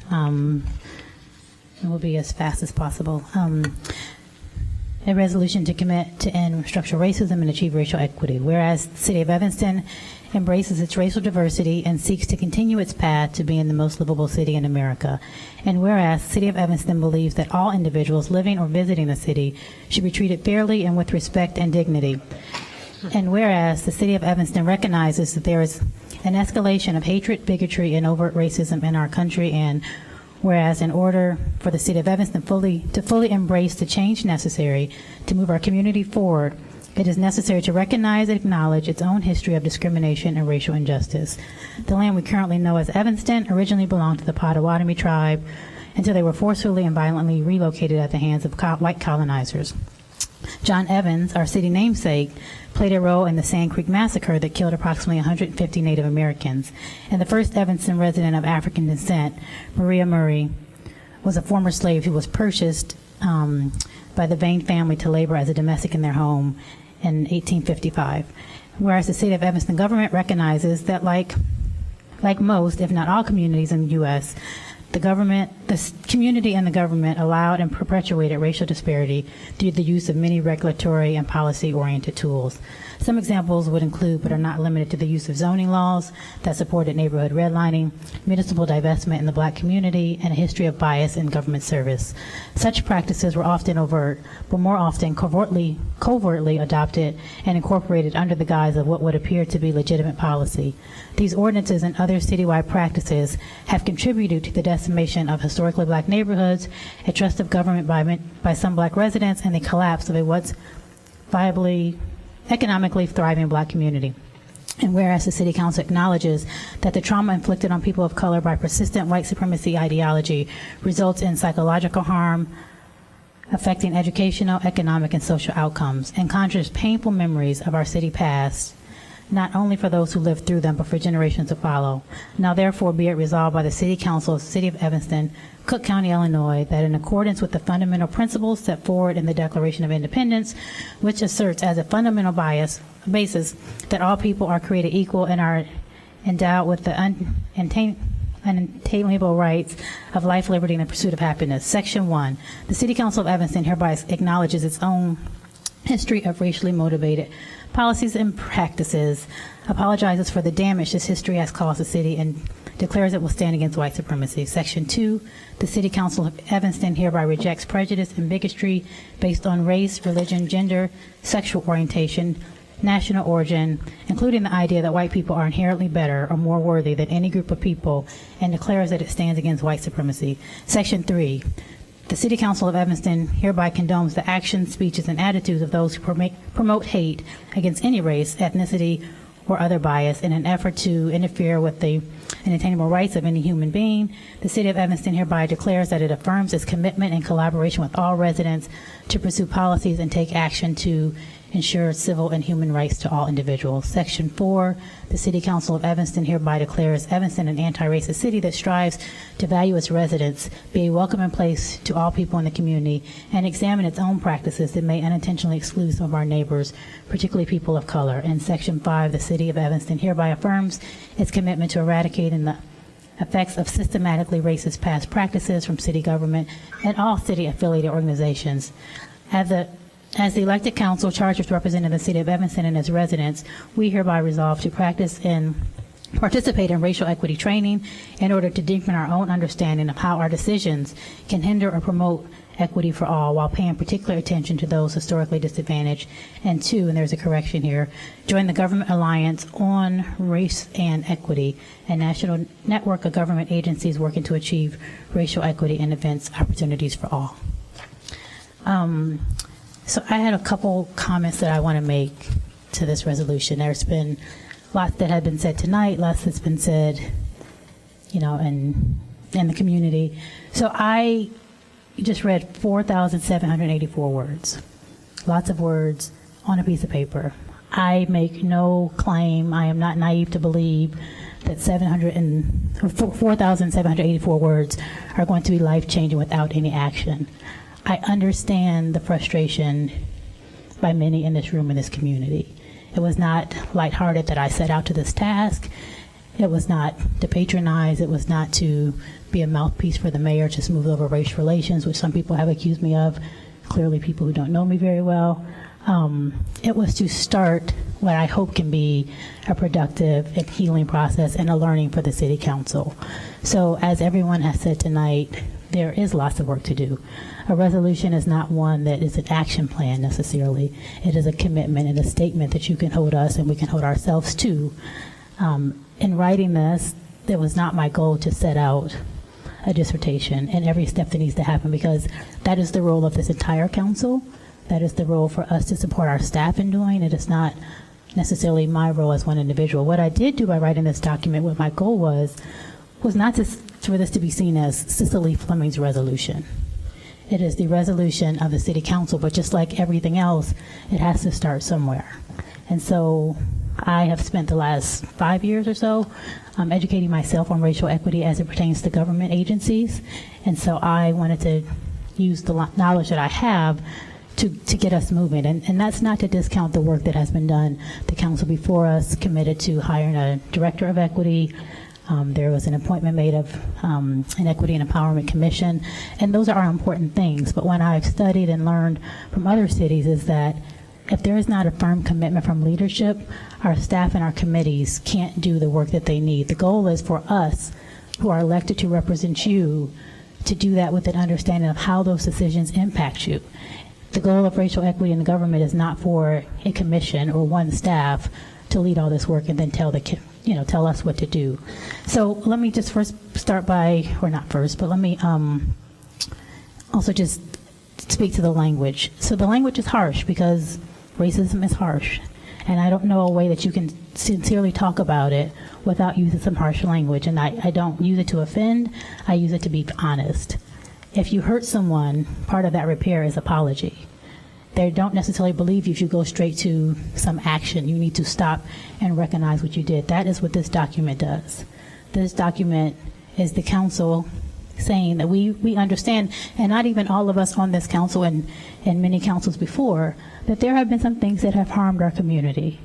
It will be as fast as possible. A resolution to commit to end structural racism and achieve racial equity. Whereas the City of Evanston embraces its racial diversity and seeks to continue its path to being the most livable city in America. And whereas the City of Evanston believes that all individuals living or visiting the city should be treated fairly and with respect and dignity. And whereas the City of Evanston recognizes that there is an escalation of hatred, bigotry, and overt racism in our country, and whereas in order for the City of Evanston to fully embrace the change necessary to move our community forward, it is necessary to recognize and acknowledge its own history of discrimination and racial injustice. The land we currently know as Evanston originally belonged to the Potawatomi tribe until they were forcefully and violently relocated at the hands of white colonizers. John Evans, our city namesake, played a role in the Sand Creek Massacre that killed approximately 150 Native Americans. And the first Evanston resident of African descent, Maria Murray, was a former slave who was purchased by the Vane family to labor as a domestic in their home in 1855. Whereas the City of Evanston government recognizes that like most, if not all communities in the U.S., the community and the government allowed and perpetuated racial disparity through the use of many regulatory and policy-oriented tools. Some examples would include, but are not limited to, the use of zoning laws that supported neighborhood redlining, municipal divestment in the Black community, and a history of bias in government service. Such practices were often overt, but more often covertly adopted and incorporated under the guise of what would appear to be legitimate policy. These ordinances and other citywide practices have contributed to the decimation of historically Black neighborhoods, a trust of government by some Black residents, and the collapse of a once viably, economically thriving Black community. And whereas the City Council acknowledges that the trauma inflicted on people of color by persistent white supremacy ideology results in psychological harm, affecting educational, economic, and social outcomes, and conjures painful memories of our city past, not only for those who lived through them, but for generations to follow. Now therefore be it resolved by the City Council of the City of Evanston, Cook County, Illinois, that in accordance with the fundamental principles set forward in the Declaration of Independence, which asserts as a fundamental basis that all people are created equal and are endowed with the unalienable rights of life, liberty, and the pursuit of happiness. Section 1. The City Council of Evanston hereby acknowledges its own history of racially motivated policies and practices, apologizes for the damage this history has caused the city, and declares it will stand against white supremacy. Section 2, the City Council of Evanston hereby rejects prejudice and bigotry based on race, religion, gender, sexual orientation, national origin, including the idea that white people are inherently better or more worthy than any group of people, and declares that it stands against white supremacy. Section 3, the City Council of Evanston hereby condones the actions, speeches, and attitudes of those who promote hate against any race, ethnicity, or other bias in an effort to interfere with the inattainable rights of any human being. The City of Evanston hereby declares that it affirms its commitment in collaboration with all residents to pursue policies and take action to ensure civil and human rights to all individuals. Section 4, the City Council of Evanston hereby declares Evanston an anti-racist city that strives to value its residents, be a welcoming place to all people in the community, and examine its own practices that may unintentionally exclude some of our neighbors, particularly people of color. And Section 5, the City of Evanston hereby affirms its commitment to eradicating the effects of systematically racist past practices from city government and all city-affiliated organizations. As the elected council charged with representing the City of Evanston and its residents, we hereby resolve to practice and participate in racial equity training in order to deepen our own understanding of how our decisions can hinder or promote equity for all, while paying particular attention to those historically disadvantaged. And 2, and there's a correction here, join the Government Alliance on Race and Equity, a national network of government agencies working to achieve racial equity and advance opportunities for all. So I had a couple comments that I want to make to this resolution. There's been lots that have been said tonight, lots that's been said, in the community. So I just read 4,784 words, lots of words on a piece of paper. I make no claim, I am not naive to believe that 4,784 words are going to be life-changing without any action. I understand the frustration by many in this room, in this community. It was not lighthearted that I set out to this task. It was not to patronize. It was not to be a mouthpiece for the mayor to smooth over race relations, which some people have accused me of, clearly people who don't know me very well. It was to start what I hope can be a productive and healing process and a learning for the City Council. So as everyone has said tonight, there is lots of work to do. A resolution is not one that is an action plan necessarily. It is a commitment and a statement that you can hold us and we can hold ourselves to. In writing this, it was not my goal to set out a dissertation and every step that needs to happen, because that is the role of this entire council. That is the role for us to support our staff in doing. It is not necessarily my role as one individual. What I did do by writing this document, what my goal was not for this to be seen as Cicely Fleming's resolution. It is the resolution of the City Council, but just like everything else, it has to start somewhere. And so I have spent the last 5 years or so educating myself on racial equity as it pertains to government agencies. And so I wanted to use the knowledge that I have to get us moving. And that's not to discount the work that has been done. The council before us committed to hiring a director of equity. There was an appointment made of an Equity and Empowerment Commission, and those are important things. But what I've studied and learned from other cities is that if there is not a firm commitment from leadership, our staff and our committees can't do the work that they need. The goal is for us, who are elected to represent you, to do that with an understanding of how those decisions impact you. The goal of racial equity in the government is not for a commission or one staff to lead all this work and then tell us what to do. So let me just first start by, or not first, but let me also just speak to the language. So the language is harsh because racism is harsh. And I don't know a way that you can sincerely talk about it without using some harsh language. And I don't use it to offend, I use it to be honest. If you hurt someone, part of that repair is apology. They don't necessarily believe you should go straight to some action. You need to stop and recognize what you did. That is what this document does. This document is the council saying that we understand, and not even all of us on this council and many councils before, that there have been some things that have harmed our community.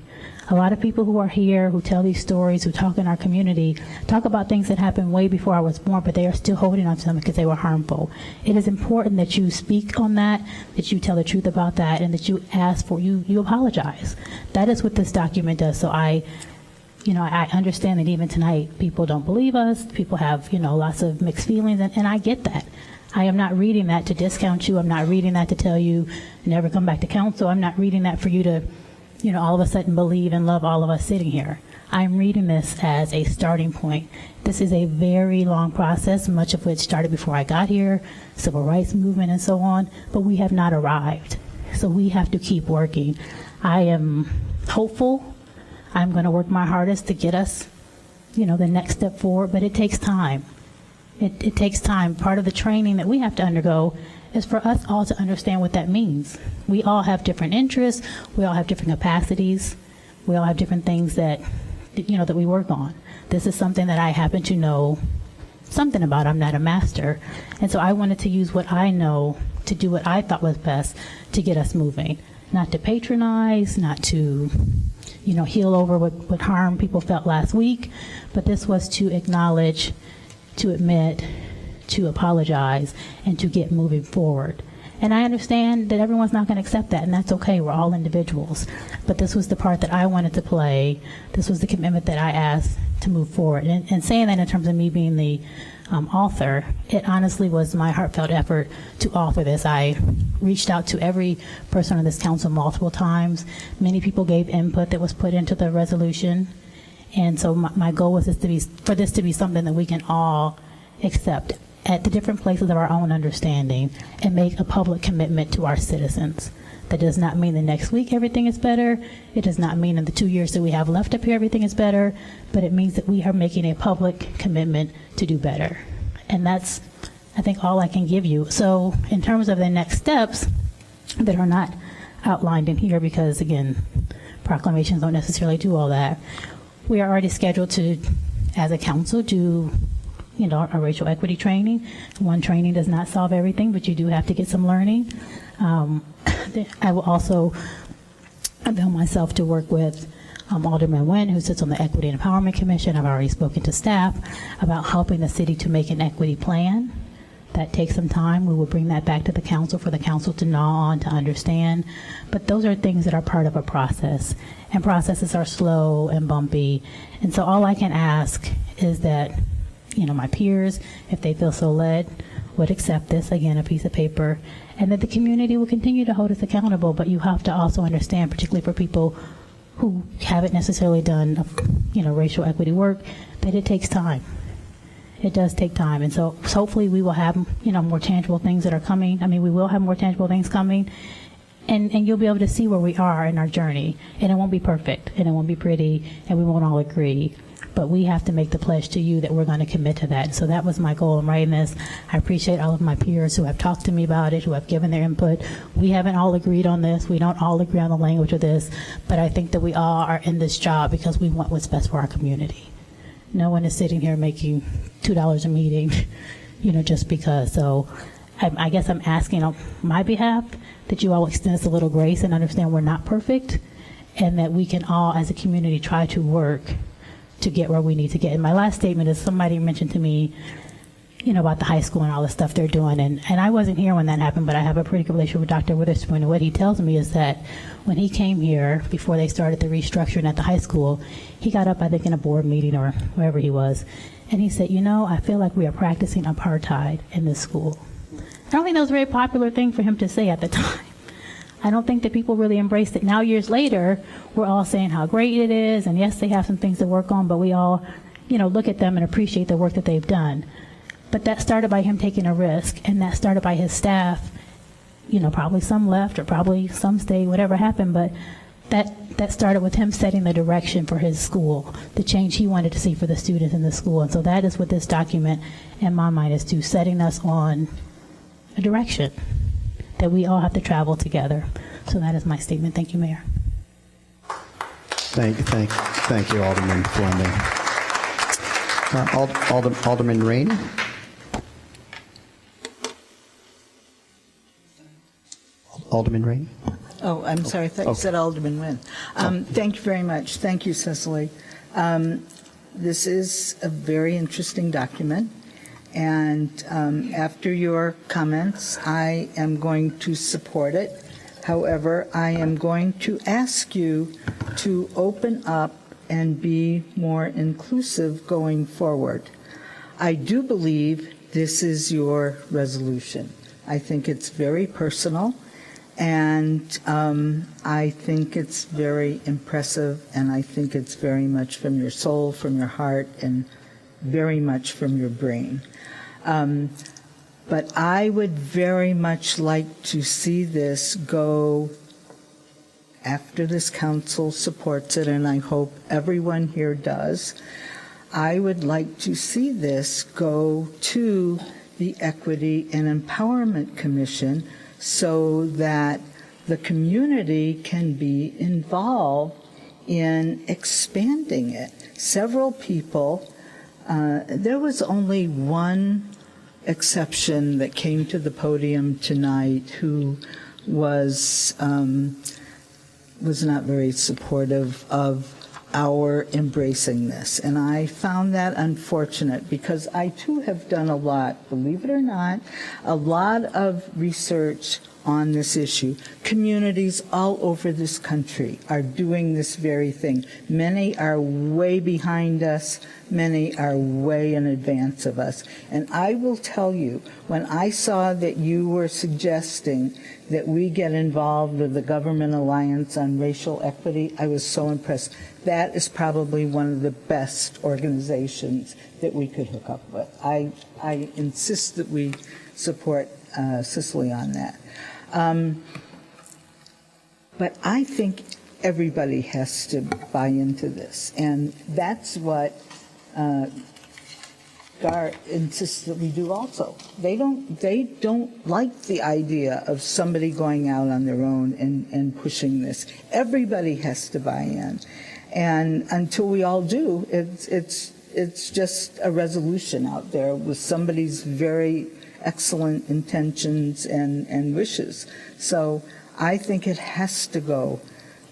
A lot of people who are here, who tell these stories, who talk in our community, talk about things that happened way before I was born, but they are still holding on to them because they were harmful. It is important that you speak on that you tell the truth about that, and that you ask for, you apologize. That is what this document does. So I understand that even tonight people don't believe us, people have, lots of mixed feelings, and I get that. I am not reading that to discount you. I'm not reading that to tell you never come back to council. I'm not reading that for you to, all of a sudden believe and love all of us sitting here. I'm reading this as a starting point. This is a very long process, much of which started before I got here, civil rights movement and so on, but we have not arrived. So we have to keep working. I am hopeful. I'm going to work my hardest to get us, the next step forward, but it takes time. It takes time. Part of the training that we have to undergo is for us all to understand what that means. We all have different interests. We all have different capacities. We all have different things that we work on. This is something that I happen to know something about. I'm not a master. And so I wanted to use what I know to do what I thought was best to get us moving. Not to patronize, not to heal over what harm people felt last week, but this was to acknowledge, to admit, to apologize, and to get moving forward. And I understand that everyone's not going to accept that, and that's okay. We're all individuals. But this was the part that I wanted to play. This was the commitment that I asked to move forward. And saying that in terms of me being the author, it honestly was my heartfelt effort to author this. I reached out to every person on this council multiple times. Many people gave input that was put into the resolution. And so my goal was for this to be something that we can all accept at the different places of our own understanding and make a public commitment to our citizens. That does not mean the next week everything is better. It does not mean in the 2 years that we have left up here everything is better, but it means that we are making a public commitment to do better. And that's, I think, all I can give you. So in terms of the next steps that are not outlined in here, because again, proclamations don't necessarily do all that, we are already scheduled to, as a council, do a racial equity training. One training does not solve everything, but you do have to get some learning. I will also avail myself to work with Alderman Nguyen, who sits on the Equity and Empowerment Commission. I've already spoken to staff about helping the city to make an equity plan. That takes some time. We will bring that back to the council for the council to gnaw on, to understand. But those are things that are part of a process. And processes are slow and bumpy. And so all I can ask is that my peers, if they feel so led, would accept this, again, a piece of paper, and that the community will continue to hold us accountable. But you have to also understand, particularly for people who haven't necessarily done, racial equity work, that it takes time. It does take time. And so hopefully we will have, more tangible things that are coming. We will have more tangible things coming. And you'll be able to see where we are in our journey. And it won't be perfect, and it won't be pretty, and we won't all agree. But we have to make the pledge to you that we're going to commit to that. So that was my goal in writing this. I appreciate all of my peers who have talked to me about it, who have given their input. We haven't all agreed on this. We don't all agree on the language of this. But I think that we all are in this job because we want what's best for our community. No one is sitting here making $2 a meeting, just because. So I guess I'm asking on my behalf that you all extend us a little grace and understand we're not perfect, and that we can all, as a community, try to work to get where we need to get. And my last statement is, somebody mentioned to me, about the high school and all the stuff they're doing. And I wasn't here when that happened, but I have a pretty good relationship with Dr. Witherspoon. And what he tells me is that when he came here, before they started the restructuring at the high school, he got up, I think, in a board meeting or wherever he was, and he said, I feel like we are practicing apartheid in this school. I don't think that was a very popular thing for him to say at the time. I don't think that people really embraced it. Now, years later, we're all saying how great it is, and yes, they have some things to work on, but we all, look at them and appreciate the work that they've done. But that started by him taking a risk, and that started by his staff. Probably some left or probably some stayed, whatever happened, but that started with him setting the direction for his school, the change he wanted to see for the students in the school. And so that is what this document, in my mind, is to setting us on a direction that we all have to travel together. So that is my statement. Thank you, Mayor. Thank you, Alderman Fleming. Alderman Rainey. Alderman Rainey. Oh, I'm sorry. I thought you said Alderman Nguyen. Thank you very much. Thank you, Cicely. This is a very interesting document. And after your comments, I am going to support it. However, I am going to ask you to open up and be more inclusive going forward. I do believe this is your resolution. I think it's very personal. And I think it's very impressive, and I think it's very much from your soul, from your heart, and very much from your brain. But I would very much like to see this go, after this council supports it, and I hope everyone here does, I would like to see this go to the Equity and Empowerment Commission, so that the community can be involved in expanding it. Several people, there was only one exception that came to the podium tonight who was not very supportive of our embracing this. And I found that unfortunate because I too have done a lot, believe it or not, a lot of research on this issue. Communities all over this country are doing this very thing. Many are way behind us. Many are way in advance of us. And I will tell you, when I saw that you were suggesting that we get involved with the Government Alliance on Racial Equity, I was so impressed. That is probably one of the best organizations that we could hook up with. I insist that we support Cicely on that. But I think everybody has to buy into this, and that's what Gar insists that we do also. They don't like the idea of somebody going out on their own and pushing this. Everybody has to buy in, and until we all do, it's just a resolution out there with somebody's very excellent intentions and wishes. So I think it has to go.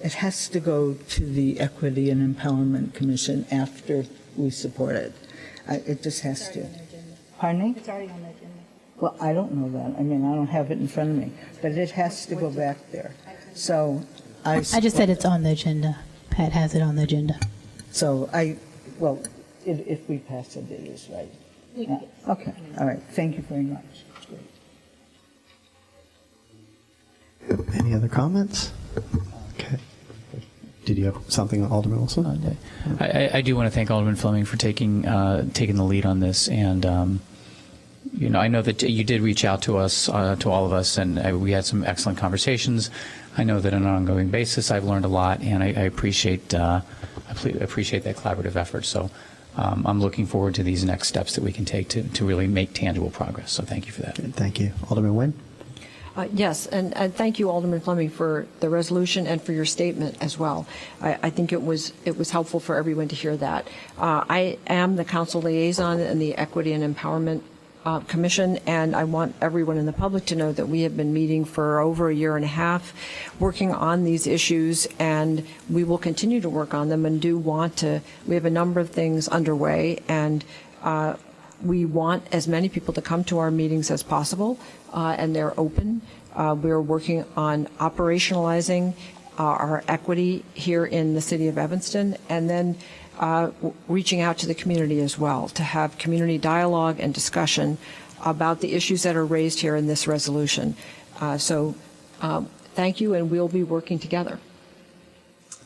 It has to go to the Equity and Empowerment Commission after we support it. It just has to. Pardon me? It's already on the agenda. Well, I don't know that. I mean, I don't have it in front of me. But it has to go back there. So I just said it's on the agenda. Pat has it on the agenda. So if we pass it, it is right. Yeah. Okay. All right. Thank you very much. Any other comments? Okay. Did you have something, Alderman Wilson? I do want to thank Alderman Fleming for taking the lead on this, and I know that you did reach out to us, to all of us, and we had some excellent conversations. I know that on an ongoing basis, I've learned a lot, and I appreciate that collaborative effort. So I'm looking forward to these next steps that we can take to really make tangible progress. So thank you for that. Thank you, Alderman Nguyen. Yes, and thank you, Alderman Fleming, for the resolution and for your statement as well. I think it was helpful for everyone to hear that. I am the council liaison in the Equity and Empowerment Commission, and I want everyone in the public to know that we have been meeting for over a year and a half, working on these issues, and we will continue to work on them and do want to. We have a number of things underway, and We want as many people to come to our meetings as possible, and they're open. We're working on operationalizing our equity here in the city of Evanston, and then reaching out to the community as well to have community dialogue and discussion about the issues that are raised here in this resolution. So thank you, and we'll be working together.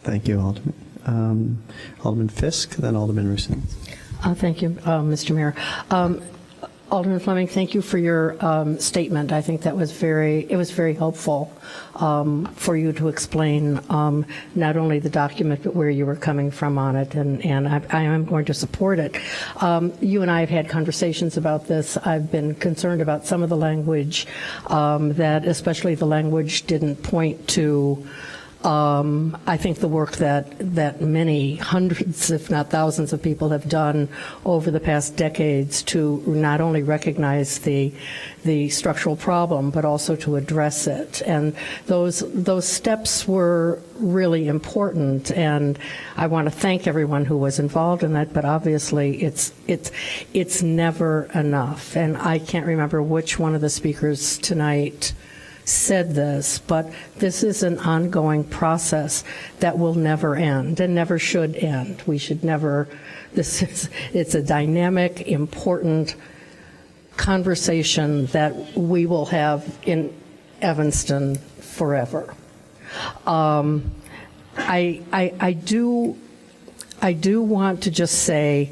Thank you, Alderman. Alderman Fisk, then Alderman Rousseau. Thank you, Mr. Mayor. Alderman Fleming, thank you for your statement. I think that was very helpful for you to explain not only the document but where you were coming from on it, and I am going to support it. You and I have had conversations about this. I've been concerned about some of the language that, especially the language, didn't point to. I think the work that many hundreds, if not thousands, of people have done over the past decades to not only recognize the structural problem, but also to address it. And those steps were really important. And I want to thank everyone who was involved in that. But obviously, it's never enough. And I can't remember which one of the speakers tonight said this, but this is an ongoing process that will never end and never should end. We should never, it's a dynamic, important conversation that we will have in Evanston forever. I do want to just say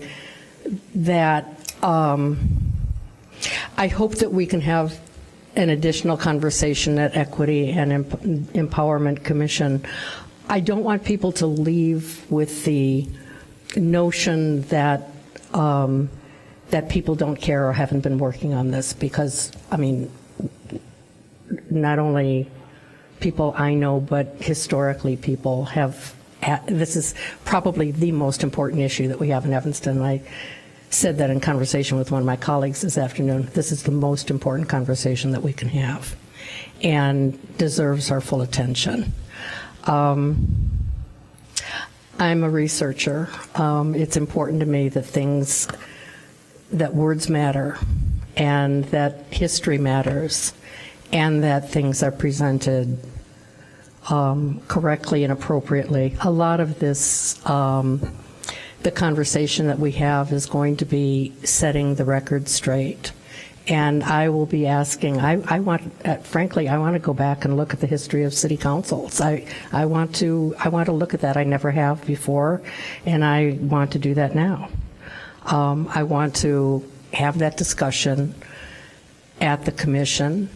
that I hope that we can have an additional conversation at Equity and Empowerment Commission. I don't want people to leave with the notion that that people don't care or haven't been working on this, because, I mean, not only people I know, but historically people have, this is probably the most important issue that we have in Evanston. I said that in conversation with one of my colleagues this afternoon. This is the most important conversation that we can have and deserves our full attention. I'm a researcher. It's important to me that words matter and that history matters and that things are presented correctly and appropriately. A lot of this the conversation that we have is going to be setting the record straight. And I will be asking, frankly, I want to go back and look at the history of city councils. I want to look at that. I never have before, and I want to do that now. I want to have that discussion at the commission.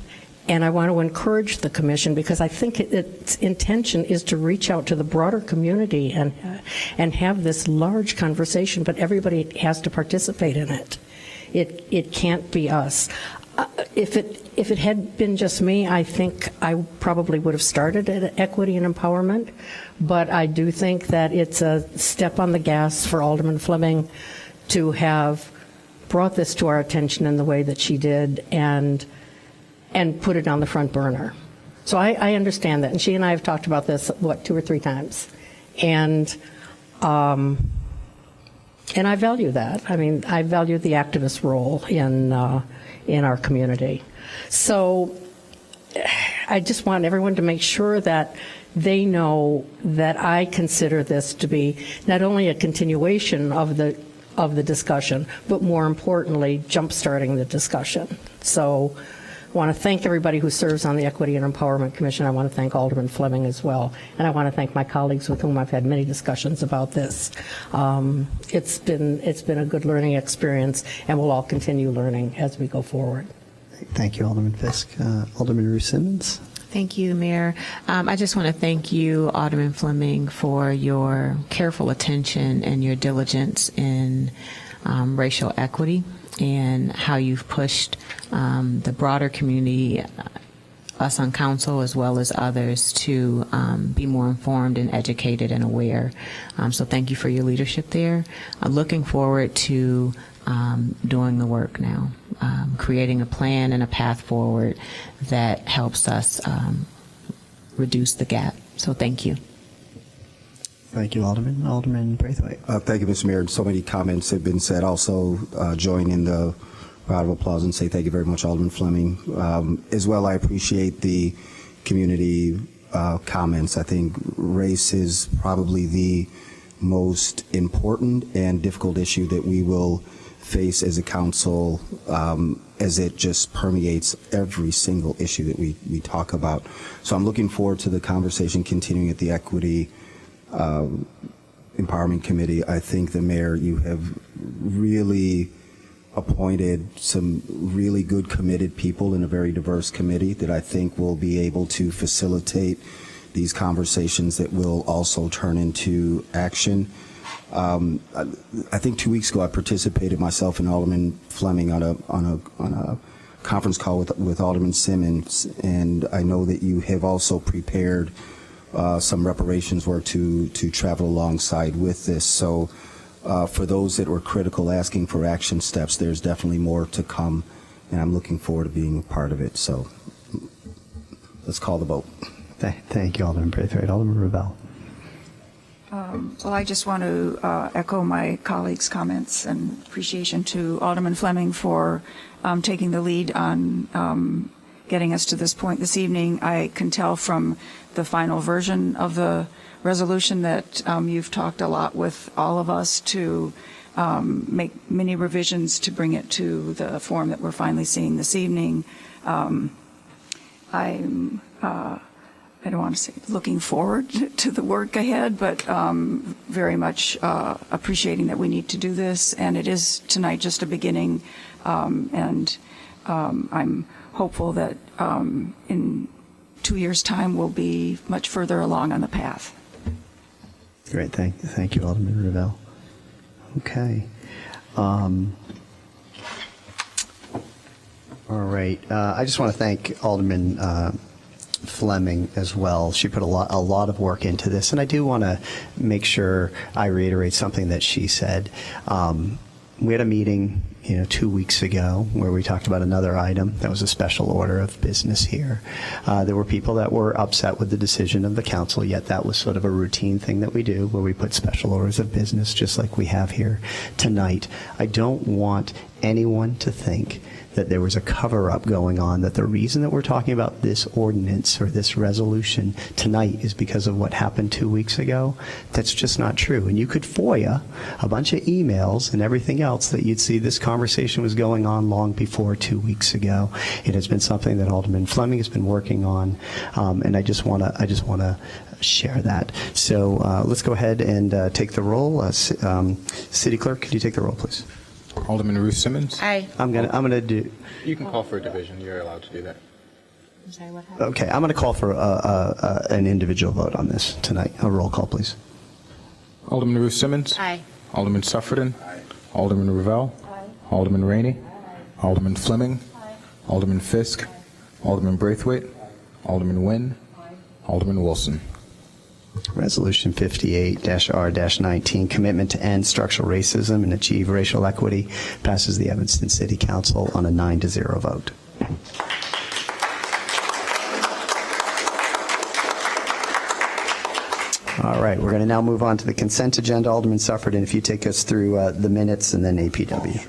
And I want to encourage the commission, because I think its intention is to reach out to the broader community and have this large conversation, but everybody has to participate in it. It can't be us. If it had been just me, I think I probably would have started at Equity and Empowerment, but I do think that it's a step on the gas for Alderman Fleming to have brought this to our attention in the way that she did and put it on the front burner. So I understand that, and she and I have talked about this, 2 or 3 times, and I value that. I mean, I value the activist role in our community. So I just want everyone to make sure that they know that I consider this to be not only a continuation of the discussion, but more importantly, jump-starting the discussion. So I want to thank everybody who serves on the Equity and Empowerment Commission. I want to thank Alderman Fleming as well. And I want to thank my colleagues with whom I've had many discussions about this. It's been a good learning experience, and we'll all continue learning as we go forward. Thank you, Alderman Fisk. Alderman Roos-Simmons. Thank you, Mayor. I just want to thank you, Alderman Fleming, for your careful attention and your diligence in racial equity, and how you've pushed the broader community, us on council as well as others, to be more informed and educated and aware. So thank you for your leadership there. I'm looking forward to doing the work now, creating a plan and a path forward that helps us reduce the gap. So thank you. Thank you, Alderman. Alderman Braithwaite. Thank you, Mr. Mayor. So many comments have been said. Also, join in the round of applause and say thank you very much, Alderman Fleming. As well, I appreciate the community comments. I think race is probably the most important and difficult issue that we will face as a council, as it just permeates every single issue that we talk about. So I'm looking forward to the conversation continuing at the Equity Empowerment Committee. I think the mayor, you have really appointed some really good, committed people in a very diverse committee that I think will be able to facilitate these conversations that will also turn into action. I think 2 weeks ago I participated myself and Alderman Fleming on a conference call with Alderman Simmons, and I know that you have also prepared some reparations work to travel alongside with this. So for those that were critical asking for action steps, there's definitely more to come, and I'm looking forward to being a part of it. So let's call the vote. Thank you, Alderman Braithwaite. Alderman Ravel. Well, I just want to echo my colleagues' comments and appreciation to Alderman Fleming for taking the lead on getting us to this point this evening. I can tell from the final version of the resolution that you've talked a lot with all of us to make many revisions to bring it to the form that we're finally seeing this evening. I don't want to say looking forward to the work ahead, but very much appreciating that we need to do this. And it is tonight just a beginning. And I'm hopeful that in 2 years' time we'll be much further along on the path. Great. Thank you, Alderman Ravel. Okay. All right. I just want to thank Alderman Fleming as well. She put a lot of work into this, and I do want to make sure I reiterate something that she said. We had a meeting, 2 weeks ago where we talked about another item that was a special order of business here. There were people that were upset with the decision of the council, yet that was sort of a routine thing that we do where we put special orders of business just like we have here tonight. I don't want anyone to think that there was a cover-up going on, that the reason that we're talking about this ordinance or this resolution tonight is because of what happened 2 weeks ago. That's just not true. And you could FOIA a bunch of emails and everything else that you'd see this conversation was going on long before 2 weeks ago. It has been something that Alderman Fleming has been working on, and I just want to share that. So let's go ahead and take the roll. City Clerk, could you take the roll, please? Alderman Ruth Simmons. Aye. I'm gonna do. You can call for a division. You're allowed to do that. I'm sorry, what happened? Okay, I'm going to call for an individual vote on this tonight. A roll call, please. Alderman Ruth Simmons. Aye. Alderman Suffredin. Aye. Alderman Ravel. Aye. Alderman Rainey. Aye. Alderman Fleming. Aye. Alderman Fisk. Aye. Alderman Braithwaite. Aye. Alderman Nguyen. Aye. Alderman Wilson. Resolution 58-R-19, commitment to end structural racism and achieve racial equity, passes the Evanston City Council on a 9-0 vote. All right, we're going to now move on to the consent agenda. Alderman Suffredin, if you take us through the minutes and then APW.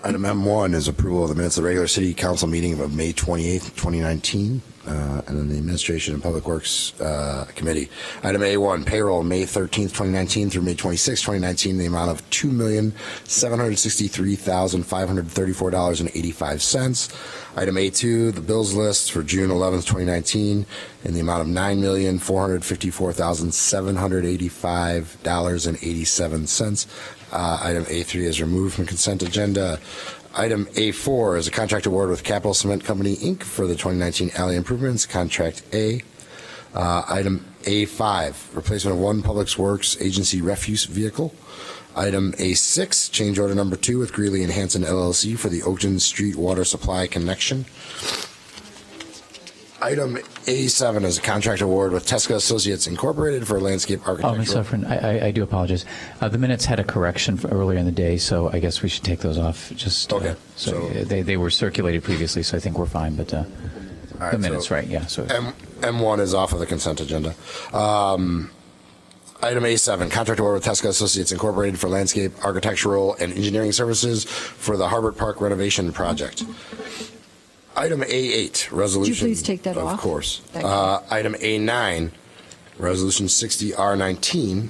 Item M1 is approval of the minutes of the regular City Council meeting of May 28th, 2019, and then the Administration and Public Works Committee. Item A1, payroll, May 13th, 2019 through May 26th, 2019, the amount of $2,763,534.85. Item A2, the bills list for June 11th, 2019, in the amount of $9,454,785.87. Item A3 is removed from consent agenda. Item A4 is a contract award with Capital Cement Company, Inc. for the 2019 alley improvements, Contract A. Item A5, replacement of one Public Works Agency refuse vehicle. Item A6, change order number 2 with Greeley and Hanson LLC for the Oakton Street water supply connection. Item A7 is a contract award with Tesca Associates Incorporated for landscape architecture. Ms. Suffren, I do apologize. The minutes had a correction earlier in the day, so I guess we should take those off. Just okay. So they were circulated previously, so I think we're fine. But all right, The minutes, so right, yeah. So M1 is off of the consent agenda. Item A7, contract award with Tesca Associates Incorporated for landscape, architectural, and engineering services for the Harbert Park renovation project. Item A8, resolution. Would you please take that off? Of course. Thank you. Item A9, resolution 60R19,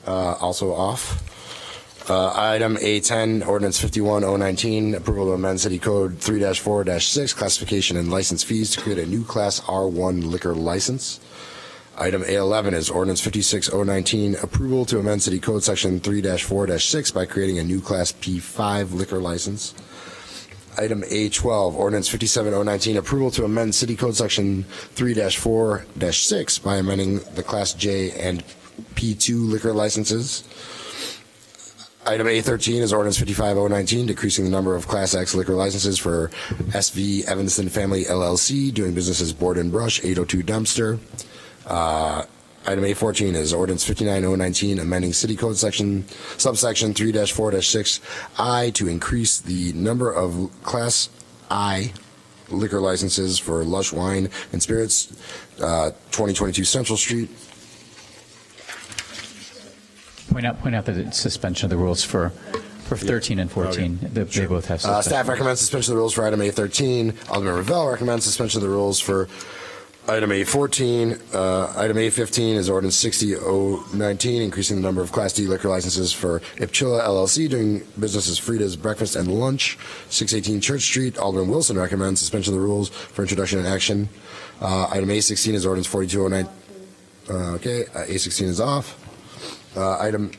also off. Item A10, ordinance 51019, approval to amend City Code 3-4-6, classification and license fees to create a new Class R1 liquor license. Item A11 is ordinance 56019, approval to amend City Code Section 3-4-6 by creating a new Class P5 liquor license. Item A12, ordinance 57019, approval to amend City Code Section 3-4-6 by amending the Class J and P2 liquor licenses. Item A13 is ordinance 55019, decreasing the number of Class X liquor licenses for SV Evanston Family LLC, doing business as Board and Brush, 802 Dumpster. Item A14 is ordinance 59019, amending City Code subsection 3-4-6I to increase the number of Class I liquor licenses for Lush Wine and Spirits, 2022 Central Street. point out that it's suspension of the rules for 13 and 14. They both have suspension. Staff recommends suspension of the rules for item A13. Alderman Ravel recommends suspension of the rules for item A14. Item A15 is ordinance 60019, increasing the number of Class D liquor licenses for Ipchilla LLC, doing business as Frida's Breakfast and Lunch, 618 Church Street. Alderman Wilson recommends suspension of the rules for introduction and action. Item A16 is ordinance 4209. A16 is off. Item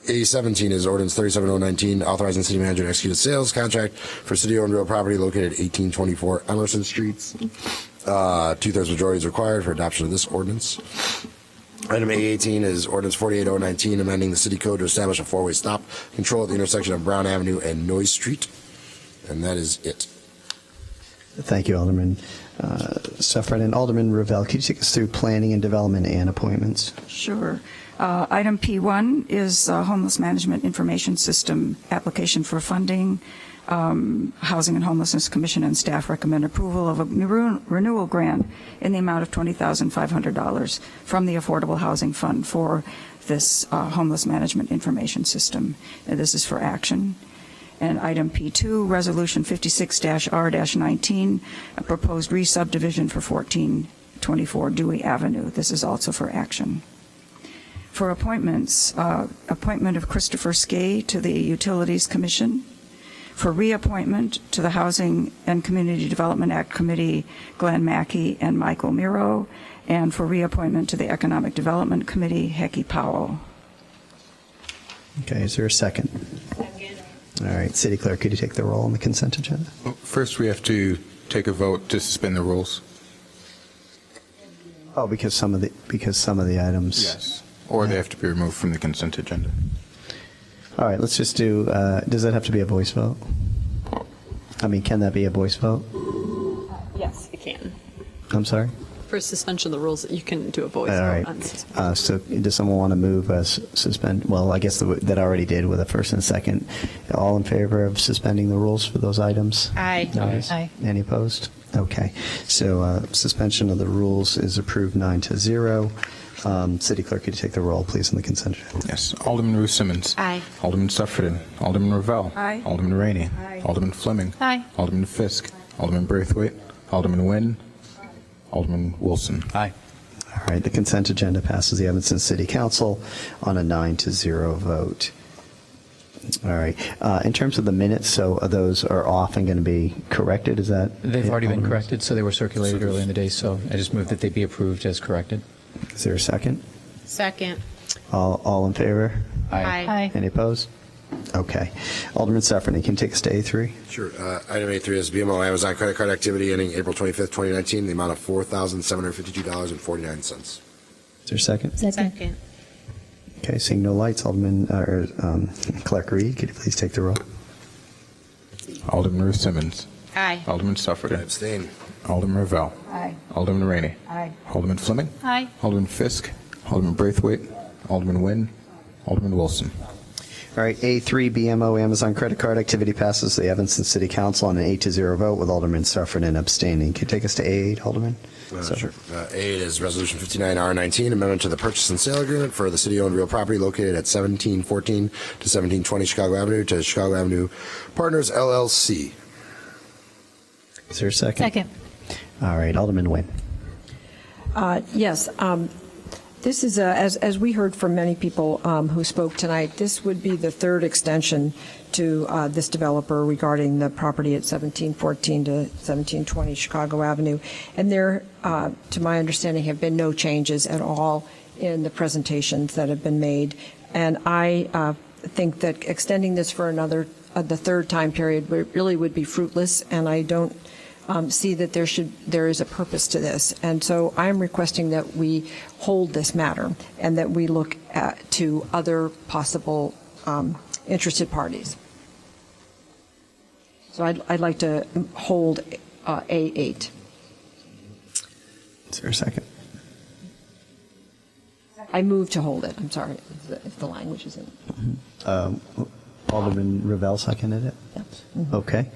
A17 is ordinance 37019, authorizing city manager to execute a sales contract for city-owned real property located at 1824 Emerson Streets. Two-thirds majority is required for adoption of this ordinance. Item A18 is ordinance 48019, amending the city code to establish a four-way stop control at the intersection of Brown Avenue and Noyes Street. And that is it. Thank you, Alderman Suffren. And Alderman Ravel, could you take us through planning and development and appointments? Sure. Item P1 is Homeless Management Information System application for funding. Housing and Homelessness Commission and staff recommend approval of a renewal grant in the amount of $20,500 from the Affordable Housing Fund for this Homeless Management Information System. And this is for action. And item P2, Resolution 56-R-19, a proposed re-subdivision for 1424 Dewey Avenue. This is also for action. For appointments, appointment of Christopher Skay to the Utilities Commission. For reappointment to the Housing and Community Development Act Committee, Glenn Mackey and Michael Miro. And for reappointment to the Economic Development Committee, Hecky Powell. Okay, is there a second? Second. All right, City Clerk, could you take the roll on the consent agenda? Well, first, we have to take a vote to suspend the rules. Oh, because some of the items. Yes. Or they have to be removed from the consent agenda. All right, let's just do, does that have to be a voice vote? I mean, can that be a voice vote? Yes, it can. I'm sorry? For suspension of the rules, you can do a voice All vote right. on suspension. So does someone want to move suspend? Well, I guess that already did with a first and a second. All in favor of suspending the rules for those items? Aye. Aye. Any opposed? Okay. So suspension of the rules is approved 9-0. City Clerk, could you take the roll, please, on the consent agenda? Yes. Alderman Ruth Simmons. Aye. Alderman Suffredin. Alderman Ravel. Aye. Alderman Rainey. Aye. Alderman Fleming. Aye. Alderman Fisk. Alderman Braithwaite. Alderman Nguyen. Alderman Wilson. Aye. All right. The consent agenda passes the Evanston City Council on a 9-0 vote. All right. In terms of the minutes, so those are off and going to be corrected? Is that? They've already been corrected, so they were circulated early in the day, so I just moved that they be approved as corrected. Is there a second? Second. All in favor? Aye. Aye. Any opposed? Okay. Alderman Safran, can you take us to A3? Sure. Item A3 is BMO Amazon credit card activity ending April 25th, 2019, the amount of $4,752.49. Is there a second? Second. Okay, seeing no lights, Clerk Reed, could you please take the roll? Alderman Ruth Simmons. Aye. Alderman Suffredin. Abstain. Alderman Ravel. Aye. Alderman Rainey. Aye. Alderman Fleming. Aye. Alderman Fisk. Alderman Braithwaite. Alderman Nguyen. Alderman Wilson. All right, A3, BMO Amazon credit card activity passes the Evanston City Council on an 8-0 vote with Alderman Suffren abstaining. Can you take us to A8, Alderman? Sure. A8 is Resolution 59R19, amendment to the purchase and sale agreement for the city-owned real property located at 1714 to 1720 Chicago Avenue to Chicago Avenue Partners, LLC. Is there a second? Second. All right, Alderman Nguyen. Yes. This is, as we heard from many people who spoke tonight, this would be the third extension to this developer regarding the property at 1714 to 1720 Chicago Avenue. And there, to my understanding, have been no changes at all in the presentations that have been made. And I think that extending this for another, the third time period really would be fruitless, and I don't see that there is a purpose to this. And so I'm requesting that we hold this matter and that we look to other possible interested parties. So I'd like to hold A8. Is there a second? I move to hold it. I'm sorry if the language isn't. Alderman Revelle seconded it? Yeah. Okay.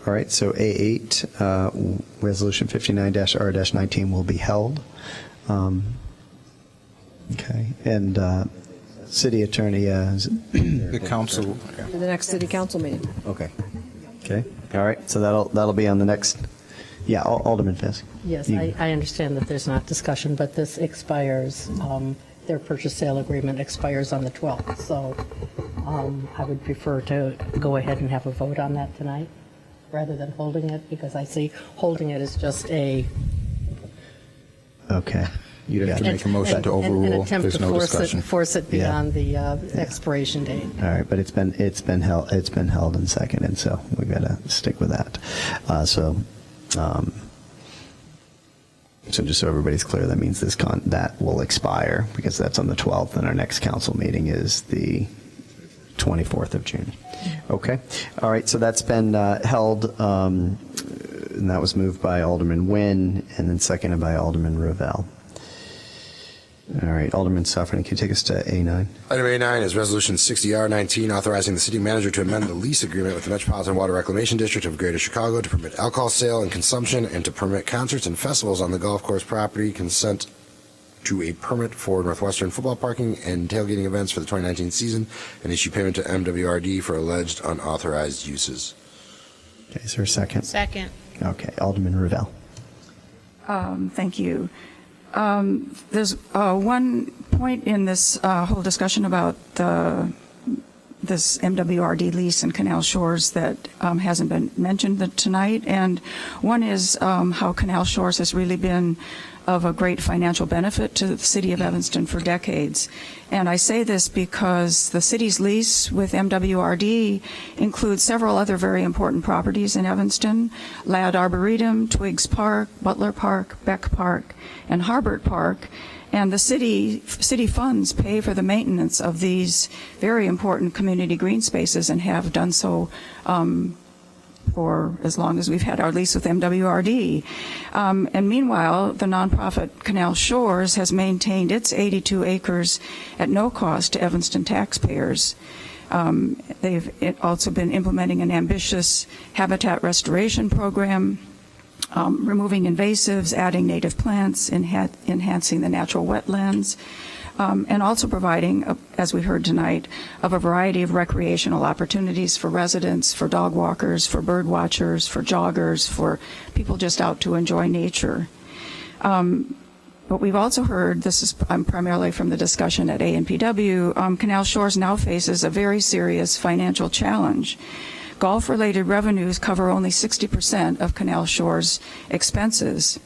All right, so A8, Resolution 59-R-19 will be held. Okay, and City Attorney... the council... To the next City Council meeting. Okay. Okay, all right, so that'll be on the next... Yeah, Alderman Fisk. Yes, I understand that there's not discussion, but this expires, their purchase sale agreement expires on the 12th, so I would prefer to go ahead and have a vote on that tonight, rather than holding it, because I see holding it as just a... Okay. You'd have to make a motion to overrule. An attempt There's to no discussion. force it beyond the expiration date. All right, but it's been held and seconded, so we've got to stick with that. So just so everybody's clear, that means that will expire because that's on the 12th, and our next council meeting is the 24th of June. Okay. All right. So that's been held, and that was moved by Alderman Nguyen and then seconded by Alderman Revelle. All right. Alderman Suffren, can you take us to A9? Item A9 is Resolution 60R19, authorizing the city manager to amend the lease agreement with the Metropolitan Water Reclamation District of Greater Chicago to permit alcohol sale and consumption and to permit concerts and festivals on the golf course property, consent to a permit for Northwestern football parking and tailgating events for the 2019 season, and issue payment to MWRD for alleged unauthorized uses. Okay, is there a second? Second. Okay, Alderman Revelle. Thank you. There's one point in this whole discussion about this MWRD lease in Canal Shores that hasn't been mentioned tonight, and one is how Canal Shores has really been of a great financial benefit to the city of Evanston for decades. And I say this because the city's lease with MWRD includes several other very important properties in Evanston: Ladd Arboretum, Twiggs Park, Butler Park, Beck Park, and Harbert Park. And the city funds pay for the maintenance of these very important community green spaces and have done so for as long as we've had our lease with MWRD. And meanwhile, the nonprofit Canal Shores has maintained its 82 acres at no cost to Evanston taxpayers. They've also been implementing an ambitious habitat restoration program, removing invasives, adding native plants, enhancing the natural wetlands, and also providing, as we heard tonight, of a variety of recreational opportunities for residents, for dog walkers, for bird watchers, for joggers, for people just out to enjoy nature. But we've also heard, this is primarily from the discussion at ANPW, Canal Shores now faces a very serious financial challenge. Golf-related revenues cover only 60% of Canal Shores' expenses.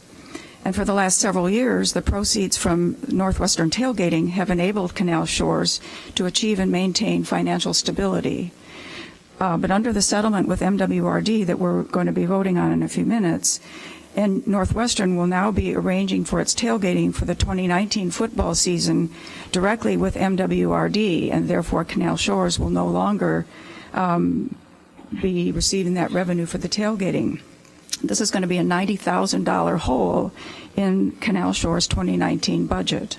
And for the last several years, the proceeds from Northwestern tailgating have enabled Canal Shores to achieve and maintain financial stability. But under the settlement with MWRD that we're going to be voting on in a few minutes, and Northwestern will now be arranging for its tailgating for the 2019 football season directly with MWRD, and therefore Canal Shores will no longer be receiving that revenue for the tailgating. This is going to be a $90,000 hole in Canal Shores' 2019 budget.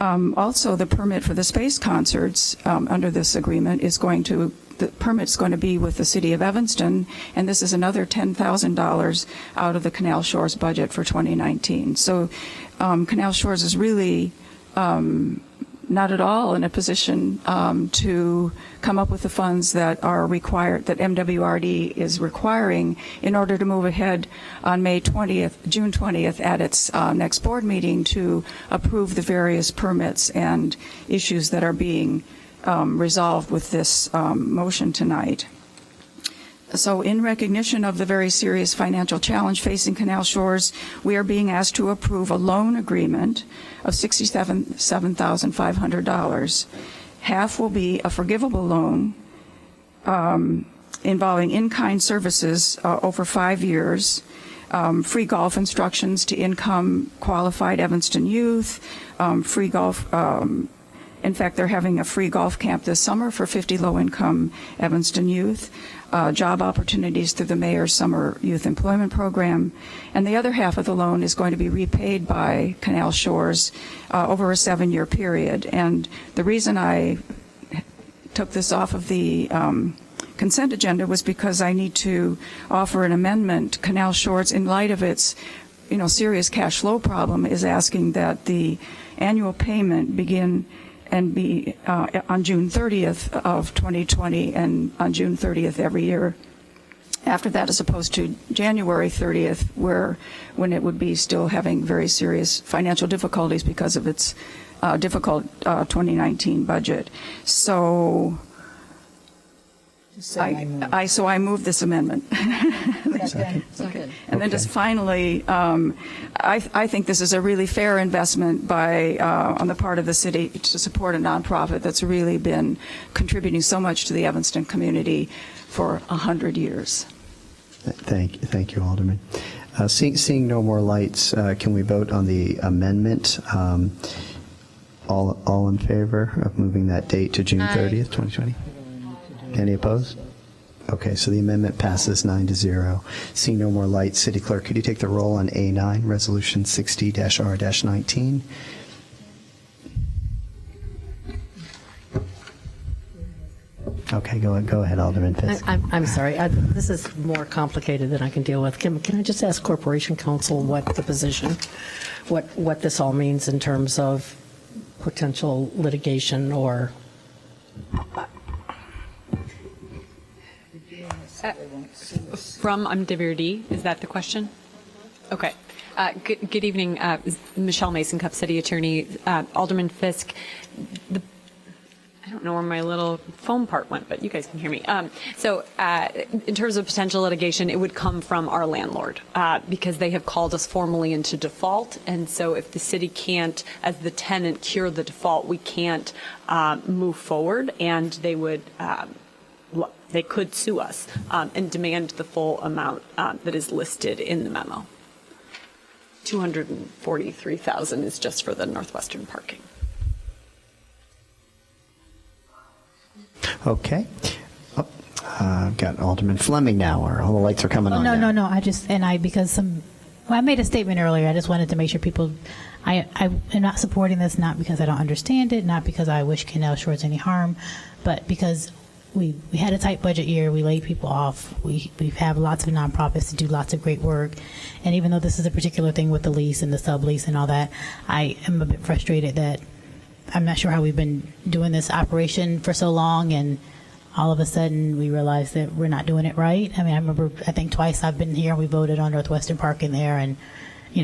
Also, the permit for the space concerts under this agreement the permit's going to be with the city of Evanston, and this is another $10,000 out of the Canal Shores budget for 2019. So Canal Shores is really not at all in a position to come up with the funds that are required, that MWRD is requiring in order to move ahead on June 20th at its next board meeting to approve the various permits and issues that are being resolved with this motion tonight. So in recognition of the very serious financial challenge facing Canal Shores, we are being asked to approve a loan agreement of $67,500. Half will be a forgivable loan involving in-kind services over 5 years, free golf instructions to income qualified Evanston youth, free golf. In fact, they're having a free golf camp this summer for 50 low-income Evanston youth, job opportunities through the Mayor's Summer Youth Employment Program, and the other half of the loan is going to be repaid by Canal Shores over a 7-year period. And the reason I took this off of the consent agenda was because I need to offer an amendment. Canal Shores, in light of its serious cash flow problem, is asking that the annual payment begin and be on June 30th of 2020 and on June 30th every year after that, as opposed to January 30th, when it would be still having very serious financial difficulties because of its difficult 2019 budget. So I move this amendment. Second. And then just finally, I think this is a really fair investment on the part of the city to support a nonprofit that's really been contributing so much to the Evanston community for 100 years. Thank you, Alderman. Seeing no more lights, can we vote on the amendment? All in favor of moving that date to June 30th, 2020? Any opposed? Okay, so the amendment passes 9-0. Seeing no more lights, City Clerk, could you take the roll on A9, Resolution 60-R-19? Okay, go ahead, Alderman Fisk. I'm sorry. This is more complicated than I can deal with. Can I just ask Corporation Counsel what the position, what this all means in terms of potential litigation or... From MWRD, is that the question? Okay. Good evening, Michelle Mason, Cup City Attorney. Alderman Fisk, I don't know where my little phone part went, but you guys can hear me. So in terms of potential litigation, it would come from our landlord because they have called us formally into default. And so if the city can't, as the tenant, cure the default, we can't move forward, and they would... they could sue us and demand the full amount that is listed in the memo. $243,000 is just for the northwestern parking. Okay. I've got Alderman Fleming now, or all the lights are coming on. No. I made a statement earlier. I just wanted to make sure people, I am not supporting this, not because I don't understand it, not because I wish Canal Shores any harm, but because we had a tight budget year. We laid people off. We have lots of nonprofits to do lots of great work. And even though this is a particular thing with the lease and the sublease and all that, I am a bit frustrated that I'm not sure how we've been doing this operation for so long, and all of a sudden we realize that we're not doing it right. I mean, I think twice I've been here and we voted on Northwestern Park in there, and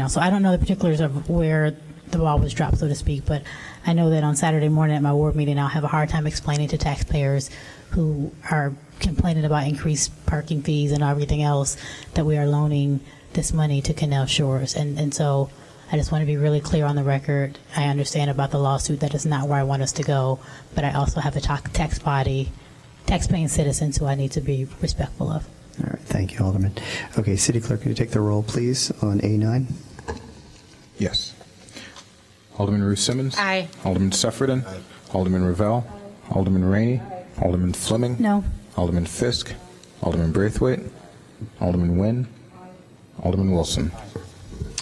so I don't know the particulars of where the ball was dropped, so to speak, but I know that on Saturday morning at my ward meeting, I'll have a hard time explaining to taxpayers who are complaining about increased parking fees and everything else that we are loaning this money to Canal Shores. And so I just want to be really clear on the record. I understand about the lawsuit. That is not where I want us to go, but I also have a tax-paying citizens who I need to be respectful of. All right, thank you, Alderman. Okay, City Clerk, can you take the roll, please, on A9? Yes. Alderman Ruth Simmons? Aye. Alderman Suffredin? Aye. Alderman Ravel? Alderman Rainey? Alderman Fleming? No. Alderman Fisk? Alderman Braithwaite? Alderman Nguyen? Alderman Wilson?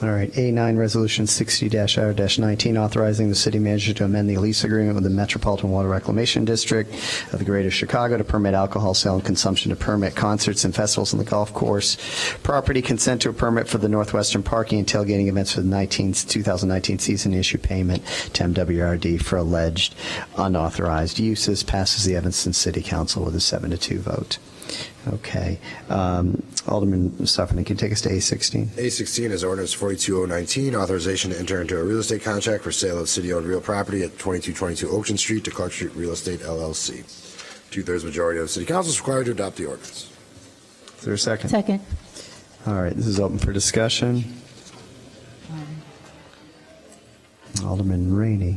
All right, A9, Resolution 60-R-19, authorizing the city manager to amend the lease agreement with the Metropolitan Water Reclamation District of the Greater Chicago to permit alcohol sale and consumption, to permit concerts and festivals on the golf course property, consent to a permit for the Northwestern parking and tailgating events for the 2019 season, issue payment to MWRD for alleged unauthorized uses. Passes the Evanston City Council with a 7-2 vote. Okay. Alderman Suffern, can you take us to A16? A16 is ordinance 42019, authorization to enter into a real estate contract for sale of city-owned real property at 2222 Ocean Street to Clark Street Real Estate, LLC. 2/3 majority of the city council is required to adopt the ordinance. Is there a second? Second. All right, this is open for discussion. Alderman Rainey.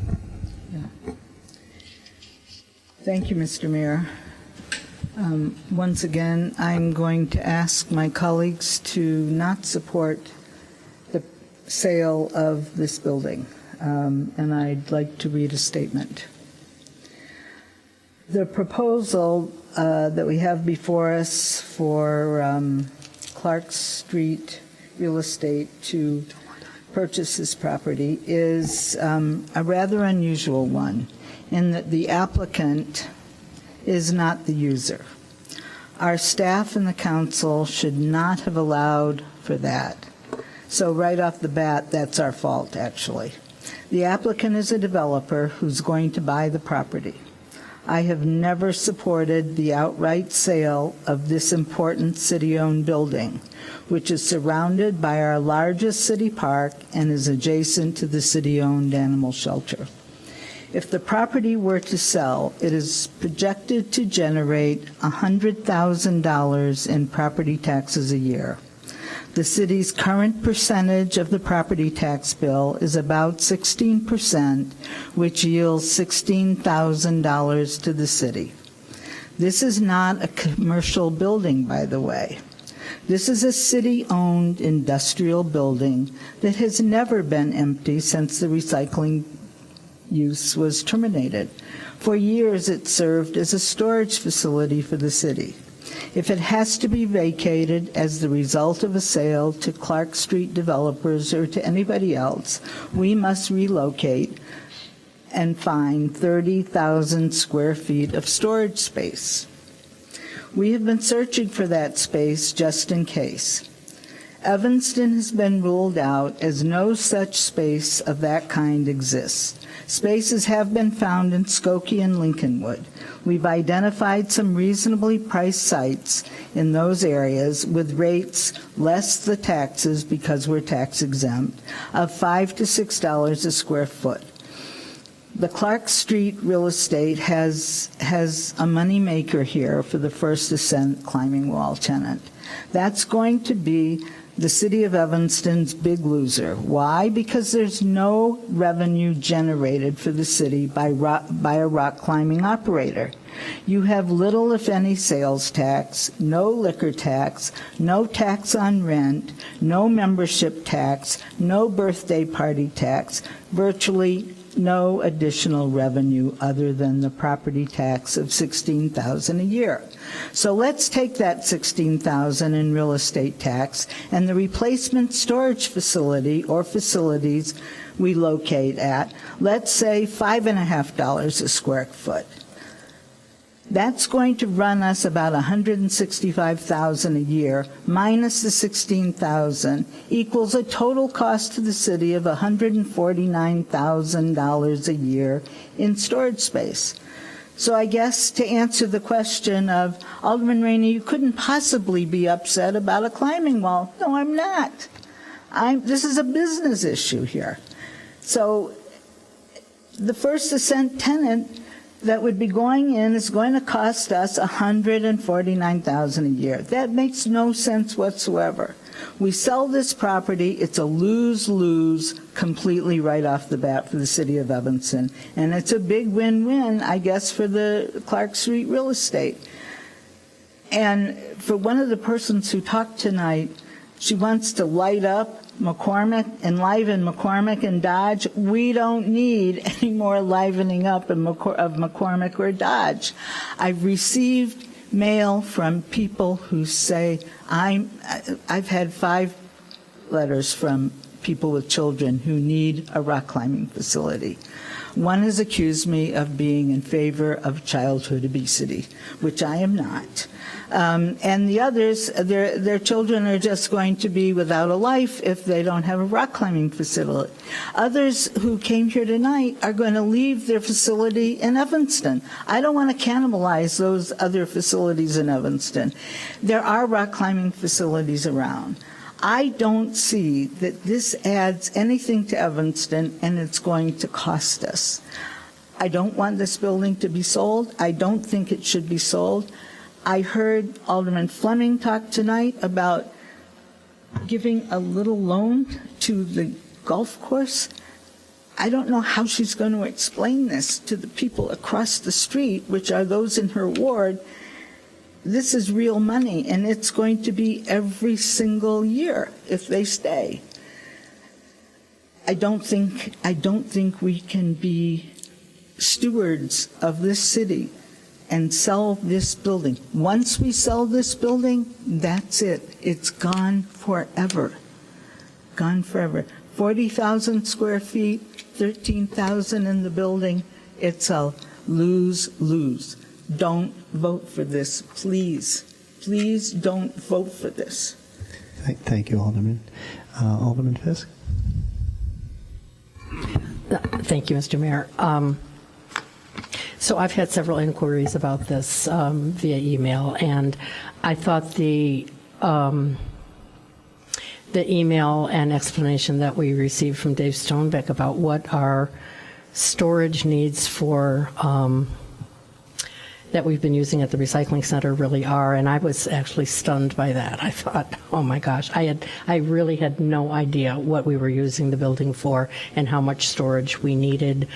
Thank you, Mr. Mayor. Once again, I'm going to ask my colleagues to not support the sale of this building, and I'd like to read a statement. The proposal that we have before us for Clark Street Real Estate to purchase this property is a rather unusual one, in that the applicant is not the user. Our staff and the council should not have allowed for that. So right off the bat, that's our fault, actually. The applicant is a developer who's going to buy the property. I have never supported the outright sale of this important city-owned building, which is surrounded by our largest city park and is adjacent to the city-owned animal shelter. If the property were to sell, it is projected to generate $100,000 in property taxes a year. The city's current percentage of the property tax bill is about 16%, which yields $16,000 to the city. This is not a commercial building, by the way. This is a city-owned industrial building that has never been empty since the recycling use was terminated. For years, it served as a storage facility for the city. If it has to be vacated as the result of a sale to Clark Street developers or to anybody else, we must relocate and find 30,000 square feet of storage space. We have been searching for that space just in case. Evanston has been ruled out as no such space of that kind exists. Spaces have been found in Skokie and Lincolnwood. We've identified some reasonably priced sites in those areas with rates less the taxes, because we're tax exempt, of $5 to $6 a square foot. The Clark Street Real Estate has a moneymaker here for the First Ascent climbing wall tenant. That's going to be the city of Evanston's big loser. Why? Because there's no revenue generated for the city by a rock climbing operator. You have little, if any, sales tax, no liquor tax, no tax on rent, no membership tax, no birthday party tax, virtually no additional revenue other than the property tax of $16,000 a year. So let's take that $16,000 in real estate tax and the replacement storage facility or facilities we locate at, let's say $5.50 a square foot. That's going to run us about $165,000 a year minus the $16,000 equals a total cost to the city of $149,000 a year in storage space. So I guess to answer the question of Alderman Rainey, you couldn't possibly be upset about a climbing wall. No, I'm not. This is a business issue here. So the First Ascent tenant that would be going in is going to cost us $149,000 a year. That makes no sense whatsoever. We sell this property, it's a lose-lose completely right off the bat for the city of Evanston. And it's a big win-win, I guess, for the Clark Street Real Estate. And for one of the persons who talked tonight, she wants to light up McCormick, enliven McCormick and Dodge. We don't need any more livening up of McCormick or Dodge. I've received mail from people who say, I've had 5 letters from people with children who need a rock climbing facility. One has accused me of being in favor of childhood obesity, which I am not. And the others, their children are just going to be without a life if they don't have a rock climbing facility. Others who came here tonight are going to leave their facility in Evanston. I don't want to cannibalize those other facilities in Evanston. There are rock climbing facilities around. I don't see that this adds anything to Evanston, and it's going to cost us. I don't want this building to be sold. I don't think it should be sold. I heard Alderman Fleming talk tonight about giving a little loan to the golf course. I don't know how she's going to explain this to the people across the street, which are those in her ward. This is real money, and it's going to be every single year if they stay. I don't think we can be stewards of this city and sell this building. Once we sell this building, that's it. It's gone forever. Gone forever. 40,000 square feet, 13,000 in the building. It's a lose-lose. Don't vote for this, please. Please don't vote for this. Thank you, Alderman. Alderman Fisk? Thank you, Mr. Mayor. So I've had several inquiries about this via email, and I thought the email and explanation that we received from Dave Stonebeck about what our storage needs for that we've been using at the recycling center really are, and I was actually stunned by that. I thought, oh my gosh, I really had no idea what we were using the building for and how much storage we needed,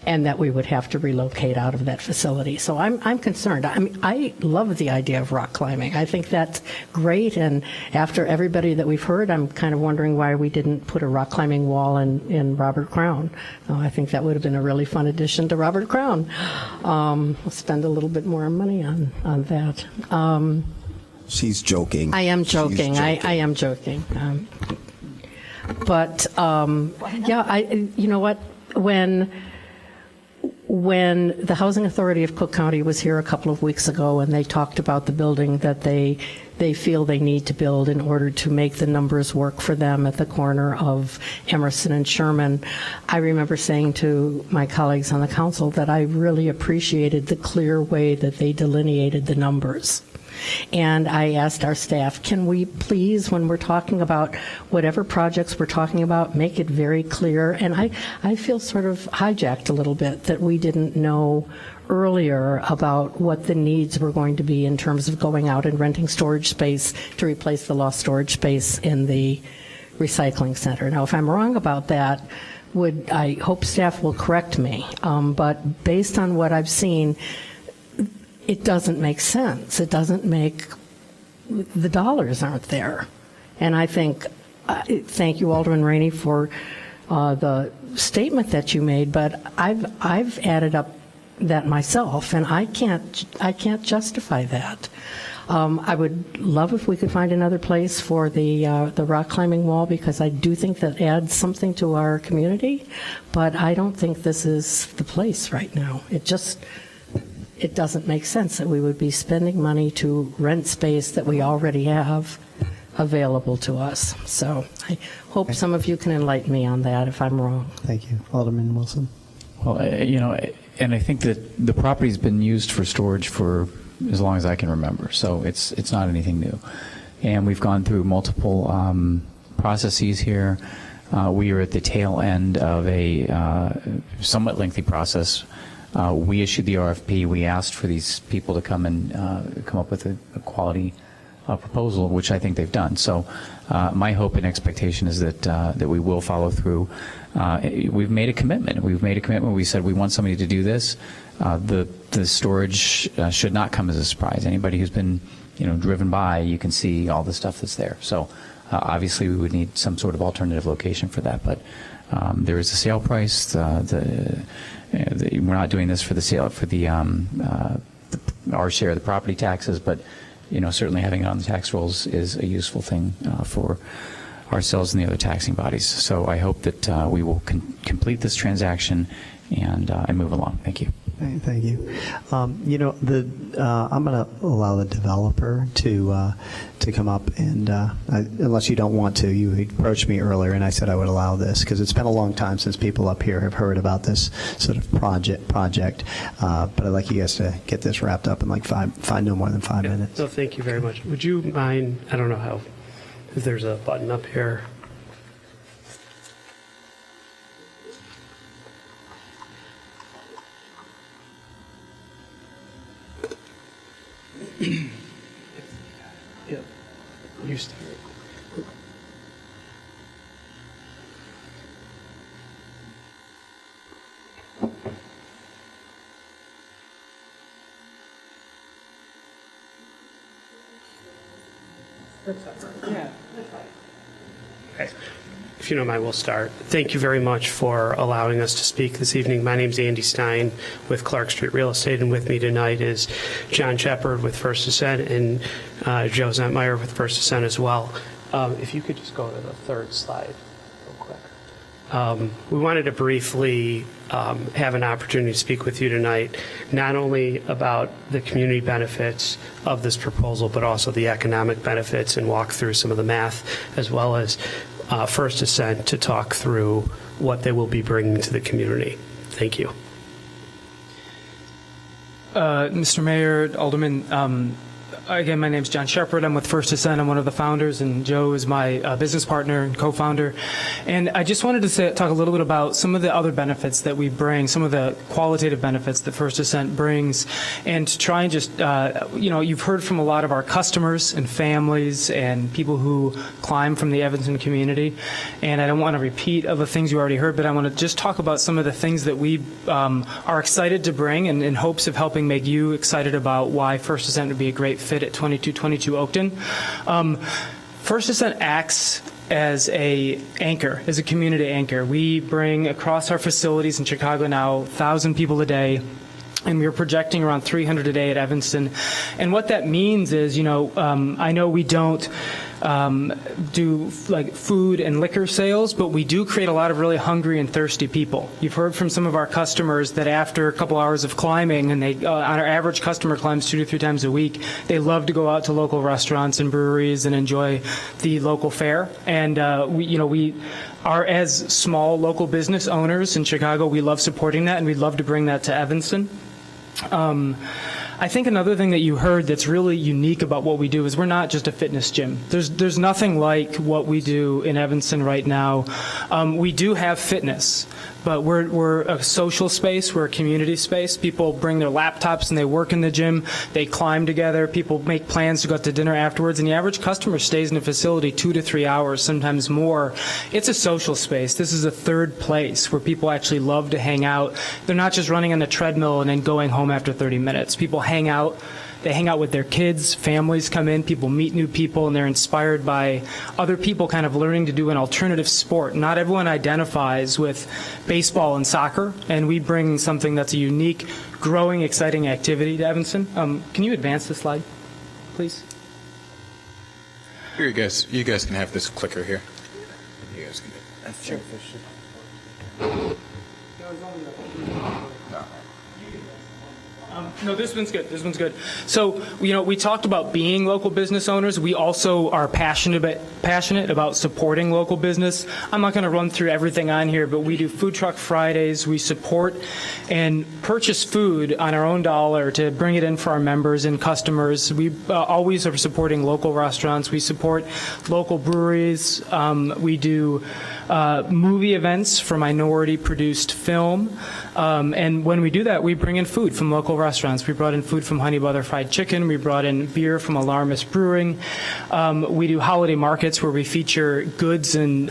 and that we would have to relocate out of that facility. So I'm concerned. I mean, I love the idea of rock climbing. I think that's great, and after everybody that we've heard, I'm kind of wondering why we didn't put a rock climbing wall in Robert Crown. I think that would have been a really fun addition to Robert Crown. We'll spend a little bit more money on that. She's joking. I am joking. I am joking. But yeah, you know what, when the Housing Authority of Cook County was here a couple of weeks ago and they talked about the building that they feel they need to build in order to make the numbers work for them at the corner of Emerson and Sherman, I remember saying to my colleagues on the council that I really appreciated the clear way that they delineated the numbers. And I asked our staff, can we please, when we're talking about whatever projects we're talking about, make it very clear? And I feel sort of hijacked a little bit that we didn't know earlier about what the needs were going to be in terms of going out and renting storage space to replace the lost storage space in the recycling center. Now, if I'm wrong about that, I hope staff will correct me. But based on what I've seen, it doesn't make sense. It doesn't make, the dollars aren't there. And I think, thank you, Alderman Rainey, for the statement that you made, but I've added up that myself, and I can't justify that. I would love if we could find another place for the rock climbing wall, because I do think that adds something to our community, but I don't think this is the place right now. It doesn't make sense that we would be spending money to rent space that we already have available to us. So I hope some of you can enlighten me on that if I'm wrong. Thank you. Alderman Wilson? Well, and I think that the property's been used for storage for as long as I can remember, so it's not anything new. And we've gone through multiple processes here. We are at the tail end of a somewhat lengthy process. We issued the RFP. We asked for these people to come and come up with a quality proposal, which I think they've done. So my hope and expectation is that we will follow through. We've made a commitment. We said we want somebody to do this. The storage should not come as a surprise. Anybody who's been driven by, you can see all the stuff that's there. So obviously we would need some sort of alternative location for that. But there is a sale price. We're not doing this for the sale for our share of the property taxes, but certainly having it on the tax rolls is a useful thing for ourselves and the other taxing bodies. So I hope that we will complete this transaction and move along. Thank you. Thank you. I'm going to allow the developer to come up and, unless you don't want to, you approached me earlier and I said I would allow this because it's been a long time since people up here have heard about this sort of project. But I'd like you guys to get this wrapped up in like no more than 5 minutes. So thank you very much. Would you mind? I don't know if there's a button up here. Yeah, you start. Yeah. Okay. If you don't mind, we'll start. Thank you very much for allowing us to speak this evening. My name is Andy Stein with Clark Street Real Estate, and with me tonight is John Shepard with First Ascent and Joe Zentmeyer with First Ascent as well. If you could just go to the third slide real quick. We wanted to briefly have an opportunity to speak with you tonight, not only about the community benefits of this proposal, but also the economic benefits and walk through some of the math, as well as First Ascent to talk through what they will be bringing to the community. Thank you. Mr. Mayor, Alderman, again, my name is John Shepard. I'm with First Ascent. I'm one of the founders, and Joe is my business partner and co-founder. And I just wanted to talk a little bit about some of the other benefits that we bring, some of the qualitative benefits that First Ascent brings, and to try and just, you've heard from a lot of our customers and families and people who climb from the Evanston community. And I don't want to repeat of the things you already heard, but I want to just talk about some of the things that we are excited to bring and in hopes of helping make you excited about why First Ascent would be a great fit at 2222 Oakton. First Ascent acts as a community anchor. We bring across our facilities in Chicago now 1,000 people a day, and we're projecting around 300 a day at Evanston. And what that means is, I know we don't do like food and liquor sales, but we do create a lot of really hungry and thirsty people. You've heard from some of our customers that after a couple hours of climbing, and they, on our average customer climbs 2 to 3 times a week, they love to go out to local restaurants and breweries and enjoy the local fare. And we are, as small local business owners in Chicago, we love supporting that, and we'd love to bring that to Evanston. I think another thing that you heard that's really unique about what we do is we're not just a fitness gym. There's nothing like what we do in Evanston right now. We do have fitness, but we're a social space. We're a community space. People bring their laptops and they work in the gym. They climb together. People make plans to go out to dinner afterwards. And the average customer stays in the facility 2 to 3 hours, sometimes more. It's a social space. This is a third place where people actually love to hang out. They're not just running on the treadmill and then going home after 30 minutes. People hang out. They hang out with their kids, families come in, people meet new people, and they're inspired by other people kind of learning to do an alternative sport. Not everyone identifies with baseball and soccer, and we bring something that's a unique, growing, exciting activity to Evanston. Can you advance the slide, please? Here, you guys can have this clicker here. You guys can do it. That's sure. No, this one's good. This one's good. So, we talked about being local business owners. We also are passionate about supporting local business. I'm not going to run through everything on here, but we do Food Truck Fridays. We support and purchase food on our own dollar to bring it in for our members and customers. We always are supporting local restaurants. We support local breweries. We do movie events for minority-produced film. And when we do that, we bring in food from local restaurants. We brought in food from Honey Butter Fried Chicken. We brought in beer from Alarmist Brewing. We do holiday markets where we feature goods and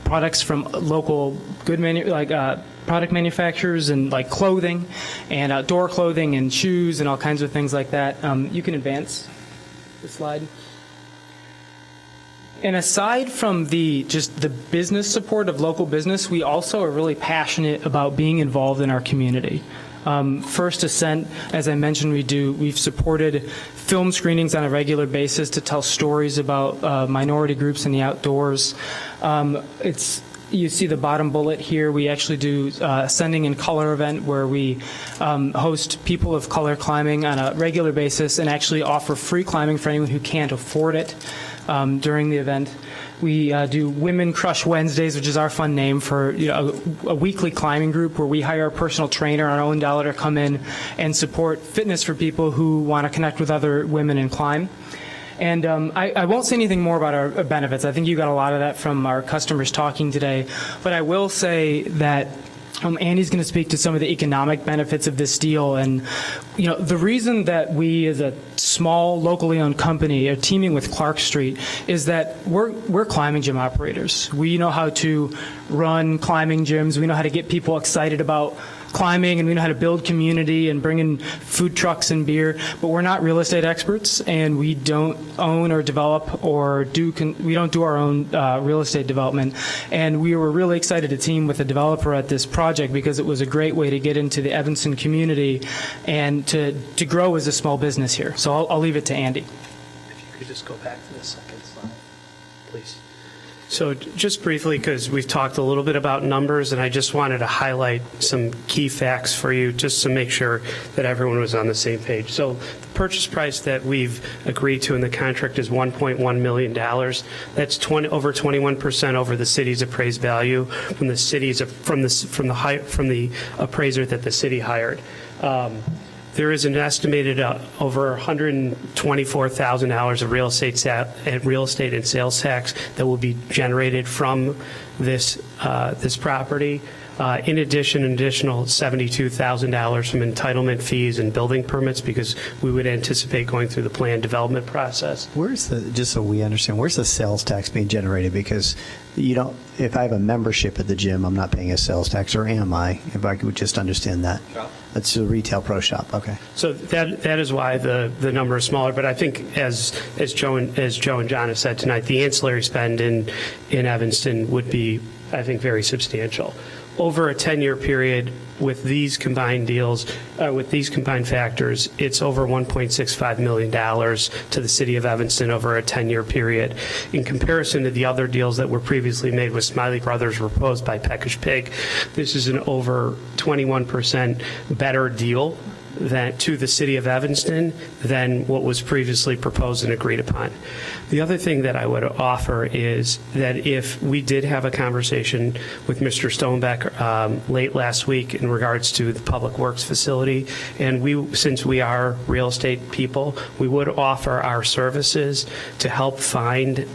products from local product manufacturers and like clothing and outdoor clothing and shoes and all kinds of things like that. You can advance the slide. And aside from just the business support of local business, we also are really passionate about being involved in our community. First Ascent, as I mentioned, we've supported film screenings on a regular basis to tell stories about minority groups in the outdoors. You see the bottom bullet here. We actually do a Sending in Color event where we host people of color climbing on a regular basis and actually offer free climbing for anyone who can't afford it during the event. We do Women Crush Wednesdays, which is our fun name for a weekly climbing group where we hire a personal trainer on our own dollar to come in and support fitness for people who want to connect with other women and climb. And I won't say anything more about our benefits. I think you got a lot of that from our customers talking today. But I will say that Andy's going to speak to some of the economic benefits of this deal. And, the reason that we as a small, locally owned company are teaming with Clark Street is that we're climbing gym operators. We know how to run climbing gyms. We know how to get people excited about climbing, and we know how to build community and bring in food trucks and beer, but we're not real estate experts, and we don't own or develop or we don't do our own real estate development. And we were really excited to team with a developer at this project because it was a great way to get into the Evanston community and to grow as a small business here. So I'll leave it to Andy. If you could just go back to the second slide, please. So just briefly, because we've talked a little bit about numbers, and I just wanted to highlight some key facts for you just to make sure that everyone was on the same page. So the purchase price that we've agreed to in the contract is $1.1 million. That's over 21% over the city's appraised value from the appraiser that the city hired. There is an estimated over $124,000 of real estate and sales tax that will be generated from this property. In addition, an additional $72,000 from entitlement fees and building permits, because we would anticipate going through the plan development process. Just so we understand, where's the sales tax being generated? Because if I have a membership at the gym, I'm not paying a sales tax, or am I? If I could just understand that. That's a retail pro shop. Okay. So that is why the number is smaller. But I think as Joe and John have said tonight, the ancillary spend in Evanston would be, I think, very substantial. Over a 10-year period with these combined deals, with these combined factors, it's over $1.65 million to the city of Evanston over a 10-year period. In comparison to the other deals that were previously made with Smiley Brothers proposed by Peckish Pig, this is an over 21% better deal to the city of Evanston than what was previously proposed and agreed upon. The other thing that I would offer is that if we did have a conversation with Mr. Stonebeck late last week in regards to the Public Works facility, and since we are real estate people, we would offer our services to help find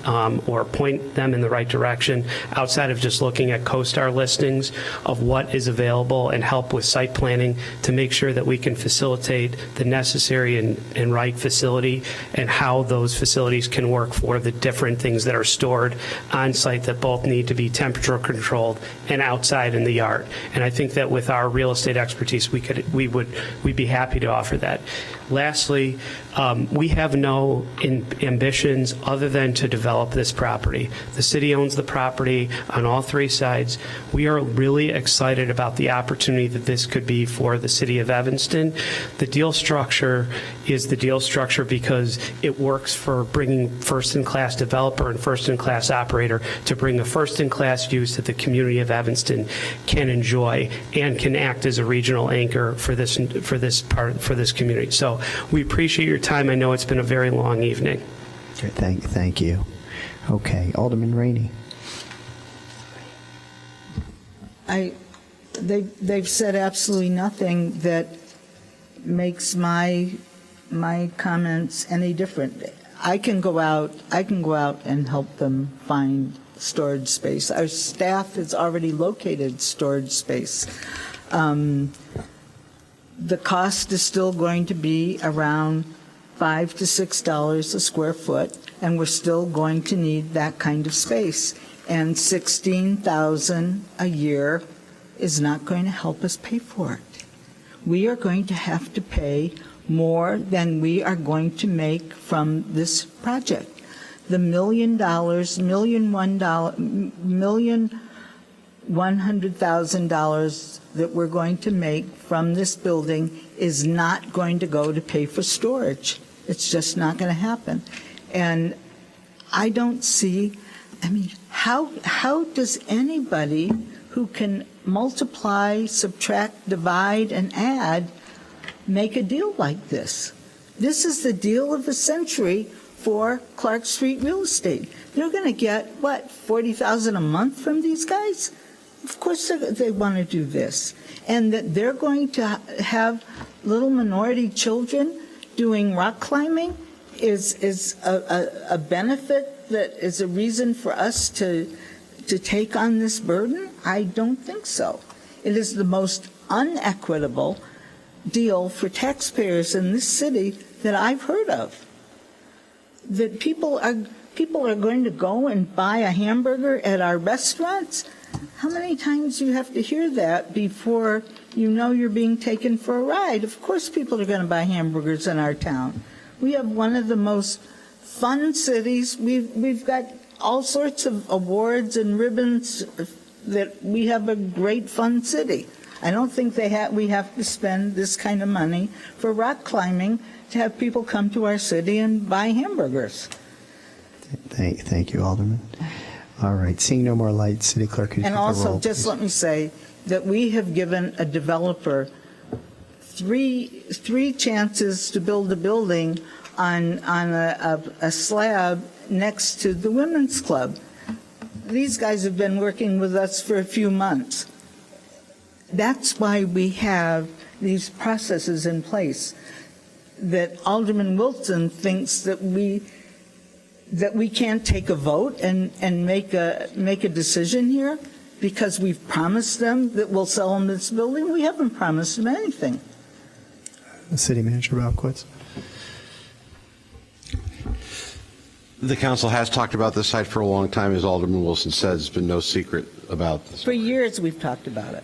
or point them in the right direction outside of just looking at CoStar listings of what is available, and help with site planning to make sure that we can facilitate the necessary and right facility and how those facilities can work for the different things that are stored on site that both need to be temperature controlled and outside in the yard. And I think that with our real estate expertise, we'd be happy to offer that. Lastly, we have no ambitions other than to develop this property. The city owns the property on all three sides. We are really excited about the opportunity that this could be for the city of Evanston. The deal structure is the deal structure because it works for bringing first-in-class developer and first-in-class operator to bring a first-in-class use that the community of Evanston can enjoy and can act as a regional anchor for this community. So we appreciate your time. I know it's been a very long evening. Okay, thank you. Okay, Alderman Rainey. They've said absolutely nothing that makes my comments any different. I can go out and help them find storage space. Our staff has already located storage space. The cost is still going to be around $5 to $6 a square foot, and we're still going to need that kind of space. And $16,000 a year is not going to help us pay for it. We are going to have to pay more than we are going to make from this project. The $1,100,000 that we're going to make from this building is not going to go to pay for storage. It's just not going to happen. And I don't see, I mean, how does anybody who can multiply, subtract, divide, and add make a deal like this? This is the deal of the century for Clark Street real estate. They're going to get, what, $40,000 a month from these guys? Of course they want to do this. And that they're going to have little minority children doing rock climbing is a benefit that is a reason for us to take on this burden? I don't think so. It is the most unequitable deal for taxpayers in this city that I've heard of. That people are going to go and buy a hamburger at our restaurants. How many times do you have to hear that before you know you're being taken for a ride? Of course people are going to buy hamburgers in our town. We have one of the most fun cities. We've got all sorts of awards and ribbons that we have a great fun city. I don't think we have to spend this kind of money for rock climbing to have people come to our city and buy hamburgers. Thank you, Alderman. All right, seeing no more lights, City Clerk, could you And take the also, roll, just please? let me say that we have given a developer three chances to build a building on a slab next to the Women's Club. These guys have been working with us for a few months. That's why we have these processes in place. That Alderman Wilson thinks that we can't take a vote and make a decision here because we've promised them that we'll sell them this building. We haven't promised them anything. City Manager Ralph. The council has talked about this site for a long time. As Alderman Wilson said, it's been no secret about this. For years we've talked about it.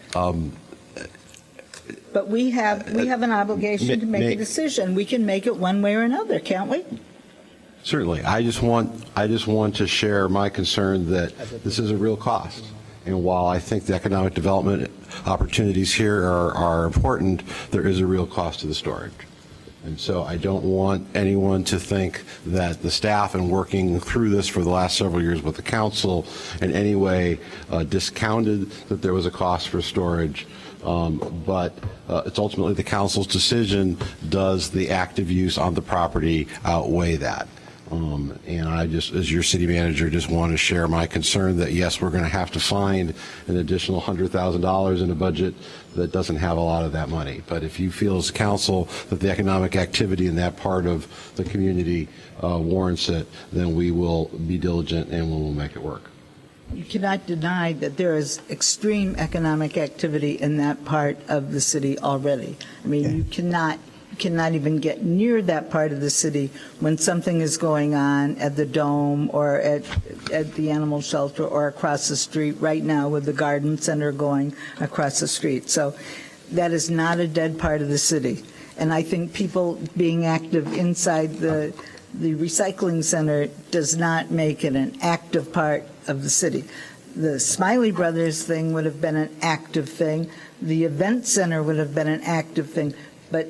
But we have an obligation to make a decision. We can make it one way or another, can't we? Certainly. I just want to share my concern that this is a real cost. And while I think the economic development opportunities here are important, there is a real cost to the storage. And so I don't want anyone to think that the staff and working through this for the last several years with the council in any way discounted that there was a cost for storage. But it's ultimately the council's decision. Does the active use on the property outweigh that? And I just, as your city manager, just want to share my concern that yes, we're going to have to find an additional $100,000 in a budget that doesn't have a lot of that money. But if you feel as council that the economic activity in that part of the community warrants it, then we will be diligent and we will make it work. You cannot deny that there is extreme economic activity in that part of the city already. I mean, you cannot even get near that part of the city when something is going on at the Dome or at the animal shelter or across the street right now with the garden center going across the street. So that is not a dead part of the city. And I think people being active inside the recycling center does not make it an active part of the city. The Smiley Brothers thing would have been an active thing. The event center would have been an active thing. But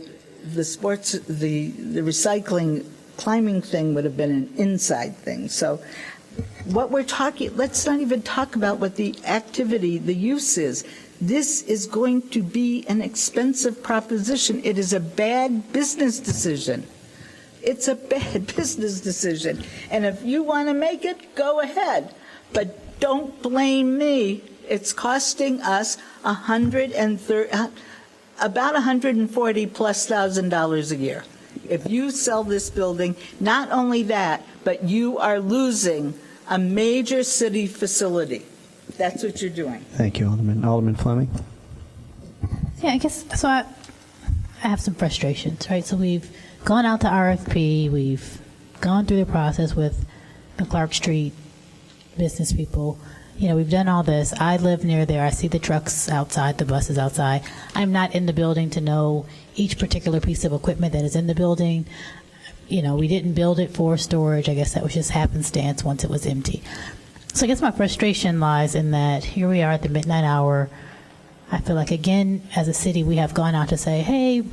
the sports, the recycling climbing thing would have been an inside thing. So what we're talking, let's not even talk about what the activity, the use is. This is going to be an expensive proposition. It is a bad business decision. It's a bad business decision. And if you want to make it, go ahead. But don't blame me. It's costing us about $140,000+ a year. If you sell this building, not only that, but you are losing a major city facility. That's what you're doing. Thank you, Alderman. Alderman Fleming. Yeah, I guess so. I have some frustrations, right? So we've gone out to RFP. We've gone through the process with the Clark Street business people. You know, we've done all this. I live near there. I see the trucks outside, the buses outside. I'm not in the building to know each particular piece of equipment that is in the building. You know, we didn't build it for storage. I guess that was just happenstance once it was empty. So I guess my frustration lies in that here we are at the midnight hour. I feel like, again, as a city, we have gone out to say, hey,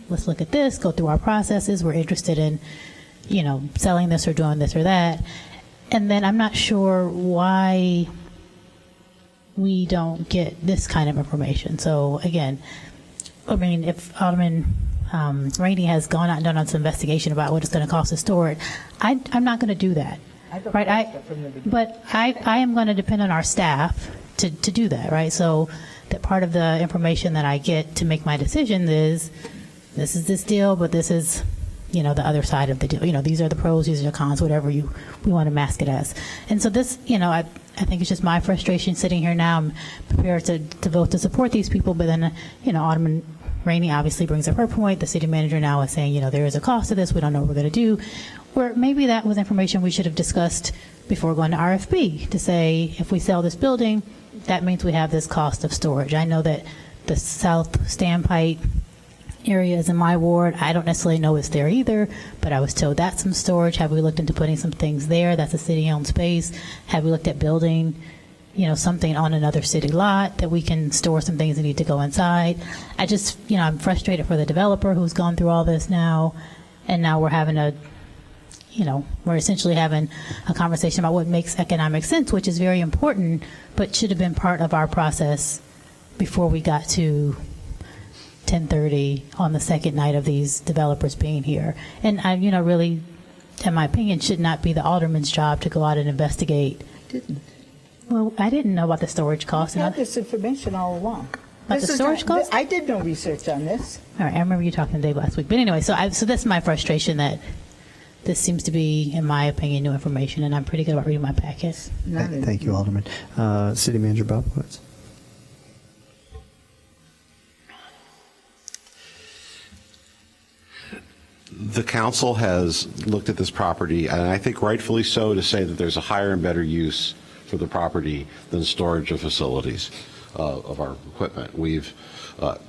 let's look at this, go through our processes. We're interested in, selling this or doing this or that. And then I'm not sure why we don't get this kind of information. So again, I mean, if Alderman Rainey has gone out and done some investigation about what it's going to cost to store it, I'm not going to do that. Right? But I am going to depend on our staff to do that, right? So that part of the information that I get to make my decision is, this is this deal, but this is, the other side of the deal. These are the pros, these are the cons, whatever we want to mask it as. And so this, I think it's just my frustration sitting here now. I'm prepared to vote to support these people, but then, Alderman Rainey obviously brings up her point. The city manager now is saying, there is a cost to this. We don't know what we're going to do. Where maybe that was information we should have discussed before going to RFP to say, if we sell this building, that means we have this cost of storage. I know that the South Standpipe area is in my ward. I don't necessarily know it's there either, but I was told that's some storage. Have we looked into putting some things there? That's a city-owned space. Have we looked at building, something on another city lot that we can store some things that need to go inside? I just, I'm frustrated for the developer who's gone through all this now, and now we're having we're essentially having a conversation about what makes economic sense, which is very important, but should have been part of our process before we got to 10:30 on the second night of these developers being here. And I, really, in my opinion, should not be the alderman's job to go out and investigate. Well, I didn't know about the storage costs. I had this information all along. About the storage costs? I did no research on this. All right, I remember you talking to Dave last week. But anyway, so that's my frustration, that this seems to be, in my opinion, new information, and I'm pretty good about reading my packets. Thank you, Alderman. City Manager Bobowitz. The council has looked at this property, and I think rightfully so, to say that there's a higher and better use for the property than storage of facilities of our equipment. We've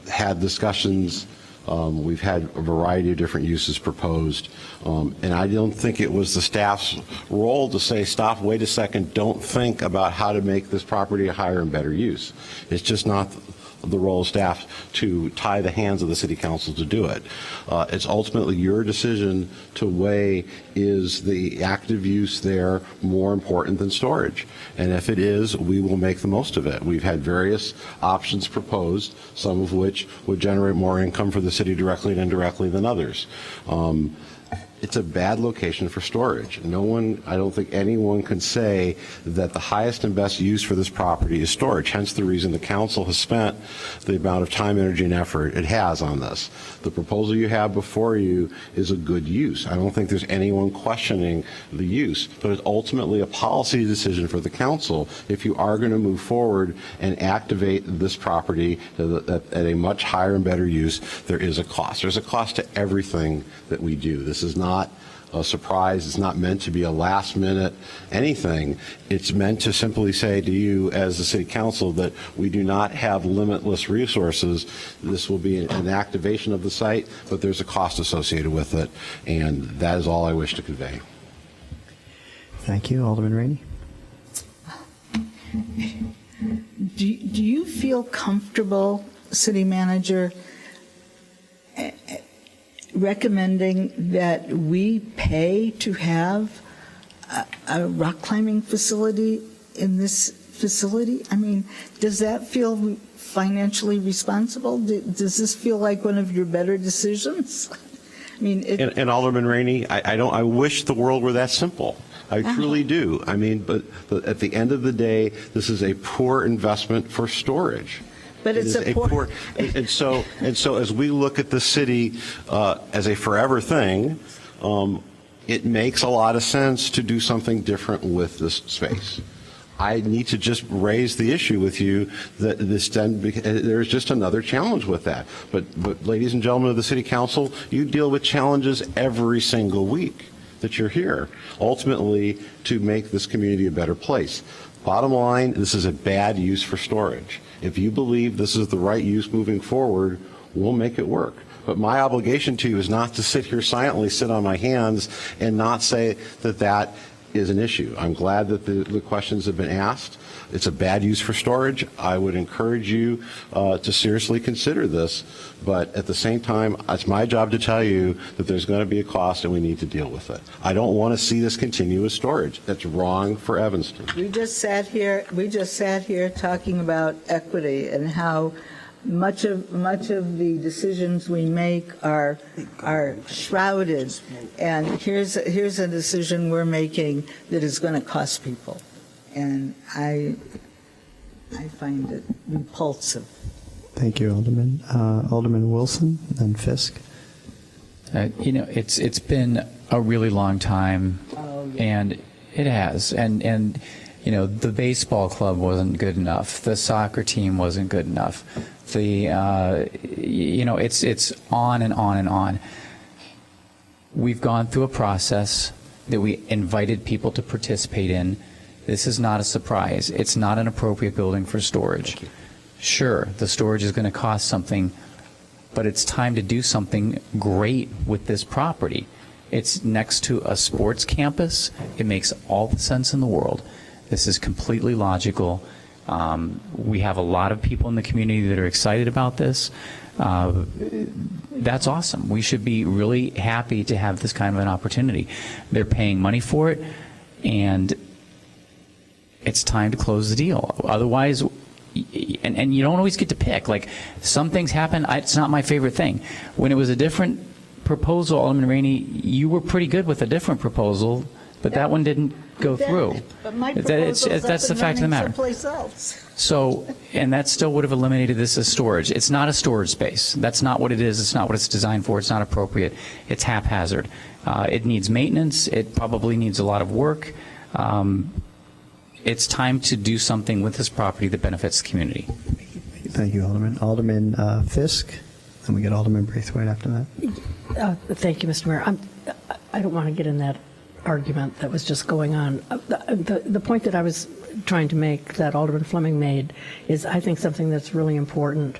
had discussions. We've had a variety of different uses proposed, and I don't think it was the staff's role to say, stop, wait a second, don't think about how to make this property a higher and better use. It's just not the role of staff to tie the hands of the city council to do it. It's ultimately your decision to weigh, is the active use there more important than storage? And if it is, we will make the most of it. We've had various options proposed, some of which would generate more income for the city directly and indirectly than others. It's a bad location for storage. I don't think anyone can say that the highest and best use for this property is storage, hence the reason the council has spent the amount of time, energy, and effort it has on this. The proposal you have before you is a good use. I don't think there's anyone questioning the use, but it's ultimately a policy decision for the council if you are going to move forward and activate this property at a much higher and better use. There is a cost. There's a cost to everything that we do. This is not a surprise. It's not meant to be a last minute anything. It's meant to simply say to you as the city council that we do not have limitless resources. This will be an activation of the site, but there's a cost associated with it, and that is all I wish to convey. Thank you. Alderman Rainey. Do you feel comfortable, City Manager, recommending that we pay to have a rock climbing facility in this facility? I mean, does that feel financially responsible? Does this feel like one of your better decisions? I mean, and Alderman Rainey, I wish the world were that simple. I truly do. I mean, but at the end of the day, this is a poor investment for storage. But it's a poor. And so as we look at the city as a forever thing, it makes a lot of sense to do something different with this space. I need to just raise the issue with you that there's just another challenge with that. But ladies and gentlemen of the City Council, you deal with challenges every single week that you're here, ultimately to make this community a better place. Bottom line, this is a bad use for storage. If you believe this is the right use moving forward, we'll make it work. But my obligation to you is not to sit here silently, sit on my hands, and not say that is an issue. I'm glad that the questions have been asked. It's a bad use for storage. I would encourage you to seriously consider this, but at the same time, it's my job to tell you that there's going to be a cost and we need to deal with it. I don't want to see this continue as storage. That's wrong for Evanston. We just sat here talking about equity and how much of the decisions we make are shrouded, and here's a decision we're making that is going to cost people, and I find it repulsive. Thank you, Alderman. Alderman Wilson, then Fisk. It's been a really long time, and it has, and the baseball club wasn't good enough. The soccer team wasn't good enough. It's on and on and on. We've gone through a process that we invited people to participate in. This is not a surprise. It's not an appropriate building for storage. Sure, the storage is going to cost something, but it's time to do something great with this property. It's next to a sports campus. It makes all the sense in the world. This is completely logical. We have a lot of people in the community that are excited about this. That's awesome. We should be really happy to have this kind of an opportunity. They're paying money for it, and it's time to close the deal. Otherwise, and you don't always get to pick. Like, some things happen. It's not my favorite thing. When it was a different proposal, Alderman Rainey, you were pretty good with a different proposal, but that one didn't go through. But my That's the fact of the matter. Someplace else. So, and that still would have eliminated this as storage. It's not a storage space. That's not what it is. It's not what it's designed for. It's not appropriate. It's haphazard. It needs maintenance. It probably needs a lot of work. It's time to do something with this property that benefits the community. Thank you, Alderman. Alderman Fisk, and we get Alderman Braithwaite after that. Thank you, Mr. Mayor. I don't want to get in that argument that was just going on. The point that I was trying to make, that Alderman Fleming made, is I think something that's really important.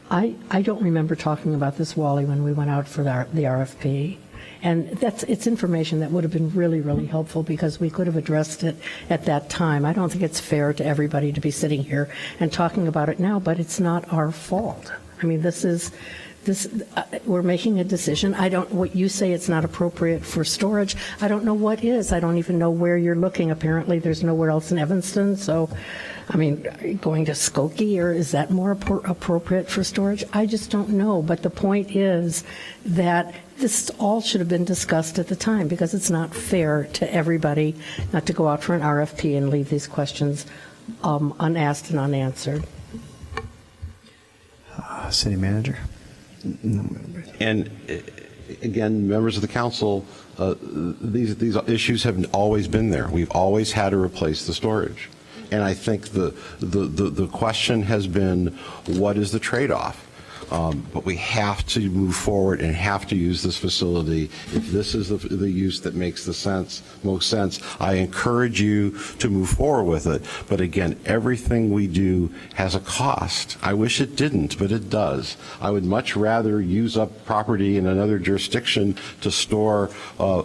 I don't remember talking about this, Wally, when we went out for the RFP. And it's information that would have been really, really helpful, because we could have addressed it at that time. I don't think it's fair to everybody to be sitting here and talking about it now, but it's not our fault. I mean, we're making a decision. What you say, it's not appropriate for storage. I don't know what is. I don't even know where you're looking. Apparently, there's nowhere else in Evanston. So, I mean, are you going to Skokie, or is that more appropriate for storage? I just don't know. But the point is that this all should have been discussed at the time, because it's not fair to everybody not to go out for an RFP and leave these questions unasked and unanswered. City Manager. And again, members of the council, these issues have always been there. We've always had to replace the storage. And I think the question has been, what is the trade-off? But we have to move forward and have to use this facility. If this is the use that makes the most sense, I encourage you to move forward with it. But again, everything we do has a cost. I wish it didn't, but it does. I would much rather use up property in another jurisdiction to store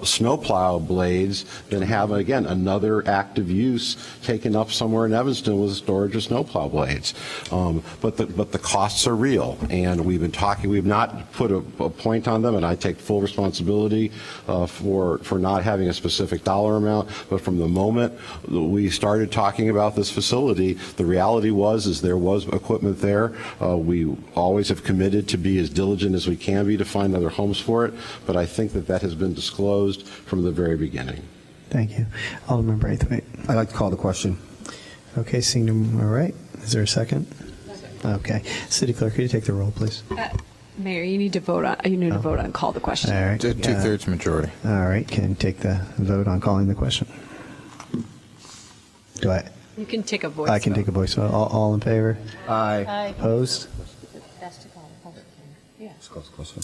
snowplow blades than have, again, another active use taken up somewhere in Evanston with storage of snowplow blades. But the costs are real. And we've been talking, we've not put a point on them, and I take full responsibility for not having a specific dollar amount, but from the moment we started talking about this facility, the reality is there was equipment there. We always have committed to be as diligent as we can be to find other homes for it, but I think that has been disclosed from the very beginning. Thank you. Alderman Braithwaite. I'd like to call the question. Okay, seeing them, all right. Is there a second? Okay. City Clerk, could you take the roll, please? Mayor, you need to vote on call the question. All right. Two-thirds majority. All right. Can you take the vote on calling the question? You can take a voice I can vote. take a voice vote. All in favor? Aye. Opposed? That's to call the public hearing. Let's call the question.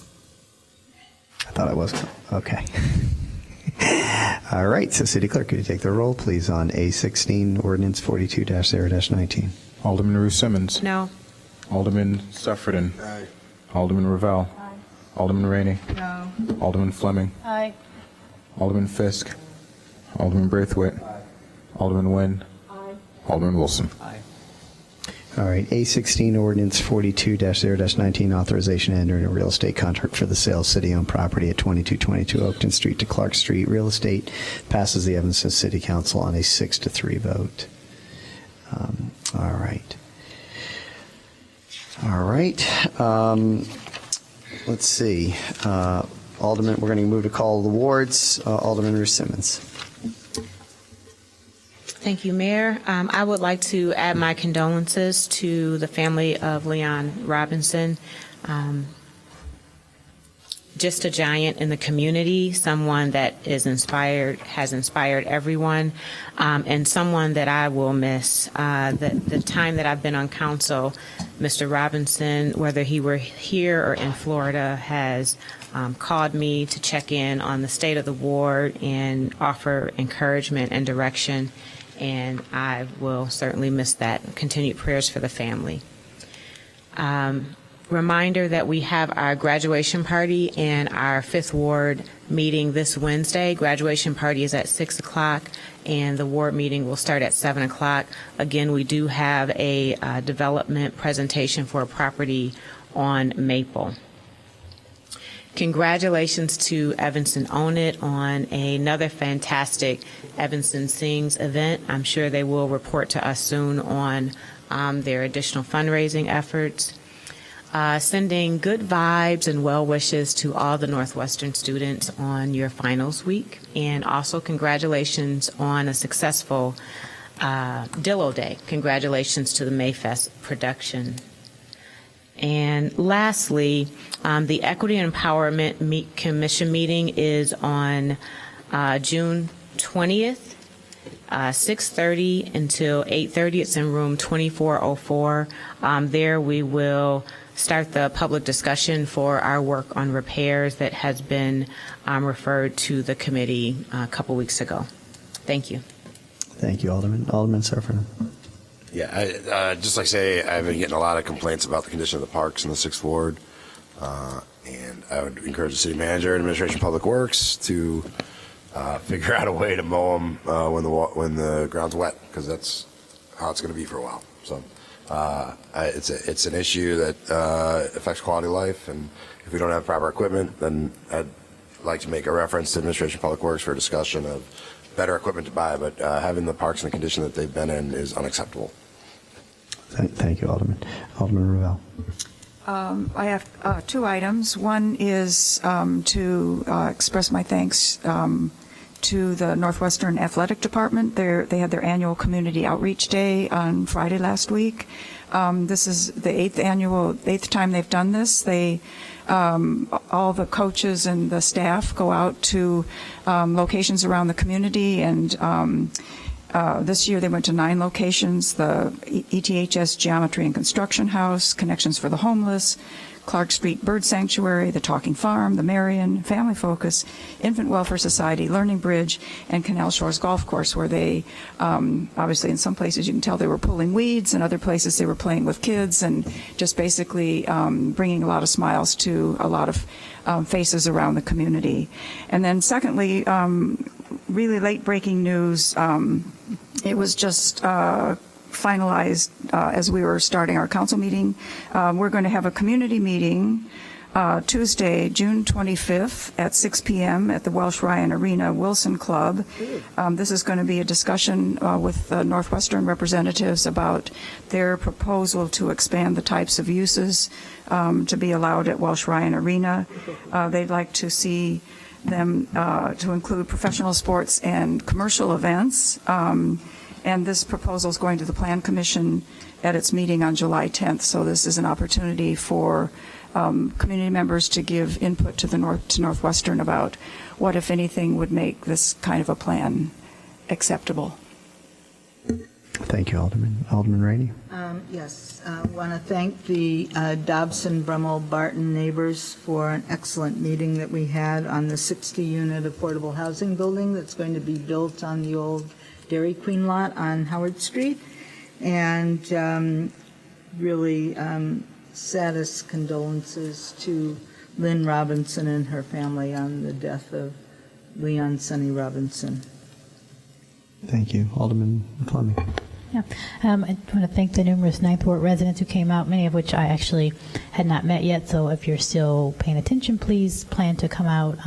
I thought I was. Okay. All right. So, City Clerk, could you take the roll, please, on A16, Ordinance 42-0-19? Alderman Ruth Simmons. No. Alderman Suffredin. Aye. Alderman Ravel. Aye. Alderman Rainey. No. Alderman Fleming. Aye. Alderman Fisk. Alderman Braithwaite. Alderman Nguyen. Alderman Wilson. All right, A16 ordinance 42-0-19, authorization to enter in a real estate contract for the sale of city-owned property at 2222 Oakton Street to Clark Street. Real estate passes the Evanston City Council on a 6-3 vote. All right. All right. Let's see. Alderman, we're going to move to call the wards. Alderman Ruth Simmons. Thank you, Mayor. I would like to add my condolences to the family of Leon Robinson. Just a giant in the community, someone that has inspired everyone, and someone that I will miss. The time that I've been on council, Mr. Robinson, whether he were here or in Florida, has called me to check in on the state of the ward and offer encouragement and direction. And I will certainly miss that. Continued prayers for the family. Reminder that we have our graduation party and our Fifth Ward meeting this Wednesday. Graduation party is at 6 o'clock, and the ward meeting will start at 7 o'clock. Again, we do have a development presentation for a property on Maple. Congratulations to Evanston Own It on another fantastic Evanston Sings event. I'm sure they will report to us soon on their additional fundraising efforts. Sending good vibes and well wishes to all the Northwestern students on your finals week. And also congratulations on a successful Dillo Day. Congratulations to the Mayfest production. And lastly, the Equity and Empowerment Commission meeting is on June 20th, 6:30 until 8:30. It's in room 2404. There we will start the public discussion for our work on repairs that has been referred to the committee a couple weeks ago. Thank you. Thank you, Alderman. Alderman Surferman. Yeah, I just like to say I've been getting a lot of complaints about the condition of the parks in the 6th Ward, and I would encourage the city manager and administration of public works to figure out a way to mow them when the ground's wet, because that's how it's going to be for a while. So it's an issue that affects quality of life, and if we don't have proper equipment, then I'd like to make a reference to administration of public works for a discussion of better equipment to buy, but having the parks in the condition that they've been in is unacceptable. Thank you, Alderman. Alderman Ravel. I have two items. One is to express my thanks to the Northwestern Athletic Department. They had their annual community outreach day on Friday last week. This is the eighth time they've done this. All the coaches and the staff go out to locations around the community, and this year they went to 9 locations: the ETHS Geometry and Construction House, Connections for the Homeless, Clark Street Bird Sanctuary, the Talking Farm, the Marion, Family Focus, Infant Welfare Society, Learning Bridge, and Canal Shores Golf Course, where they, obviously in some places you can tell they were pulling weeds, and other places they were playing with kids, and just basically bringing a lot of smiles to a lot of faces around the community. And then secondly, really late breaking news, it was just finalized as we were starting our council meeting. We're going to have a community meeting Tuesday, June 25th at 6 p.m. at the Welsh Ryan Arena Wilson Club. This is going to be a discussion with Northwestern representatives about their proposal to expand the types of uses to be allowed at Welsh Ryan Arena. They'd like to see them to include professional sports and commercial events. And this proposal is going to the Plan Commission at its meeting on July 10th. So this is an opportunity for community members to give input to Northwestern about what, if anything, would make this kind of a plan acceptable. Thank you, Alderman. Alderman Rainey. Yes, I want to thank the Dobson, Brummel, Barton neighbors for an excellent meeting that we had on the 60-unit affordable housing building that's going to be built on the old Dairy Queen lot on Howard Street. And really saddest condolences to Lynn Robinson and her family on the death of Leon Sonny Robinson. Thank you. Alderman Fleming. Yeah. I want to thank the numerous Ninth Ward residents who came out, many of which I actually had not met yet. So if you're still paying attention, please plan to come out.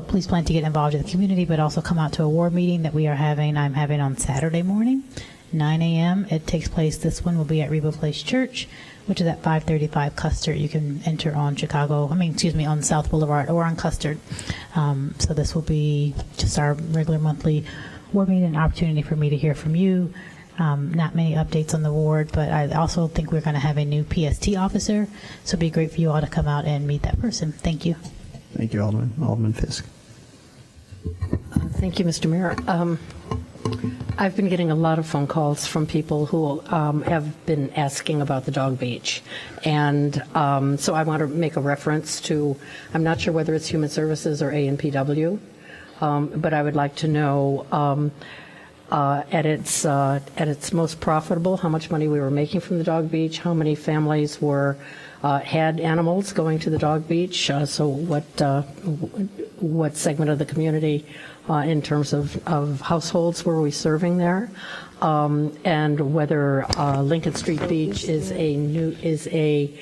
Please plan to get involved in the community, but also come out to a ward meeting that I'm having on Saturday morning, 9 a.m. It takes place, this one will be at Reba Place Church, which is at 535 Custard. You can enter on on South Boulevard or on Custard. So this will be just our regular monthly ward meeting, an opportunity for me to hear from you. Not many updates on the ward, but I also think we're going to have a new PST officer, so it'd be great for you all to come out and meet that person. Thank you. Thank you, Alderman. Alderman Fisk. Thank you, Mr. Mayor. I've been getting a lot of phone calls from people who have been asking about the dog beach. And so I want to make a reference to, I'm not sure whether it's Human Services or A&PW, but I would like to know at its most profitable, how much money we were making from the dog beach, how many families had animals going to the dog beach, so what segment of the community in terms of households were we serving there, and whether Lincoln Street Beach is a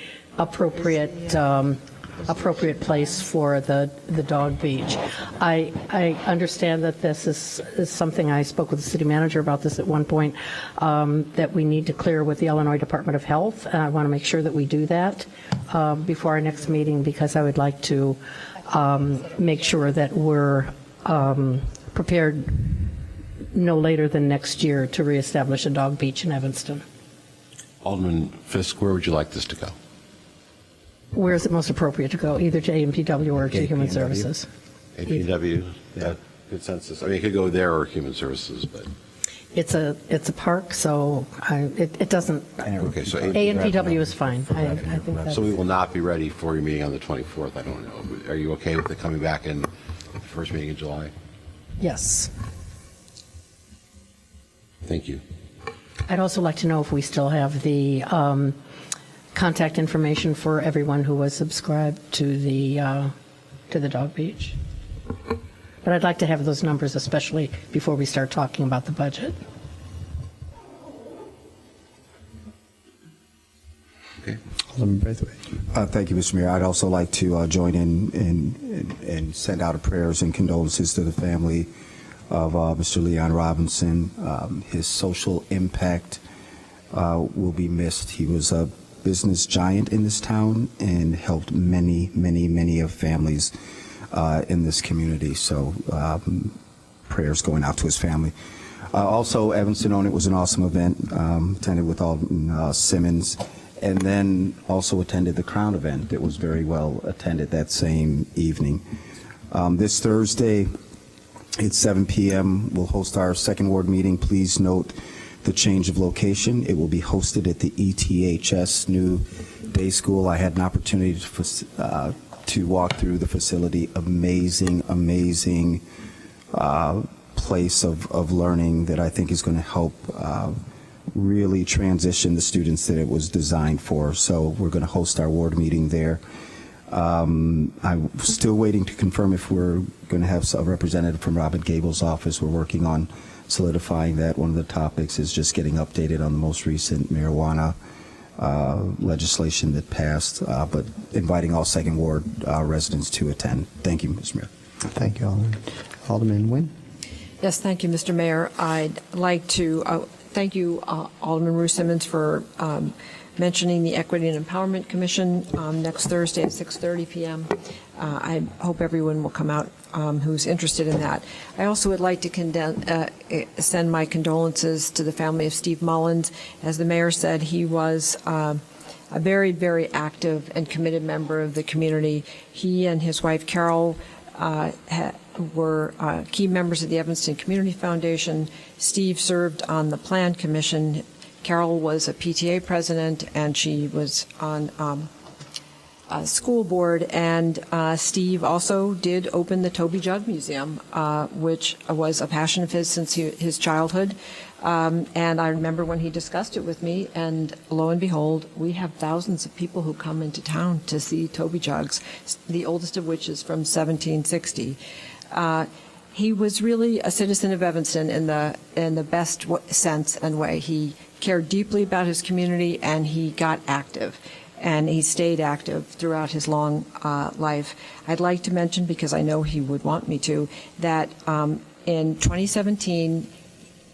appropriate place for the dog beach. I understand that this is something, I spoke with the city manager about this at one point, that we need to clear with the Illinois Department of Health, and I want to make sure that we do that before our next meeting, because I would like to make sure that we're prepared no later than next year to reestablish a dog beach in Evanston. Alderman Fisk, where would you like this to go? Where is it most appropriate to go, either to AMPW or to Human Services? APW, yeah, consensus. I mean, it could go there or Human Services, but it's a park, so it doesn't. Okay, so AMPW is fine. I think that's, so we will not be ready for your meeting on the 24th. I don't know. Are you okay with it coming back in the first meeting in July? yes. Thank you. I'd also like to know if we still have the contact information for everyone who was subscribed to the dog beach. But I'd like to have those numbers, especially before we start talking about the budget. Okay. Alderman Braithwaite. Thank you, Mr. Mayor. I'd also like to join in and send out prayers and condolences to the family of Mr. Leon Robinson. His social impact will be missed. He was a business giant in this town and helped many of families in this community. So prayers going out to his family. Also, Evanston On It was an awesome event, attended with Alderman Simmons, and then also attended the Crown event. It was very well attended that same evening. This Thursday at 7 p.m. we'll host our second ward meeting. Please note the change of location. It will be hosted at the ETHS new day school. I had an opportunity to walk through the facility. Amazing place of learning that I think is going to help really transition the students that it was designed for. So we're going to host our ward meeting there. I'm still waiting to confirm if we're going to have a representative from Robin Gable's office. We're working on solidifying that. One of the topics is just getting updated on the most recent marijuana legislation that passed, but inviting all Second Ward residents to attend. Thank you, Mr. Mayor. Thank you, Alderman. Alderman Nguyen. Yes, thank you, Mr. Mayor. I'd like to thank you, Alderman Ruth Simmons, for mentioning the Equity and Empowerment Commission next Thursday at 6:30 p.m. I hope everyone will come out who's interested in that. I also would like to send my condolences to the family of Steve Mullins. As the mayor said, he was a very active and committed member of the community. He and his wife, Carol, were key members of the Evanston Community Foundation. Steve served on the Plan Commission. Carol was a PTA president, and she was on a school board. And Steve also did open the Toby Jug Museum, which was a passion of his since his childhood. And I remember when he discussed it with me, and lo and behold, we have thousands of people who come into town to see Toby Jugs, the oldest of which is from 1760. he was really a citizen of Evanston in the best sense and way. He cared deeply about his community, and he got active, and he stayed active throughout his long life. I'd like to mention, because I know he would want me to, that in 2017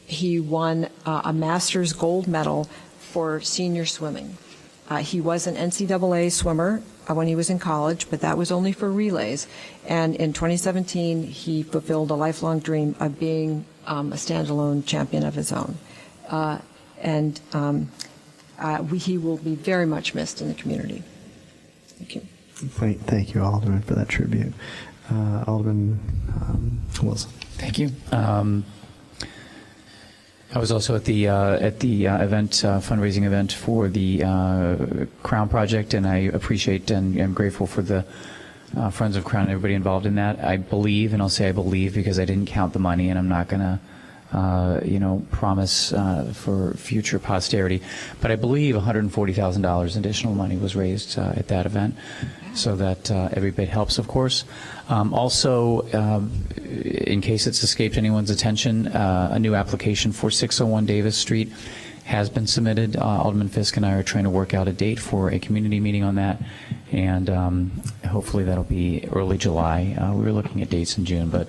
he won a Masters gold medal for senior swimming. He was an NCAA swimmer when he was in college, but that was only for relays. And in 2017, he fulfilled a lifelong dream of being a standalone champion of his own. He will be very much missed in the community. Thank you. Thank you, Alderman, for that tribute. Alderman Wilson. Thank you. I was also at the event, fundraising event for the Crown Project, and I appreciate and am grateful for the Friends of Crown and everybody involved in that. I believe, and I'll say I believe because I didn't count the money, and I'm not going to, promise for future posterity, but I believe $140,000 additional money was raised at that event, so that every bit helps, of course. Also, in case it's escaped anyone's attention, a new application for 601 Davis Street has been submitted. Alderman Fisk and I are trying to work out a date for a community meeting on that, and hopefully that'll be early July. We were looking at dates in June, but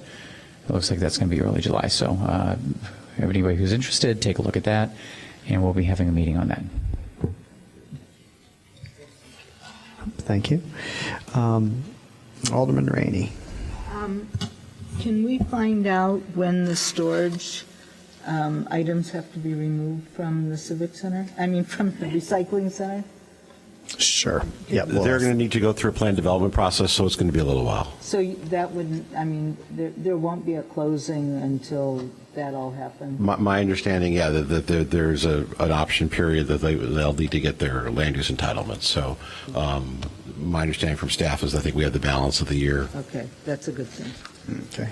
it looks like that's going to be early July. So everybody who's interested, take a look at that, and we'll be having a meeting on that. Thank you. Alderman Rainey. Can we find out when the storage items have to be removed from the Civic Center? I mean, from the recycling center? Sure. Yeah, They're going to need to go through a plan development process, so it's going to be a little while. So that wouldn't, I mean, there won't be a closing until that all happens? My understanding, yeah, that there's an option period that they'll need to get their land use entitlements. So my understanding from staff is I think we have the balance of the year. Okay, that's a good thing. Okay.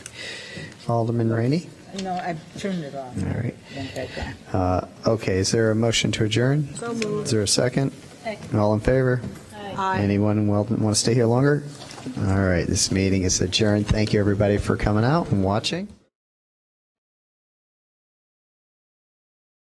Alderman Rainey? No, I've turned it off. All right. Went back on. Okay, is there a motion to adjourn? So moved. Is there a second? Second. All in favor? Aye. Anyone want to stay here longer? All right, this meeting is adjourned. Thank you, everybody, for coming out and watching.